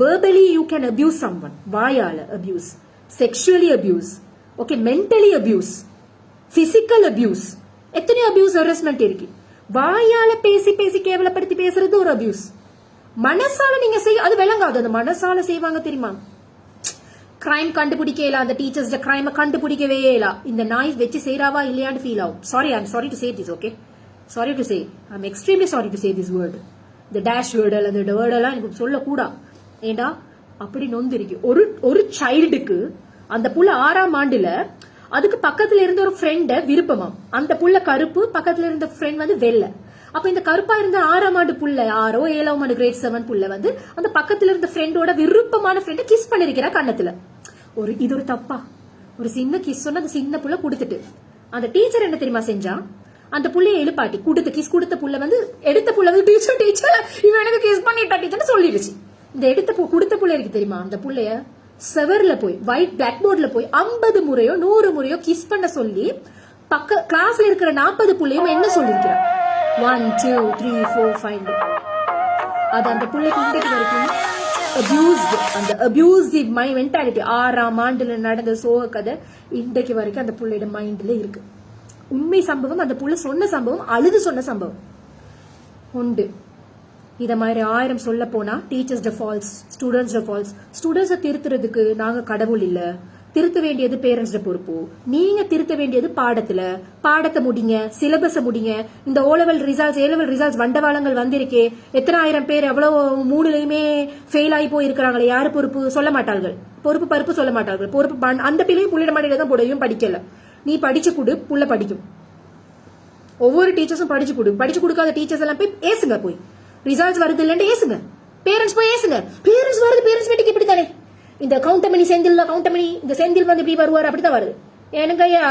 verbally you can abuse someone, வாயால abuse, sexually abuse, okay, mentally abuse, physical abuse. எத்தனை abuse harassment இருக்கு. வாயால பேசி பேசி கேவலப்படுத்தி பேசுறது ஒரு abuse. மனசால நீங்க செய்ய அது விளங்காது. அந்த மனசால செய்வாங்க தெரியுமா. கிரைம் கண்டுபிடிக்கல, அந்த டீச்சர்ஸ் கிரைம் கண்டுபிடிக்கவே இல்ல. இந்த நாய் வச்சு செய்யறாவா இல்லையான்னு ஃபீல் ஆகும். Sorry to say this, okay, sorry to say, I am extremely sorry to say this word. இந்த டேஷ் வேர்டு அல்லது இந்த வேர்டெல்லாம் எனக்கு சொல்லக்கூடா. ஏண்டா அப்படி நொந்திருக்கு. ஒரு சைல்டுக்கு அந்த புள்ள 6ஆம் ஆண்டுல அதுக்கு பக்கத்துல இருந்த ஒரு ஃப்ரெண்ட விருப்பமாம். அந்த புள்ள கருப்பு, பக்கத்துல இருந்த ஃப்ரெண்ட் வந்து வெள்ளை. அப்ப இந்த கருப்பா இருந்த 6ஆம் ஆண்டு புள்ள, 6ஓ 7ஆம் ஆண்டு கிரேட் 7 புள்ள வந்து அந்த பக்கத்துல இருந்த ஃப்ரெண்டோட விருப்பமான ஃப்ரெண்ட கிஸ் பண்ணிருக்கிறா கண்ணத்துல. இது ஒரு தப்பா? ஒரு சின்ன கிஸ் சொன்ன அந்த சின்ன புள்ள கொடுத்துட்டு அந்த டீச்சர் என்ன தெரியுமா செஞ்சா, அந்த புள்ளைய எழுப்பாட்டி கொடுத்து கிஸ் கொடுத்த புள்ள வந்து எடுத்த புள்ள வந்து டீச்சர் இவன் எனக்கு கிஸ் பண்ணிட்டா டீச்சர்னு சொல்லிடுச்சு. இந்த கொடுத்த புள்ள இருக்கு தெரியுமா, அந்த புள்ளைய செவர்ல போய் ஒயிட் பிளாக் போர்ட்ல போய் 50 முறையோ 100 முறையோ கிஸ் பண்ண சொல்லி கிளாஸ்ல இருக்கிற 40 புள்ளையும் என்ன சொல்லிருக்கிறான், 1 2 3 4 5. அது அந்த புள்ளைக்கு இன்றைக்கு வரைக்கும் அந்த அபியூசிவ் மென்டாலிட்டி 6ஆம் ஆண்டுல நடந்த சோக கதை இன்றைக்கு வரைக்கும் அந்த புள்ளையோட மைண்ட்ல இருக்கு. உண்மை சம்பவம், அந்த புள்ள சொன்ன சம்பவம், அழுது சொன்ன சம்பவம் உண்டு. இத மாதிரி 1000 சொல்ல போனா டீச்சர்ஸ் ஃபால்ஸ், ஸ்டூடெண்ட்ஸ் ஃபால்ஸ். ஸ்டூடெண்ட்ஸை திருத்துறதுக்கு நாங்க கடவுள் இல்ல, திருத்த வேண்டியது பேரண்ட்ஸ் பொறுப்பு. நீங்க திருத்த வேண்டியது பாடத்தை முடிங்க, சிலபஸை முடிங்க. இந்த ஓலெவல் ரிசல்ட்ஸ் ஏலெவல் ரிசல்ட்ஸ் வண்டவாளங்கள் வந்திருக்கே, எத்தனை ஆயிரம் பேர் எவ்வளவு 3லயுமே ஃபெயில் ஆகி போயிருக்கிறாங்களே, யாரு பொறுப்பு சொல்ல மாட்டார்கள், பொறுப்பு சொல்ல மாட்டார்கள். பொறுப்பு அந்த பிள்ளையும் புள்ளிட மாடியில தான் போடையும் படிக்கல. நீ படிச்சு கொடு, புள்ள படிக்கும். ஒவ்வொரு டீச்சர்ஸும் படிச்சு கொடுக்காத டீச்சர்ஸ் எல்லாம் போய் ஏசுங்க, போய் ரிசல்ட்ஸ் வருது இல்லன்னு ஏசுங்க, பேரண்ட்ஸ் போய் ஏசுங்க. பேரண்ட்ஸ் வருது, பேரண்ட்ஸ் மீட்டிங் இப்படி தானே, இந்த கவுண்டமணி இந்த செந்தில் வந்து இப்படி வருவார், அப்படித்தான் வருது. எனங்கய்யா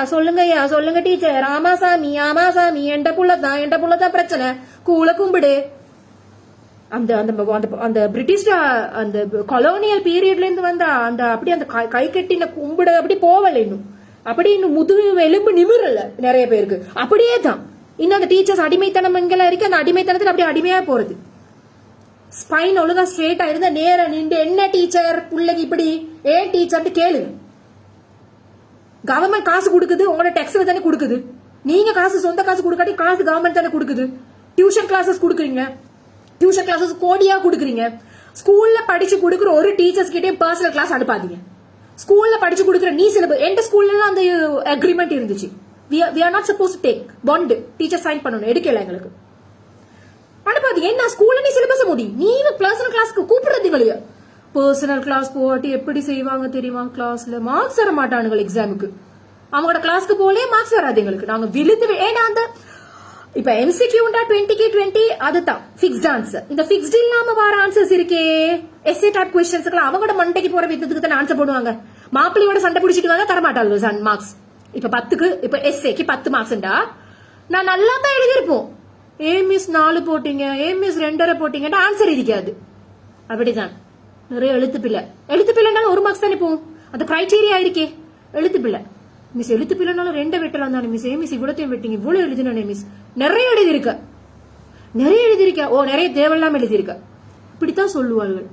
சொல்லுங்க டீச்சர், ஆமாசாமி எண்ட புள்ளதான் பிரச்சனை, கூல கும்பிடு. அந்த பிரிட்டிஷ் அந்த கொலோனியல் பீரியட்ல இருந்து வந்தா அந்த அப்படி அந்த கை கட்டின கும்பிட அப்படி போவல, இன்னும் முதுகு எலும்பு நிமிரல நிறைய பேருக்கு. அப்படியே தான் இன்னும் அந்த டீச்சர்ஸ் அடிமைத்தனம் எங்கெல்லாம் இருக்கு, அந்த அடிமைத்தனத்துல அப்படியே அடிமையா போறது. ஸ்பைன் ஒழுங்கா ஸ்ட்ரெயிட்டா இருந்தா நேரா நின்று என்ன டீச்சர் பிள்ளைக்கு இப்படி ஏன் டீச்சர் கேளுங்க. கவர்மெண்ட் காசு கொடுக்குது, உங்களோட டெக்ஸ்ட்ல தானே கொடுக்குது. நீங்க சொந்த காசு கொடுக்காட்டி காசு கவர்மெண்ட் தானே கொடுக்குது. டியூஷன் கிளாஸஸ் கொடுக்குறீங்க, டியூஷன் கிளாஸஸ் கோடியா கொடுக்குறீங்க. ஸ்கூல்ல படிச்சு கொடுக்குற ஒரு டீச்சர்ஸ் கிட்டே பர்சனல் கிளாஸ் அனுப்பாதீங்க. ஸ்கூல்ல படிச்சு கொடுக்குற நீ சிலபஸ் எந்த ஸ்கூல்ல அந்த அக்ரிமெண்ட் இருந்துச்சு. we are not supposed to take bond teacher sign பண்ணணும் எடுக்கல எங்களுக்கு. அனுப்பாது என்ன ஸ்கூல்ல நீ சிலபஸ் முடி நீ பர்சனல் கிளாஸ்க்கு கூப்பிடுறது இல்லையா. பர்சனல் கிளாஸ் போட்டு எப்படி செய்வாங்க தெரியுமா? கிளாஸ்ல மார்க்ஸ் தர மாட்டானுங்க எக்ஸாமுக்கு. அவங்களோட கிளாஸ்க்கு போலே மார்க்ஸ் வராது எங்களுக்கு. நாங்க விழுந்து ஏன்னா அந்த இப்ப எம்சிக்யூண்டா 20க்கு 20 அதுதான் ஃபிக்ஸ்ட் ஆன்சர். இந்த ஃபிக்ஸ்ட் இல்லாம வர ஆன்சர்ஸ் இருக்கே எஸ்ஏ டைப் கொஸ்டின்ஸ்க்கு அவங்களோட மண்டைக்கு போற விதத்துக்கு தான் ஆன்சர் போடுவாங்க. மாப்பிள்ளையோட சண்டை பிடிச்சிட்டு வாங்க தர மாட்டாங்க மார்க்ஸ். இப்ப 10க்கு இப்ப எஸ்ஏக்கு 10 மார்க்ஸ்டா நான் நல்லா தான் எழுதிருப்போம். ஏ மிஸ் 4 போட்டீங்க, ஏ மிஸ் 2.5 போட்டீங்கன்னா ஆன்சர் இருக்காது. அப்படிதான் நிறைய எழுத்துப்பிள்ளைனாலும் 1 மார்க்ஸ் தானே போகும். அந்த கிரைட்டீரியா இருக்கே எழுத்துப்பிள்ளை. மிஸ் எழுத்துப்பிள்ளைனாலும் 2 வெட்டலாம் தானே மிஸ். ஏ மிஸ் இவ்வளோத்தையும் வெட்டிங்க இவ்வளவு எழுதினே மிஸ். நிறைய எழுதியிருக்க ஓ நிறைய தேவையில்லாம எழுதியிருக்க இப்படித்தான் சொல்லுவார்கள்.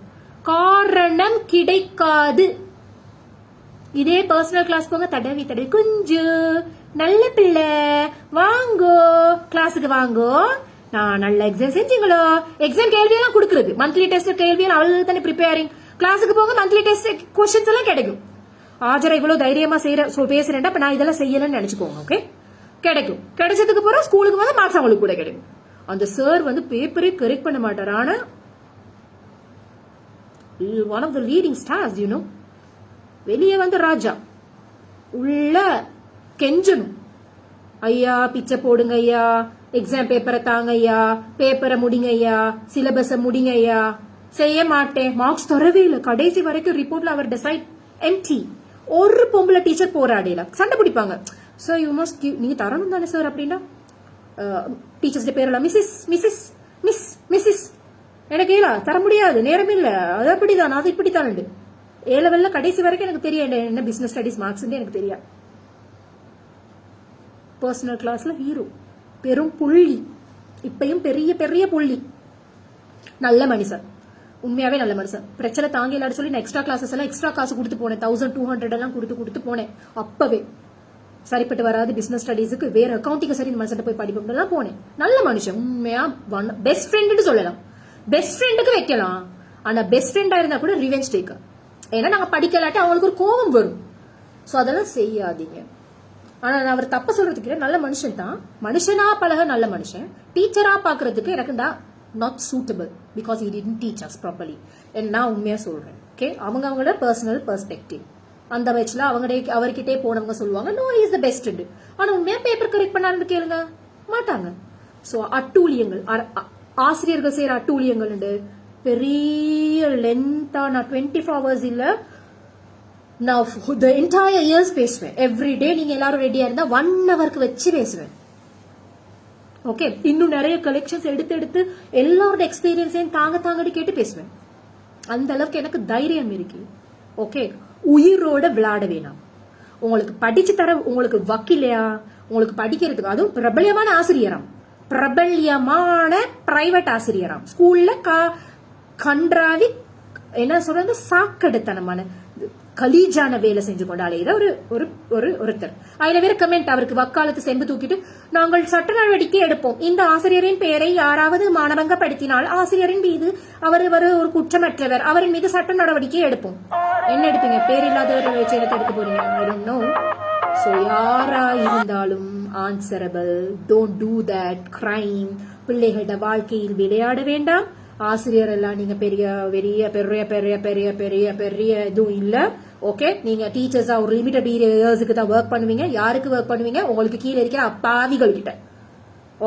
காரணம் கிடைக்காது. இதே பர்சனல் கிளாஸ் போங்க தடவி கொஞ்சம் நல்ல பிள்ளை வாங்கோ கிளாஸுக்கு வாங்கோ நான் நல்ல எக்ஸாம் செஞ்சீங்களோ. எக்ஸாம் கேள்வியெல்லாம் கொடுக்குறது மந்த்லி டெஸ்ட் கேள்வியெல்லாம் அவளுக்கு தானே ப்ரிப்பேரிங். கிளாஸுக்கு போங்க மந்த்லி டெஸ்ட் கொஸ்டின்ஸ் எல்லாம் கிடைக்கும். ஆஜரா இவ்வளவு தைரியமா பேசுறேன் அப்ப நான் இதெல்லாம் செய்யலன்னு நினைச்சுக்கோங்க. ஓகே கிடைக்கும். கிடைச்சதுக்கு போற ஸ்கூலுக்கு வந்து மார்க்ஸ் அவங்களுக்கு கூட கிடைக்கும். அந்த சார் வந்து பேப்பரே கரெக்ட் பண்ண மாட்டார். ஆனா one of the leading stars you know. வெளியே வந்து ராஜா உள்ள கெஞ்சணும். ஐயா பிச்சை போடுங்க ஐயா, எக்ஸாம் பேப்பரை தாங்க ஐயா, பேப்பரை முடிங்க ஐயா, சிலபஸ முடிங்க ஐயா. செய்ய மாட்டேன். மார்க்ஸ் தரவே இல்லை. கடைசி வரைக்கும் ரிப்போர்ட்ல அவர் டிசைட் எம்டி. ஒரு பொம்பளை டீச்சர் போராடல சண்டை பிடிப்பாங்க. சார் யூ மஸ்ட் நீங்க தரணும் தானே சார் அப்படின்னா டீச்சர்ஸ் பேரெல்லாம் மிஸ்ஸஸ் மிஸ்ஸஸ் மிஸ் மிஸ்ஸஸ் எனக்கு இல்ல தர முடியாது நேரம் இல்ல அது அப்படிதான் அது இப்படித்தான். ஏ லெவல்ல கடைசி வரைக்கும் எனக்கு தெரியாது என்ன பிசினஸ் ஸ்டடிஸ் மார்க்ஸ் எனக்கு தெரியாது. பர்சனல் கிளாஸ்ல ஹீரோ பெரும் புள்ளி. இப்பயும் பெரிய பெரிய புள்ளி. நல்ல மனுஷன் உண்மையாவே நல்ல மனுஷன். பிரச்சனை தாங்க இல்லாத சொல்லி நான் எக்ஸ்ட்ரா கிளாஸஸ் எல்லாம் எக்ஸ்ட்ரா காசு கொடுத்து போனேன். 1200 எல்லாம் கொடுத்து போனேன். அப்பவே சரிப்பட்டு வராது பிசினஸ் ஸ்டடிஸுக்கு வேற அக்கௌண்டிங் சரி இந்த மனுஷன் போய் படிப்போம் போனேன். நல்ல மனுஷன் உண்மையா பெஸ்ட் ஃப்ரெண்ட் சொல்லலாம். பெஸ்ட் ஃப்ரெண்டுக்கு வைக்கலாம். ஆனா பெஸ்ட் ஃப்ரெண்டா இருந்தா கூட ரிவெஞ்ச் டேக்கர். ஏன்னா நாங்க படிக்கலாட்டி அவங்களுக்கு ஒரு கோபம் வரும். சோ அதெல்லாம் செய்யாதீங்க. ஆனா நான் அவர் தப்ப சொல்றதுக்கு நல்ல மனுஷன் தான். மனுஷனா பழக நல்ல மனுஷன். டீச்சரா பாக்குறதுக்கு எனக்கு not suitable because he didn't teach us properly. நான் உண்மையா சொல்றேன். ஓகே அவங்களோட பர்சனல் பெர்ஸ்பெக்டிவ் அந்த வயசுல அவர்கிட்டே போனவங்க சொல்லுவாங்க நோ இஸ் த பெஸ்ட். ஆனா உண்மையா பேப்பர் கரெக்ட் பண்ணாருன்னு கேளுங்க மாட்டாங்க. சோ அட்டூழியங்கள் ஆசிரியர்கள் செய்யற அட்டூழியங்கள் உண்டு. பெரிய லென்த்தா நான் 24 hours இல்ல நான் the entire years பேசுவேன். எவ்ரி டே நீங்க எல்லாரும் ரெடியா இருந்தா 1 hourக்கு வச்சு பேசுவேன். ஓகே இன்னும் நிறைய கலெக்ஷன்ஸ் எடுத்து எல்லாரோட எக்ஸ்பீரியன்ஸையும் தாங்கடி கேட்டு பேசுவேன். அந்த அளவுக்கு எனக்கு தைரியம் இருக்கு. ஓகே உயிரோட விளையாட வேணாம். உங்களுக்கு படிச்சு தர உங்களுக்கு வக்கிலையா உங்களுக்கு படிக்கிறதுக்கு அதுவும் பிரபல்யமான ஆசிரியராம். பிரபல்யமான பிரைவேட் ஆசிரியராம். ஸ்கூல்ல கன்றாவி என்ன சொல்றது சாக்கடைத்தனமான கலீஜான வேலை செஞ்சு கொண்டாலே ஒருத்தர். அதுல வேற கமெண்ட் அவருக்கு வக்காலத்து செம்பு தூக்கிட்டு நாங்கள் சட்ட நடவடிக்கை எடுப்போம். இந்த ஆசிரியரின் பெயரை யாராவது மானபங்கப்படுத்தினால் ஆசிரியரின் மீது அவர் ஒரு குற்றமற்றவர் அவரின் மீது சட்ட நடவடிக்கை எடுப்போம். என்ன எடுப்பீங்க? பேர் இல்லாதவரை வச்சு எடுக்க போறீங்க? ஐ டோன்ட் நோ. சோ யாரா இருந்தாலும் answerable. Don't do that crime. பிள்ளைகளோட வாழ்க்கையில் விளையாட வேண்டாம். ஆசிரியர் எல்லாம் நீங்க பெரிய பெரிய பெரிய பெரிய பெரிய பெரிய பெரிய இதுவும் இல்ல. ஓகே நீங்க டீச்சர்ஸா ஒரு லிமிட்டட் இயர்ஸுக்கு தான் ஒர்க் பண்ணுவீங்க. யாருக்கு ஒர்க் பண்ணுவீங்க? உங்களுக்கு கீழே இருக்கிற அப்பாவிகள் கிட்ட.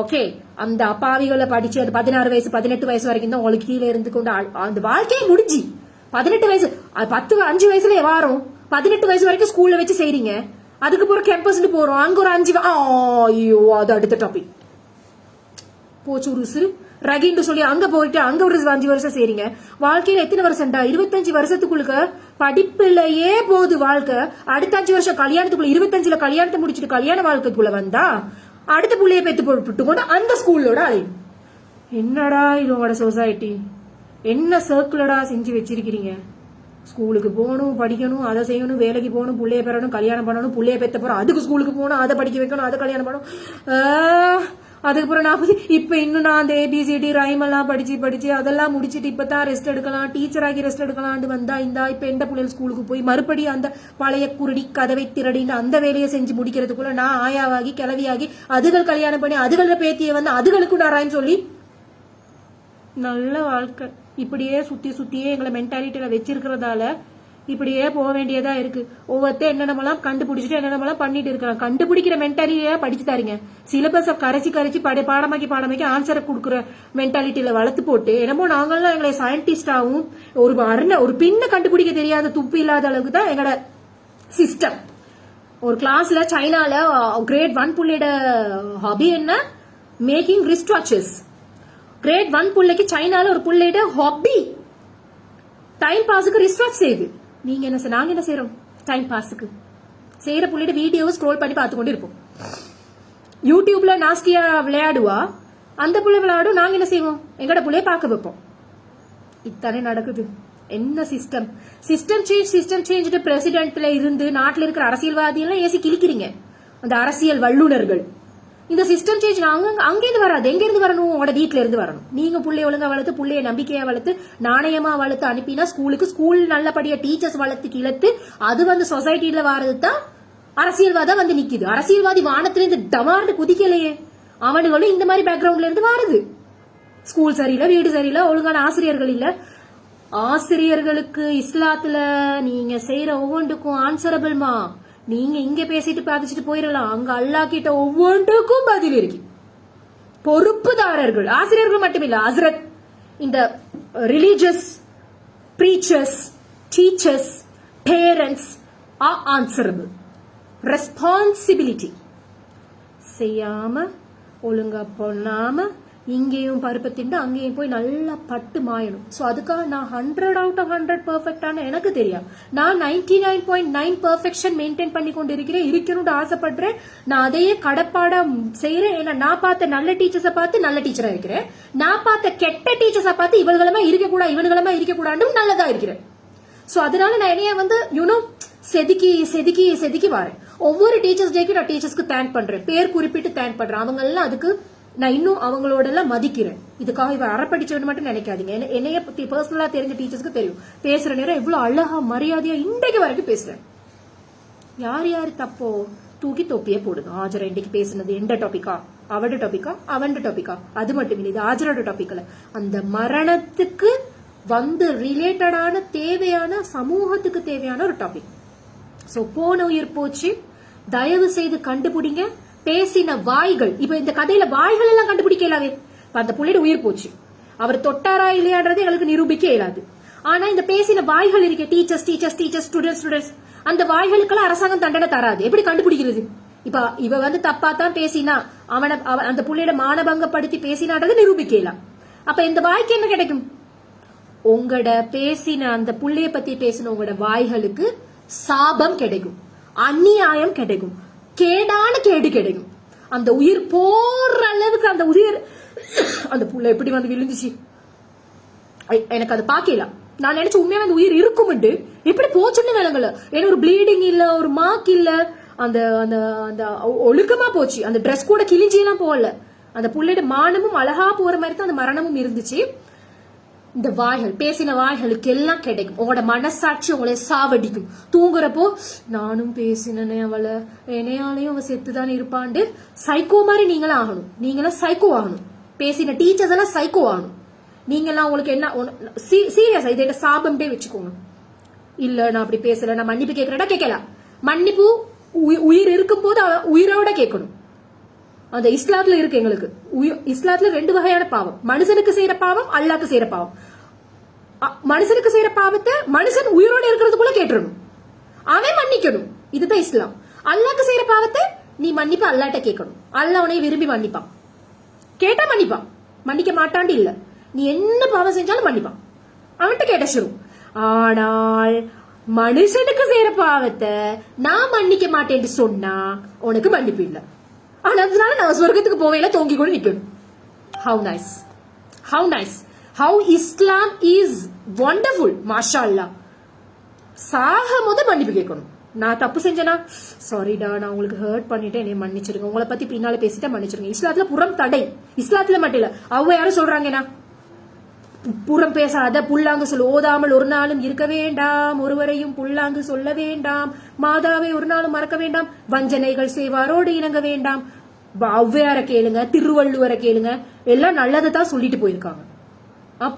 ஓகே அந்த அப்பாவிகளை படிச்சு அது 16 வயசு 18 வயசு வரைக்கும் தான் உங்களுக்கு கீழே இருந்து கொண்டு அந்த வாழ்க்கையை முடிஞ்சு 18 வயசு 5 வயசுல வாரம் 18 வயசு வரைக்கும் ஸ்கூல்ல வச்சு செய்றீங்க. அதுக்கு போற கேம்பஸ் போறோம் அங்க ஒரு 5 ஐயோ அது அடுத்த டாபிக் போச்சு. ஒரு சிறு ரகின்னு சொல்லி அங்க போயிட்டு அங்க ஒரு 5 வருஷம் செய்றீங்க. வாழ்க்கையில எத்தனை வருஷம்டா? 25 வருஷத்துக்குள்ள படிப்புலயே போகுது வாழ்க்கை. அடுத்த 5 வருஷம் கல்யாணத்துக்குள்ள 25ல கல்யாணத்தை முடிச்சுட்டு கல்யாண வாழ்க்கைக்குள்ள வந்தா அடுத்த புள்ளைய பெத்து போட்டு கொண்டு அந்த ஸ்கூல்லோட அலையும். என்னடா இது உங்களோட சொசைட்டி? என்ன சர்க்கிளடா செஞ்சு வச்சிருக்கிறீங்க? ஸ்கூலுக்கு போகணும் படிக்கணும் அதை செய்யணும் வேலைக்கு போகணும் புள்ளைய பெறணும் கல்யாணம் பண்ணணும் புள்ளைய பெத்த போறோம் அதுக்கு ஸ்கூலுக்கு போகணும் அதை படிக்க வைக்கணும் அதை கல்யாணம் பண்ணணும். அதுக்கப்புறம் நான் இப்ப இன்னும் நான் அந்த ஏபிசிடி ரைம் எல்லாம் படிச்சு அதெல்லாம் முடிச்சுட்டு இப்பதான் ரெஸ்ட் எடுக்கலாம், டீச்சர் ஆகி ரெஸ்ட் எடுக்கலாம்னு வந்தா இப்ப எந்த பிள்ளைகள் ஸ்கூலுக்கு போய் மறுபடியும் அந்த பழைய குருடி கதவை திரடின்னு அந்த வேலையை செஞ்சு முடிக்கிறதுக்குள்ள நான் ஆயாவாகி கிளவியாகி அதுகள் கல்யாணம் பண்ணி அதுகள பேத்திய வந்து அதுகளுக்கு நான் ரைம் சொல்லி நல்ல வாழ்க்கை இப்படியே சுத்தியே எங்களை மென்டாலிட்டியில வச்சிருக்கிறதால இப்படியே போக வேண்டியதா இருக்கு. ஒவ்வொருத்தர் என்னென்னமெல்லாம் கண்டுபிடிச்சிட்டு என்னென்னமெல்லாம் பண்ணிட்டு இருக்கிறான். கண்டுபிடிக்கிற மென்டாலிட்டியா படிச்சு தாரீங்க. சிலபஸ கரைச்சி பாடமாக்கி ஆன்சரை கொடுக்குற மென்டாலிட்டியில வளர்த்து போட்டு என்னமோ நாங்கெல்லாம் எங்களை சயின்டிஸ்டாவும் ஒரு பின்ன கண்டுபிடிக்க தெரியாத துப்பு இல்லாத அளவுக்கு தான் எங்களோட சிஸ்டம். ஒரு கிளாஸ்ல சைனால கிரேட் 1 புள்ளையோட ஹாபி என்ன, மேக்கிங் ரிஸ்ட் வாட்சஸ். கிரேட் 1 புள்ளைக்கு சைனால ஒரு புள்ளையோட ஹாபி டைம் பாஸுக்கு ரிஸ்ட் வாட்ச் செய்யுது. நீங்க என்ன நாங்க என்ன செய்யறோம், டைம் பாஸுக்கு செய்யற புள்ளையோட வீடியோவை ஸ்க்ரோல் பண்ணி பார்த்து கொண்டு இருப்போம். யூடியூப்ல நாஸ்டியா விளையாடுவா, அந்த புள்ளை விளையாடும், நாங்க என்ன செய்வோம், எங்கட புள்ளைய பார்க்க வைப்போம். இத்தானே நடக்குது. என்ன சிஸ்டம் சேஞ்ச் பிரசிடென்ட்ல இருந்து நாட்டில் இருக்கிற அரசியல்வாதி எல்லாம் ஏசி கிழிக்கிறீங்க. அந்த அரசியல் வல்லுநர்கள் இந்த சிஸ்டம் சேஞ்ச் அங்கிருந்து வராது, எங்க இருந்து வரணும், உங்களோட வீட்டுல இருந்து வரணும். நீங்க புள்ளைய ஒழுங்கா வளர்த்து, புள்ளைய நம்பிக்கையா வளர்த்து, நாணயமா வளர்த்து அனுப்பினா ஸ்கூல் நல்லபடியா டீச்சர்ஸ் வளர்த்து கிளத்து அது வந்து சொசைட்டில வாரது தான் அரசியல்வாதம் வந்து நிக்குது. அரசியல்வாதி வானத்துல இருந்து டமார்னு குதிக்கலையே, அவனுங்களும் இந்த மாதிரி பேக்ரவுண்ட்ல இருந்து வாருது. ஸ்கூல் சரியில்லை, வீடு சரியில்லை, ஒழுங்கான ஆசிரியர்கள் இல்ல. ஆசிரியர்களுக்கு இஸ்லாத்துல நீங்க செய்யற ஒவ்வொன்றுக்கும் ஆன்சரபிள்மா. நீங்க இங்க பேசிட்டு பாதிச்சுட்டு போயிடலாம், அங்க அல்லாஹ் கிட்ட ஒவ்வொன்றுக்கும் பதில் இருக்கு. பொறுப்புதாரர்கள் ஆசிரியர்கள் மட்டுமில்ல, ஹஸ்ரத் இந்த religious preachers, teachers, parents R answerable. Responsibility செய்யாம ஒழுங்கா பண்ணாம இங்கேயும் பருப்பை திண்டு அங்கேயும் போய் நல்லா பட்டு மாயணும். சோ அதுக்காக நான் 100 out of 100 பெர்ஃபெக்டான எனக்கு தெரியும். நான் 99.9 பெர்ஃபெக்ஷன் மெயின்டைன் பண்ணி கொண்டு இருக்கணும்னு ஆசைப்படுறேன். நான் அதையே கடப்பாடா செய்யறேன். ஏன்னா நான் பார்த்த நல்ல டீச்சர்ஸை பார்த்து நல்ல டீச்சரா இருக்கிறேன். நான் பார்த்த கெட்ட டீச்சர்ஸை பார்த்து இவங்களமா இருக்கக்கூடாது நல்லதா இருக்கிறேன். சோ அதனால நான் என்னைய வந்து செதுக்கி வரேன். ஒவ்வொரு டீச்சர்ஸ் டேக்கு நான் டீச்சர்ஸ்க்கு தேங்க் பண்றேன், பேர் குறிப்பிட்டு தேங்க் பண்றேன். அவங்க எல்லாம் அதுக்கு நான் இன்னும் அவங்களோட எல்லாம் மதிக்கிறேன். இதுக்காக இவ அறப்படிச்சவன்னு மட்டும் நினைக்காதீங்க. என்னைய பத்தி பர்சனலா தெரிஞ்ச டீச்சர்ஸ்க்கு தெரியும். பேசுற நேரம் எவ்வளவு அழகா மரியாதையா இன்றைக்கு வரைக்கும் பேசுறேன். யார் தப்போ தூக்கி தொப்பியே போடுங்க. ஆஜரா இன்றைக்கு பேசுனது எந்த டாபிக்கா, அவட டாபிக்கா அது மட்டும் இல்லை, இது ஆஜரோட டாபிக்ல அந்த மரணத்துக்கு வந்து ரிலேட்டடான தேவையான சமூகத்துக்கு தேவையான ஒரு டாபிக். சோ போன உயிர் போச்சு, தயவு செய்து கண்டுபிடிங்க. பேசின வாய்கள், இப்ப இந்த கதையில வாய்கள் எல்லாம் கண்டுபிடிக்க இயலாது. அந்த புள்ளையோட உயிர் போச்சு, அவர் தொட்டாரா இல்லையான்றது எங்களுக்கு நிரூபிக்க இயலாது. ஆனா இந்த பேசின வாய்கள் இருக்க டீச்சர்ஸ் ஸ்டூடெண்ட்ஸ் அந்த வாய்களுக்கெல்லாம் அரசாங்கம் தண்டனை தராது. எப்படி கண்டுபிடிக்கிறது? இப்ப இவ வந்து தப்பா தான் பேசினா, அந்த புள்ளையோட மானபங்கப்படுத்தி பேசினான்றது நிரூபிக்கலாம். அப்ப இந்த வாய்க்கு என்ன கிடைக்கும்? உங்களோட பேசின அந்த புள்ளைய பத்தி பேசின உங்களோட வாய்களுக்கு சாபம் கிடைக்கும், அநியாயம் கிடைக்கும், கேடான கேடு கிடைக்கும். அந்த உயிர் போற அளவுக்கு அந்த புள்ள எப்படி வந்து விழுந்துச்சு எனக்கு அது பாக்கலாம். நான் நினைச்ச உண்மையான அந்த உயிர் இருக்கும் எப்படி போச்சுன்னு விளங்கல. ஏன்னா ஒரு ப்ளீடிங் இல்ல, ஒரு மார்க் இல்ல, அந்த அந்த அந்த ஒழுக்கமா போச்சு. அந்த ட்ரெஸ் கூட கிழிஞ்சி எல்லாம் போகல. அந்த புள்ளையோட மானமும் அழகா போற மாதிரி தான் அந்த மரணமும் இருந்துச்சு. இந்த வாய்கள், பேசின வாய்களுக்கு எல்லாம் கிடைக்கும். உங்களோட மனசாட்சி உங்களை சாவடிக்கும். தூங்குறப்போ நானும் பேசினே, அவளை என்னையாலையும் அவ செத்துதானே இருப்பாண்டு சைக்கோ மாதிரி நீங்களும் ஆகணும். நீங்களாம் சைக்கோ ஆகணும். பேசின டீச்சர்ஸ் எல்லாம் சைக்கோ ஆகணும். நீங்கெல்லாம் உங்களுக்கு என்ன சீரியஸா இதை சாபம்டே வச்சுக்கோங்க. இல்ல நான் அப்படி பேசல, நான் மன்னிப்பு கேட்கறேன்னா கேட்கலாம். மன்னிப்பு உயிர் இருக்கும் போது உயிரோட கேட்கணும். அந்த இஸ்லாத்துல இருக்கு எங்களுக்கு. இஸ்லாத்துல 2 வகையான பாவம். மனுஷனுக்கு செய்யற பாவம், அல்லாஹ்க்கு செய்யற பாவம். மனுஷனுக்கு செய்யற பாவத்தை மனுஷன் உயிரோட இருக்கிறதுக்குள்ள கேட்டுறணும், அவன் மன்னிக்கணும். இதுதான் இஸ்லாம். அல்லாஹ்க்கு செய்யற பாவத்தை நீ மன்னிப்பு அல்லாட்ட கேட்கணும். அல்லாஹ் உன்னை விரும்பி மன்னிப்பான். கேட்டா மன்னிப்பான், மன்னிக்க மாட்டாண்டு இல்ல. நீ என்ன பாவம் செஞ்சாலும் மன்னிப்பான், அவன்கிட்ட கேட்ட சரும். ஆனால் மனுஷனுக்கு செய்யற பாவத்தை நான் மன்னிக்க மாட்டேன்னு சொன்னா உனக்கு மன்னிப்பு இல்லை. ஆனா அதனால நான் சொர்க்கத்துக்கு போவேல தோங்கி கூட நிக்கணும். How nice, how Islam is wonderful. மாஷா அல்லாஹ். சாக போது மன்னிப்பு கேட்கணும். நான் தப்பு செஞ்சேனா சாரிடா, நான் உங்களுக்கு ஹர்ட் பண்ணிட்டேன், என்னை மன்னிச்சிருங்க, உங்களை பத்தி பின்னால பேசிட்டா மன்னிச்சிருங்க. இஸ்லாத்துல புறம் தடை, இஸ்லாத்துல மட்டும் இல்ல, அவங்க யாரும் சொல்றாங்கன்னா புறம் பேசாத, புல்லாங்கு சொல்ல, ஓதாமல் ஒரு நாளும் இருக்க வேண்டாம், ஒருவரையும் புல்லாங்கு சொல்ல வேண்டாம், மாதாவை ஒரு நாளும் மறக்க வேண்டாம், வஞ்சனைகள் செய்வாரோடு இணங்க வேண்டாம். ஔவையார கேளுங்க, திருவள்ளுவரை கேளுங்க, எல்லாம் நல்லதை தான் சொல்லிட்டு போயிருக்காங்க.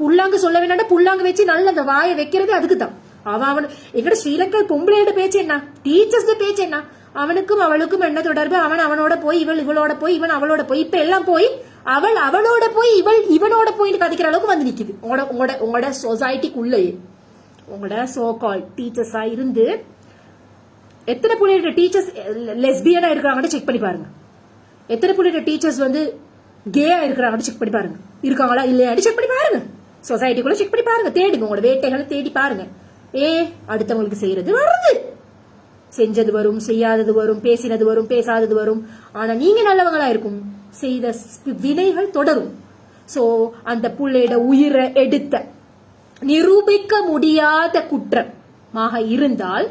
புல்லாங்கு சொல்ல வேண்டாம், புல்லாங்கு வச்சு நல்ல அந்த வாயை வைக்கிறது அதுக்கு தான். அவன் எங்கட ஸ்ரீலங்கா பொம்பளையோட பேச்சு என்ன, டீச்சர்ஸ் பேச்சு என்ன, அவனுக்கும் அவளுக்கும் என்ன தொடர்பு, அவன் அவனோட போய் இவள் இவளோட போய் இவன் அவளோட போய், இப்ப எல்லாம் போய் அவள் அவளோட போய் இவள் இவனோட போய் கதைக்கிற அளவுக்கு வந்து நிக்குது. உங்களோட சொசைட்டிக்குள்ளேயே உங்களோட சோ கால் டீச்சர்ஸா இருந்து எத்தனை பிள்ளையோட டீச்சர்ஸ் லெஸ்பியனா இருக்கிறாங்கன்னு செக் பண்ணி பாருங்க. எத்தனை பிள்ளையோட டீச்சர்ஸ் வந்து கேயா இருக்கிறாங்கன்னு செக் பண்ணி பாருங்க. இருக்காங்களா இல்லையான்னு செக் பண்ணி பாருங்க. சொசைட்டிக்குள்ள செக் பண்ணி பாருங்க, தேடுங்க, உங்களோட வேட்டைகளை தேடி பாருங்க. அடுத்தவங்களுக்கு செய்யறது வருது, செஞ்சது வரும், செய்யாதது வரும், பேசினது வரும், பேசாதது வரும். ஆனா நீங்க நல்லவங்களா இருக்கும், செய்த வினைகள் தொடரும். சோ அந்த புள்ளையோட உயிரை எடுத்த நிரூபிக்க முடியாத குற்றமாக இருந்தால்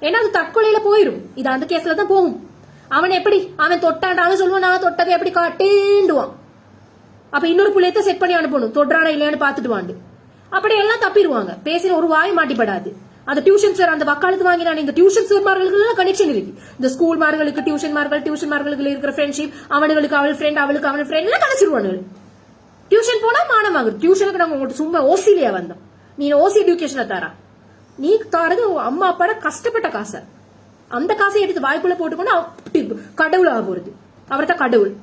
ஏன்னா அது தற்கொலையில போயிரும். இது அந்த கேஸ்ல தான் போகும். அவன் எப்படி அவன் தொட்டாண்டாலும் சொல்லுவான், நான் தொட்டதை எப்படி காட்டேண்டுவான். அப்ப இன்னொரு புள்ளையத்தை செட் பண்ணி அனுப்பணும், தொடுறானா இல்லையான்னு பாத்துட்டு வாண்டு. அப்படி எல்லாம் தப்பிடுவாங்க. பேசின ஒரு வாய் மாட்டிப்படாது. அந்த டியூஷன் சார் அந்த வக்காலத்து வாங்கினான இந்த டியூஷன் சார்மார்களுக்கு எல்லாம் கனெக்ஷன் இருக்கு. இந்த ஸ்கூல் மார்களுக்கு டியூஷன் மார்களுக்கு இருக்கிற ஃப்ரெண்ட்ஷிப், அவனுக்கு அவள் ஃப்ரெண்ட், அவளுக்கு அவன் ஃப்ரெண்ட் எல்லாம் கணச்சிருவானு. டியூஷன் போனா மானம் ஆகுது. டியூஷனுக்கு நாங்க உங்களுக்கு சும்மா ஓசிலியா வந்தோம், நீ ஓசி எஜுகேஷனை தாரா, நீ தாரது அம்மா அப்பாட கஷ்டப்பட்ட காசை, அந்த காசை எடுத்து வாய்க்குள்ள போட்டுக்கொண்டு கடவுள் ஆக போறது. அவர் தான் கடவுள்,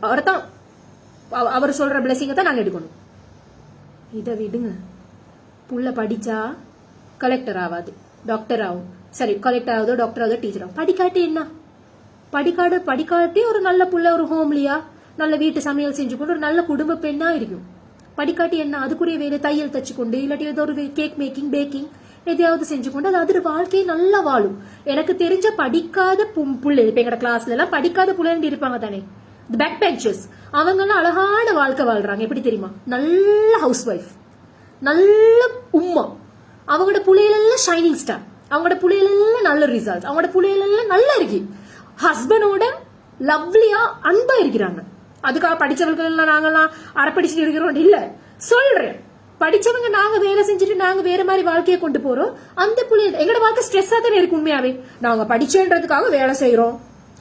அவர் சொல்ற பிளஸிங்க தான் நாங்க எடுக்கணும். இதை விடுங்க. புள்ள படிச்சா கலெக்டர் ஆகாது, டாக்டர் ஆகும். சரி, கலெக்டர் ஆகுதோ டாக்டர் ஆகுதோ டீச்சர் ஆகும். படிக்காட்டி என்ன, படிக்காட்டி ஒரு நல்ல புள்ள, ஒரு ஹோம்லியா நல்ல வீட்டு சமையல் செஞ்சு கொண்டு ஒரு நல்ல குடும்ப பெண்ணா இருக்கும். படிக்காட்டி என்ன, அதுக்குரிய வேலை தையல் தச்சு கொண்டு இல்லாட்டி ஏதோ ஒரு கேக் மேக்கிங் பேக்கிங் எதையாவது செஞ்சு கொண்டு அது அது வாழ்க்கையை நல்லா வாழும். எனக்கு தெரிஞ்ச படிக்காத புள்ளை இப்ப எங்க கிளாஸ்ல எல்லாம் படிக்காத புள்ளைன்னு இருப்பாங்க தானே, பேக் பெஞ்சர்ஸ், அவங்க எல்லாம் அழகான வாழ்க்கை வாழ்றாங்க. எப்படி தெரியுமா, நல்ல ஹவுஸ் ஒய்ஃப், நல்ல உம்மா, அவங்களோட புள்ளையில ஷைனிங் ஸ்டார், அவங்களோட புள்ளையில நல்ல ரிசல்ட், அவங்களோட புள்ளையில நல்லா இருக்கு, ஹஸ்பண்டோட லவ்லியா அன்பா இருக்கிறாங்க. அதுக்காக படிச்சவர்கள் எல்லாம் நாங்கெல்லாம் அறப்படிச்சுட்டு இருக்கிறோம் இல்ல சொல்றேன். படிச்சவங்க நாங்க வேலை செஞ்சுட்டு நாங்க வேற மாதிரி வாழ்க்கையை கொண்டு போறோம். அந்த புள்ளைய எங்களோட வாழ்க்கை ஸ்ட்ரெஸ்ஸா தானே இருக்கு. உண்மையாவே நாங்க படிச்சேன்றதுக்காக வேலை செய்யறோம்,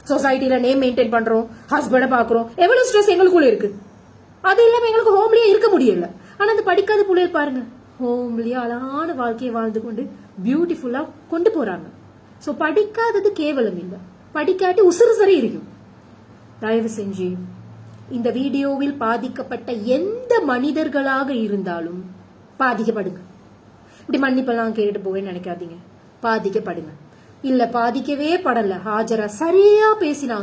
சொசைட்டில நேம் மெயின்டைன் பண்றோம், ஹஸ்பண்ட பாக்குறோம், எவ்வளவு ஸ்ட்ரெஸ் எங்களுக்குள்ள இருக்கு. அது இல்லாம எங்களுக்கு ஹோம்லியா இருக்க முடியல. ஆனா அந்த படிக்காத புள்ளைய பாருங்க, ஹோம்லியா அழகான வாழ்க்கையை வாழ்ந்து கொண்டு பியூட்டிஃபுல்லா கொண்டு போறாங்க. சோ படிக்காதது கேவலம் இல்லை, படிக்காட்டி உசுறு சரி இருக்கும். தயவு செஞ்சு இந்த வீடியோவில் பாதிக்கப்பட்ட எந்த மனிதர்களாக இருந்தாலும் பாதிக்கப்படுங்க. இப்படி மன்னிப்பெல்லாம் கேட்டு போவேன்னு நினைக்காதீங்க, பாதிக்கப்படுங்க. இல்ல பாதிக்கவே படல, ஹாஜரா சரியா பேசினா,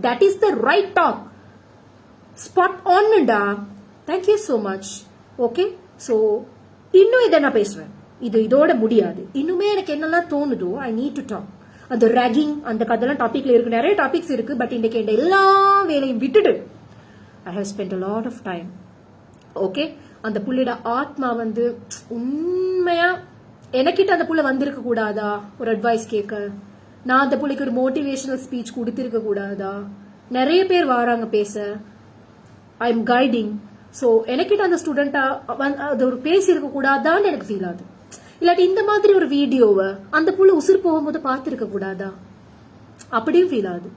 that is the right talk, spot ஆன்டா. Thank you so much. Okay, so இன்னும் இதை நான் பேசுவேன், இதோட முடியாது. இன்னுமே எனக்கு என்னெல்லாம் தோணுதோ ஐ நீட் டு டாக். அந்த ரேகிங் அந்த கதெல்லாம் டாபிக்ல இருக்கு, நிறைய டாபிக்ஸ் இருக்கு. பட் இன்னைக்கு இந்த எல்லா வேலையும் விட்டுட்டு I have spent a lot of time. Okay, அந்த புள்ளையோட ஆத்மா வந்து உண்மையா எனக்கிட்ட அந்த புள்ள வந்திருக்க கூடாதா ஒரு அட்வைஸ் கேட்க, நான் அந்த புள்ளைக்கு ஒரு மோட்டிவேஷனல் ஸ்பீச் கொடுத்திருக்க கூடாதா. நிறைய பேர் வராங்க பேச, ஐ எம் கைடிங். ஸோ எனக்கிட்ட அந்த ஸ்டூடெண்டா அது ஒரு பேசி இருக்க கூடாதான்னு எனக்கு ஃபீல் ஆகுது. இல்லாட்டி இந்த மாதிரி ஒரு வீடியோவை அந்த புள்ள உசுறு போகும்போது பார்த்துருக்க கூடாதா அப்படியும் ஃபீல் ஆகுது.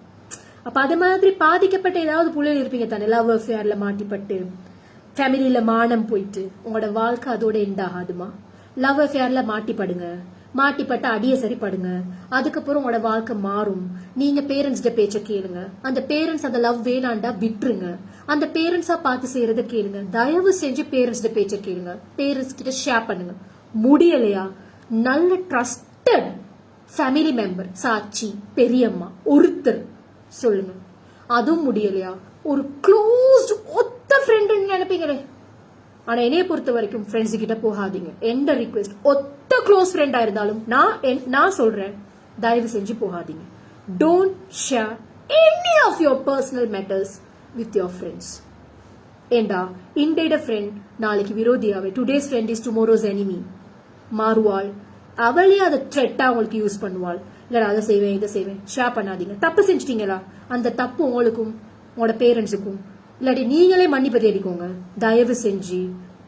அப்ப அது மாதிரி பாதிக்கப்பட்ட ஏதாவது புள்ளைகள் இருப்பீங்க தானே, லவ் அஃபேர்ல மாட்டிப்பட்டு ஃபேமிலியில மானம் போயிட்டு உங்களோட வாழ்க்கை அதோட எண்ட் ஆகாதுமா. லவ் அஃபேர்ல மாட்டிப்படுங்க, மாட்டிப்பட்ட அடிய சரிப்படுங்க, அதுக்கப்புறம் உங்களோட வாழ்க்கை மாறும். நீங்க பேரண்ட்ஸ்ட பேச்ச கேளுங்க, அந்த பேரண்ட்ஸ் அந்த லவ் வேணாண்டா விட்டுருங்க, அந்த பேரண்ட்ஸா பார்த்து செய்யறத கேளுங்க. தயவு செஞ்சு பேரண்ட்ஸ்ட பேச்ச கேளுங்க, பேரண்ட்ஸ் கிட்ட ஷேர் பண்ணுங்க. முடியலையா நல்ல ட்ரஸ்டட் ஃபேமிலி மெம்பர், சாட்சி, பெரியம்மா ஒருத்தர் சொல்லுங்க. அதுவும் முடியலையா ஒரு க்ளோஸ்ட் ஒத்த ஃப்ரெண்ட் நினைப்பீங்களே. ஆனா என்னைய பொறுத்த வரைக்கும் ஃப்ரெண்ட்ஸ் கிட்ட போகாதீங்க. எந்த ரிக்வெஸ்ட் ஒத்த க்ளோஸ் ஃப்ரெண்டா இருந்தாலும் நான் சொல்றேன், தயவு செஞ்சு போகாதீங்க. Don't share any of your personal matters with your friends. ஏண்டா இன்றைய ஃப்ரெண்ட் நாளைக்கு விரோதியாவே, today's friend is tomorrow's enemy. மாறுவாள், அவளே அதை த்ரெட்டா உங்களுக்கு யூஸ் பண்ணுவாள். இல்லடா அதை செய்வேன் இதை செய்வேன். ஷேர் பண்ணாதீங்க. தப்பு செஞ்சிட்டீங்களா, அந்த தப்பு உங்களுக்கும் உங்களோட பேரண்ட்ஸுக்கும். இல்லாட்டி நீங்களே மன்னிப்பு தேடிக்கோங்க. தயவு செஞ்சு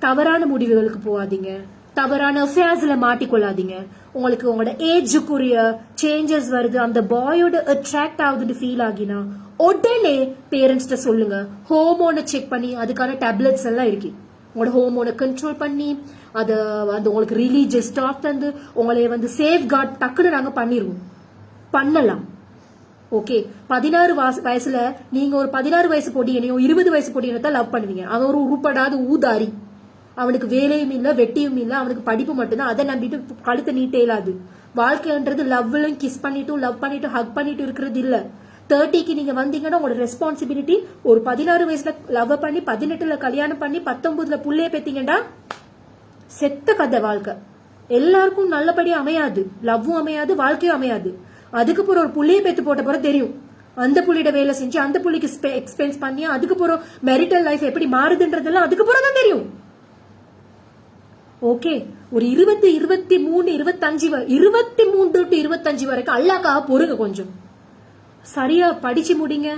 தவறான முடிவுகளுக்கு போகாதீங்க. தவறான அஃபேர்ஸ்ல மாட்டிக்கொள்ளாதீங்க. உங்களுக்கு உங்களோட ஏஜுக்குரிய சேஞ்சஸ் வருது, அந்த பாயோட அட்ராக்ட் ஆகுதுன்னு ஃபீல் ஆகினா உடனே பேரண்ட்ஸ்ட சொல்லுங்க. ஹோமோனை செக் பண்ணி அதுக்கான டேப்லெட்ஸ் எல்லாம் இருக்கு. உங்களோட ஹோமோனை கண்ட்ரோல் பண்ணி அதை உங்களுக்கு ரிலீஜியஸ் ஸ்டாப் தந்து உங்களை சேஃப் கார்ட் டக்குன்னு நாங்க பண்ணிடுவோம். பண்ணலாம். ஓகே, 16 வயசுல நீங்க ஒரு 16 வயசு பொடியனையோ 20 வயசு பொடியனை தான் லவ் பண்ணுவீங்க. அவன் ஒரு உருப்படாத ஊதாரி, அவனுக்கு வேலையும் இல்ல வெட்டியும் இல்ல, அவனுக்கு படிப்பு மட்டும்தான். அதை நம்பிட்டு கழுத்தை நீட்டே இல்லாது. வாழ்க்கைன்றது லவ்லும் கிஸ் பண்ணிட்டும் லவ் பண்ணிட்டும் ஹக் பண்ணிட்டு இருக்கிறது இல்ல. 30க்கு நீங்க வந்தீங்கன்னா உங்களோட ரெஸ்பான்சிபிலிட்டி ஒரு 16 வயசுல லவ் பண்ணி 18ல கல்யாணம் பண்ணி 19ல புள்ளைய பெத்தீங்கடா செத்த கதை வாழ்க்கை. எல்லாருக்கும் நல்லபடியா அமையாது, லவ்வும் அமையாது, வாழ்க்கையும் அமையாது. அதுக்கு போற ஒரு புள்ளைய பெத்து போட்ட போற தெரியும். அந்த புள்ளியோட வேலை செஞ்சு அந்த புள்ளிக்கு எக்ஸ்பென்ஸ் பண்ணி அதுக்கு போற மெரிட்டல் லைஃப் எப்படி மாறுதுன்றதெல்லாம் அதுக்கு போறதான் தெரியும். ஓகே, ஒரு 20, 23, 23 to 25 வரைக்கும் அல்லாக்காக பொறுங்க. கொஞ்சம் சரியா படிச்சு முடிங்க.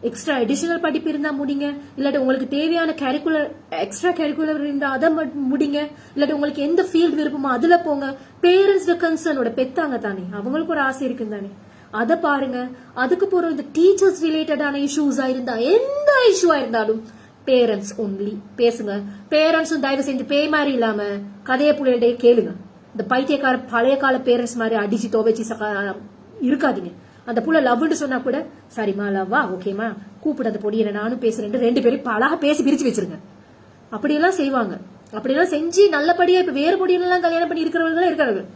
எக்ஸ்ட்ரா அடிஷனல் படிப்பு இருந்தா முடிங்க. இல்லாட்டி உங்களுக்கு தேவையான எக்ஸ்ட்ரா கரிக்குலர் இருந்தா அதை முடிங்க. இல்லாட்டி உங்களுக்கு எந்த ஃபீல்டு விருப்பமோ அதுல போங்க. பேரண்ட்ஸ் கன்சர்னோட பெத்தாங்க தானே, அவங்களுக்கு ஒரு ஆசை இருக்கு தானே, அதை பாருங்க. அதுக்கு போற இந்த டீச்சர்ஸ் ரிலேட்டடான இஷ்யூஸா இருந்தா, எந்த இஷ்யூவா இருந்தாலும் பேரண்ட்ஸ் ஒன்லி பேசுங்க. பேரண்ட்ஸும் தயவு செஞ்சு பேய் மாதிரி இல்லாம கதைய புள்ளைய கேளுங்க. இந்த பைத்தியக்கார பழைய கால பேரண்ட்ஸ் மாதிரி அடிச்சு துவைச்சு இருக்காதீங்க. அந்த புள்ள லவ்னு சொன்னா கூட சரிமா லவ்வா ஓகேமா கூப்பிடு அந்த பொடியை நானும் பேசுறேன் 2 பேரும் அழகா பேசி பிரிச்சு வச்சிருங்க. அப்படியெல்லாம் செய்வாங்க. அப்படியெல்லாம் செஞ்சு நல்லபடியா இப்ப வேறு பொடியெல்லாம் கல்யாணம் பண்ணி இருக்கிறவங்க இருக்கிறார்கள்.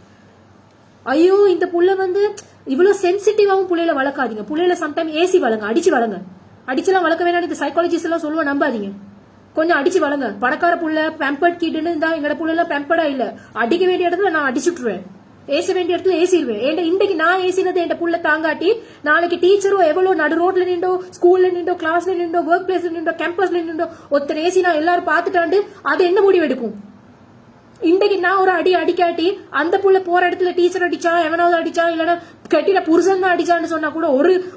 ஐயோ இந்த புள்ள இவ்வளவு சென்சிட்டிவாவும் புள்ளையில வளர்க்காதீங்க. புள்ளையில சம்டைம் ஏசி வளங்க, அடிச்சு வளங்க. அடிச்செல்லாம் வளர்க்க வேணாம். இந்த சைக்காலஜிஸ்ட் எல்லாம் சொல்லுவா, நம்பாதீங்க. கொஞ்சம் அடிச்சு வளங்க. பணக்கார புள்ள பேம்பர்ட் கிட்னு இருந்தா எங்கட புள்ள எல்லாம் பேம்பர்டா இல்ல. அடிக்க வேண்டிய இடத்துல நான் அடிச்சுட்டுருவேன், ஏச வேண்டிய இடத்துல ஏசிடுவேன். இன்றைக்கு நான் ஏசினது என் புள்ள தாங்காட்டி நாளைக்கு டீச்சரோ எவ்வளவு நடு ரோட்ல நின்றோ, ஸ்கூல்ல நின்றோ, கிளாஸ்ல நின்றோ, ஒர்க் பிளேஸ்ல நின்றோ, கேம்பஸ்ல நின்றோ ஒருத்தர் ஏசி நான் எல்லாரும் பாத்துட்டாண்டு அது என்ன முடிவு எடுக்கும்? இன்றைக்கு நான் ஒரு அடிக்காட்டி அந்த புள்ள போற இடத்துல டீச்சர் அடிச்சா, எவனாவது அடிச்சா, இல்லன்னா கட்டில புருஷன் தான் அடிச்சான்னு சொன்னா கூட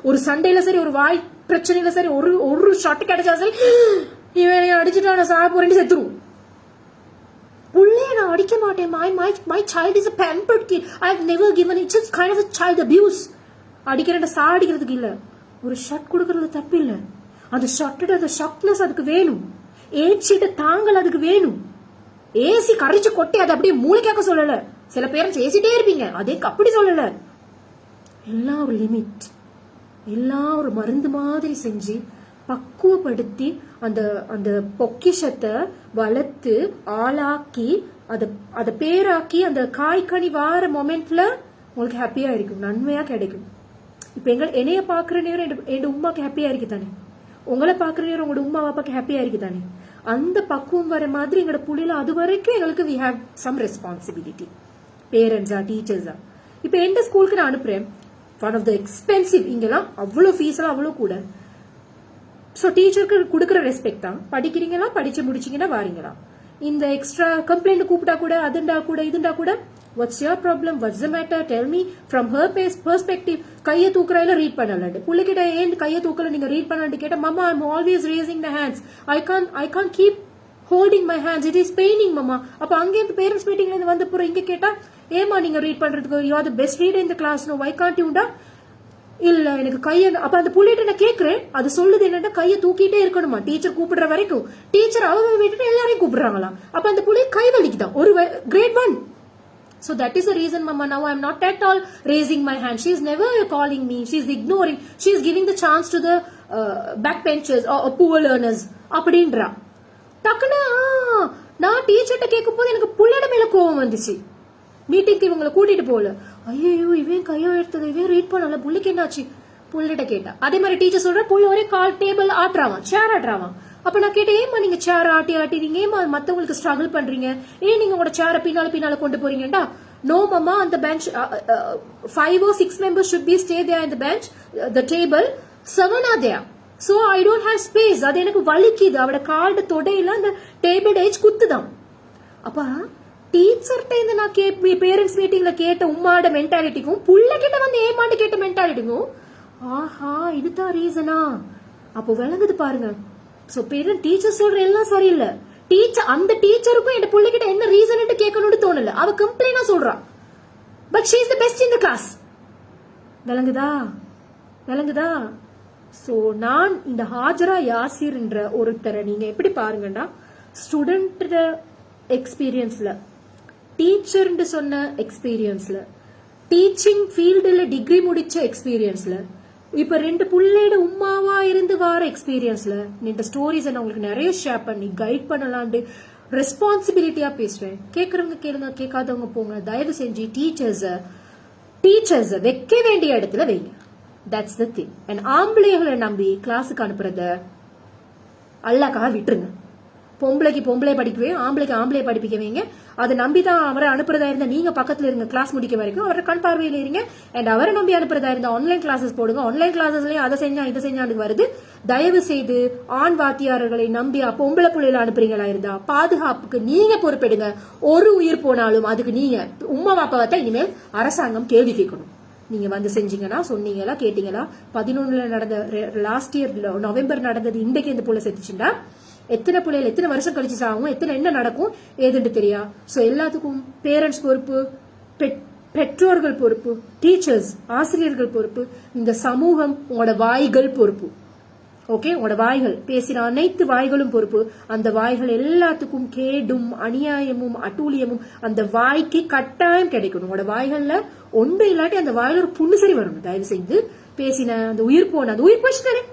ஒரு சண்டையில சரி, ஒரு வாய் பிரச்சனையில சரி, ஒரு ஷாட் கிடைச்சா சரி, இவன் அடிச்சுட்டு நான் சாக போறேன்னு செத்துரும். புள்ளைய நான் அடிக்க மாட்டேன். My child is a pampered kid. I have never given it. It's just kind of a child abuse. அடிக்கிறேன் சாடிக்கிறதுக்கு இல்ல, ஒரு ஷாட் கொடுக்கறது தப்பு இல்ல. அந்த ஷாட்டோட அந்த ஷாக்னஸ் அதுக்கு வேணும். ஏச்சிட்ட தாங்கல் அதுக்கு வேணும். ஏசி கரைச்சு கொட்டி அதை அப்படியே மூளைக்காக்க சொல்லல. சில பேரண்ட்ஸ் ஏசிட்டே இருப்பீங்க, அதே அப்படி சொல்லல. எல்லாம் ஒரு லிமிட், எல்லாம் ஒரு மருந்து மாதிரி செஞ்சு பக்குவப்படுத்தி அந்த அந்த பொக்கிஷத்தை வளர்த்து ஆளாக்கி அதை பேராக்கி அந்த காய்கனி வார மொமெண்ட்ல உங்களுக்கு ஹாப்பியா இருக்கும், நன்மையா கிடைக்கும். இப்ப என்னைய பாக்குற நேரம் என் உமாக்கு ஹாப்பியா இருக்கு தானே, உங்களை பாக்குற நேரம் உங்களோட உமா பாப்பாக்கு ஹாப்பியா இருக்கு தானே. அந்த பக்குவம் வர மாதிரி எங்களோட புள்ளியில அது வரைக்கும் எங்களுக்கு வி ஹேவ் சம் ரெஸ்பான்சிபிலிட்டி, பேரண்ட்ஸா டீச்சர்ஸா. இப்ப எந்த ஸ்கூலுக்கு நான் அனுப்புறேன், ஒன் ஆஃப் த எக்ஸ்பென்சிவ், இங்கெல்லாம் அவ்வளவு ஃபீஸ் எல்லாம் அவ்வளவு கூட. ஸோ டீச்சருக்கு கொடுக்குற ரெஸ்பெக்ட் தான். படிக்கிறீங்களா, படிச்சு முடிச்சீங்கன்னா வாரீங்களா. இந்த எக்ஸ்ட்ரா கம்ப்ளைண்ட் கூப்பிட்டா கூட, அதுண்டா கூட இதுண்டா கூட, what's your problem, what's the matter, tell me from her perspective. கையை தூக்குறாயில ரீட் பண்ணலாண்டு புள்ளிக்கிட்ட ஏன் கையை தூக்கல நீங்க ரீட் பண்ணலான்னு கேட்டா, mamma I am always raising the hands, I can keep holding my hands, it is paining mamma. அப்ப அங்கே பேரண்ட்ஸ் மீட்டிங்ல இருந்து வந்து போற இங்க கேட்டா, ஏமா நீங்க ரீட் பண்றதுக்கு, you are the best reader இந்த கிளாஸ், நோ வை கான்ட் யூடா. இல்ல எனக்கு கைய, அப்ப அந்த புள்ளிட்ட நான் கேக்குறேன், அது சொல்லுது என்னன்னா கையை தூக்கிட்டே இருக்கணுமா டீச்சர் கூப்பிடுற வரைக்கும். டீச்சர் அவங்க விட்டுட்டு எல்லாரையும் கூப்பிடுறாங்களா, அப்ப அந்த புள்ளி கை வலிக்குதான் ஒரு great 1. So that is the reason, Mama, now I am not at all raising my hand. She is never calling me. She is ignoring. She is giving the chance to the backbenchers or poor learners. அப்படின்றா. டக்குனா நான் டீச்சர்ட்ட கேட்கும் போது எனக்கு புள்ளட மேல கோவம் வந்துச்சு. மீட்டிங்க்கு இவங்களை கூட்டிட்டு போல, ஐயோ இவன் கையோ எடுத்தது, இவன் ரீட் பண்ணல, புள்ளிக்கு என்னாச்சு புள்ளிட்ட கேட்டா. அதே மாதிரி டீச்சர் சொல்ற புள்ள ஒரே கால் டேபிள் ஆட்டுறாவான், சேர் ஆட்டுறாவான். அப்ப நான் கேட்டேன், ஏமா நீங்க சேர் ஆட்டி நீங்க ஏமா மத்தவங்களுக்கு ஸ்ட்ரகிள் பண்றீங்க, ஏன் நீங்க உங்களோட சேரை பின்னால கொண்டு போறீங்கடா. நோ மம்மா, அந்த bench 5 or 6 members should be stay there in the bench, the table 7 are there, so I don't have space. அது எனக்கு வலிக்குது. அவட கால்ட தொடையில அந்த டேபிள் ஏஜ் குத்துதான். அப்ப டீச்சர்கிட்ட இருந்து நான் பேரண்ட்ஸ் மீட்டிங்ல கேட்ட உம்மாட மென்டாலிட்டிக்கும் புள்ள கிட்ட வந்து ஏமாண்டு கேட்ட மென்டாலிட்டிக்கும் ஆஹா இதுதான் ரீசனா அப்போ விளங்குது பாருங்க. சோ பேரண்ட் டீச்சர் சொல்ற எல்லாம் சரியில்லை. டீச்சர் அந்த டீச்சருக்கும் என் பிள்ளைகிட்ட என்ன ரீசன் கேட்கணும்னு தோணல. அவ கம்ப்ளைண்டா சொல்றா. But she is the best in the class. விளங்குதா? சோ நான் இந்த ஹாஜரா யாசிர் என்ற ஒருத்தரை நீங்க எப்படி பாருங்கன்னா ஸ்டூடெண்ட் எக்ஸ்பீரியன்ஸ்ல டீச்சர் சொன்ன எக்ஸ்பீரியன்ஸ்ல டீச்சிங் ஃபீல்டுல டிகிரி முடிச்ச எக்ஸ்பீரியன்ஸ்ல இப்ப 2 புள்ளையோட உம்மாவா இருந்து வர எக்ஸ்பீரியன்ஸ்ல இந்த ஸ்டோரிஸ் நான் உங்களுக்கு நிறைய ஷேர் பண்ணி கைட் பண்ணலான்னு ரெஸ்பான்சிபிலிட்டியா பேசுறேன். கேட்கறவங்க கேளுங்க, கேட்காதவங்க போங்க. தயவு செஞ்சு டீச்சர்ஸ் வைக்க வேண்டிய இடத்துல வைங்க. That's the thing. அண்ட் ஆம்பளைகளை நம்பி கிளாஸுக்கு அனுப்புறத அல்லாக்காக விட்டுருங்க. பொம்பளைக்கு பொம்பளை படிக்கவே, ஆம்பளைக்கு ஆம்பளை படிப்பிக்க வைங்க. அதை நம்பிதான் அவரை அனுப்புறதா இருந்தா நீங்க பக்கத்துல இருங்க கிளாஸ் முடிக்க வரைக்கும். அவரை கண் பார்வையில இருங்க. அண்ட் அவரை நம்பி அனுப்புறதா இருந்தா ஆன்லைன் கிளாஸஸ் போடுங்க. ஆன்லைன் கிளாஸஸ்லயும் அதை செஞ்சா இதை செஞ்சான்னு வருது. தயவு செய்து ஆண் வாத்தியாரர்களை நம்பி பொம்பளை பிள்ளைகளை அனுப்புறீங்களா இருந்தா பாதுகாப்புக்கு நீங்க பொறுப்பெடுங்க. ஒரு உயிர் போனாலும் அதுக்கு நீங்க உம்மா பாப்பாவை தான் இனிமேல் அரசாங்கம் கேள்வி கேட்கணும். நீங்க வந்து செஞ்சீங்கன்னா, சொன்னீங்களா, கேட்டீங்களா? 11 நடந்த லாஸ்ட் இயர் நவம்பர் நடந்தது இன்றைக்கு இந்த புள்ள செத்துச்சுண்டா எத்தனை பிள்ளைகள் எத்தனை வருஷம் கழிச்சு சாகும், எத்தனை என்ன நடக்கும் ஏதுன்னு தெரியா? சோ எல்லாத்துக்கும் பேரண்ட்ஸ் பொறுப்பு, பெற்றோர்கள் பொறுப்பு, டீச்சர்ஸ் ஆசிரியர்கள் பொறுப்பு, இந்த சமூகம் உங்களோட வாய்கள் பொறுப்பு. ஓகே, உங்களோட வாய்கள் பேசின அனைத்து வாய்களும் பொறுப்பு. அந்த வாய்கள் எல்லாத்துக்கும் கேடும் அநியாயமும் அட்டூழியமும் அந்த வாய்க்கு கட்டாயம் கிடைக்கணும். உங்களோட வாய்கள்ல ஒன்று இல்லாட்டி அந்த வாயில ஒரு புண்ணு சரி வரணும். தயவு செய்து பேசின அந்த உயிர் போன அந்த உயிர் போச்சு தானே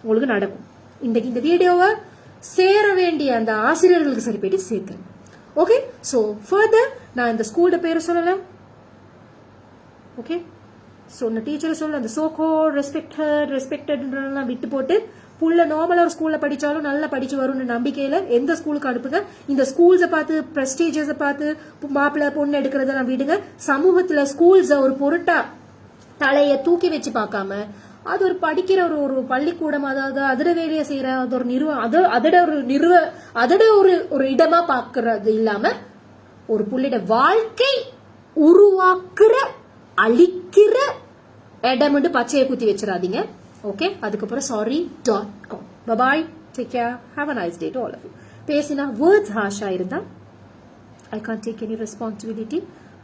உங்களுக்கு நடக்கும். இன்றைக்கு இந்த வீடியோவை சேர வேண்டிய அந்த ஆசிரியர்களுக்கு சரி போயிட்டு சேர்க்கிறேன். ஓகே, சோ ஃபர்தர் நான் இந்த ஸ்கூலோட பேரை சொல்லல. ஓகே, சோ இந்த டீச்சரை சொல்ல அந்த சோகோ ரெஸ்பெக்டட்லாம் விட்டு போட்டு புள்ள நார்மலா ஒரு ஸ்கூல்ல படிச்சாலும் நல்லா படிச்சு வரும்னு நம்பிக்கையில எந்த ஸ்கூலுக்கு அனுப்புங்க. இந்த ஸ்கூல்ஸை பார்த்து பிரஸ்டீஜஸை பார்த்து மாப்பிள்ள பொண்ணு எடுக்கிறதெல்லாம் விடுங்க. சமூகத்துல ஸ்கூல்ஸ ஒரு பொருட்டா தலைய தூக்கி வச்சு பார்க்காம அது ஒரு படிக்கிற ஒரு பள்ளிக்கூடம், அதாவது அதோட வேலையை செய்யற அது ஒரு அதோட ஒரு இடமா பாக்குறது இல்லாம ஒரு புள்ளிட வாழ்க்கை உருவாக்குற அழிக்கிற இடம் பச்சையை குத்தி வச்சிடாதீங்க. ஓகே, அதுக்கப்புறம் sorry.com. Bye-bye. Take care. Have a nice day to all of you. பேசினா words harsh-ஆ இருந்தா I can't take any responsibility.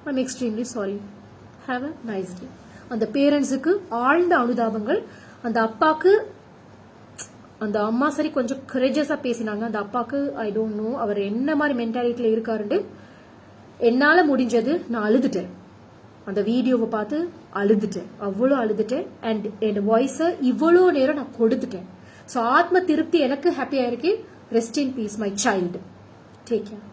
I'm extremely sorry. Have a nice day. அந்த பேரண்ட்ஸுக்கு ஆழ்ந்த அனுதாபங்கள். அந்த அப்பாக்கு அந்த அம்மா சரி கொஞ்சம் கரேஜஸா பேசினாங்க. அந்த அப்பாக்கு ஐ டோன்ட் நோ அவர் என்ன மாதிரி மென்டாலிட்டியில இருக்காருன்னு. என்னால முடிஞ்சது நான் அழுதுட்டேன். அந்த வீடியோவை பார்த்து அழுதுட்டேன், அவ்வளோ அழுதுட்டேன். அண்ட் என் வாய்ஸை இவ்வளோ நேரம் நான் கொடுத்துட்டேன். ஸோ ஆத்ம திருப்தி எனக்கு ஹாப்பியா இருக்கு. Rest in peace my child. Take care.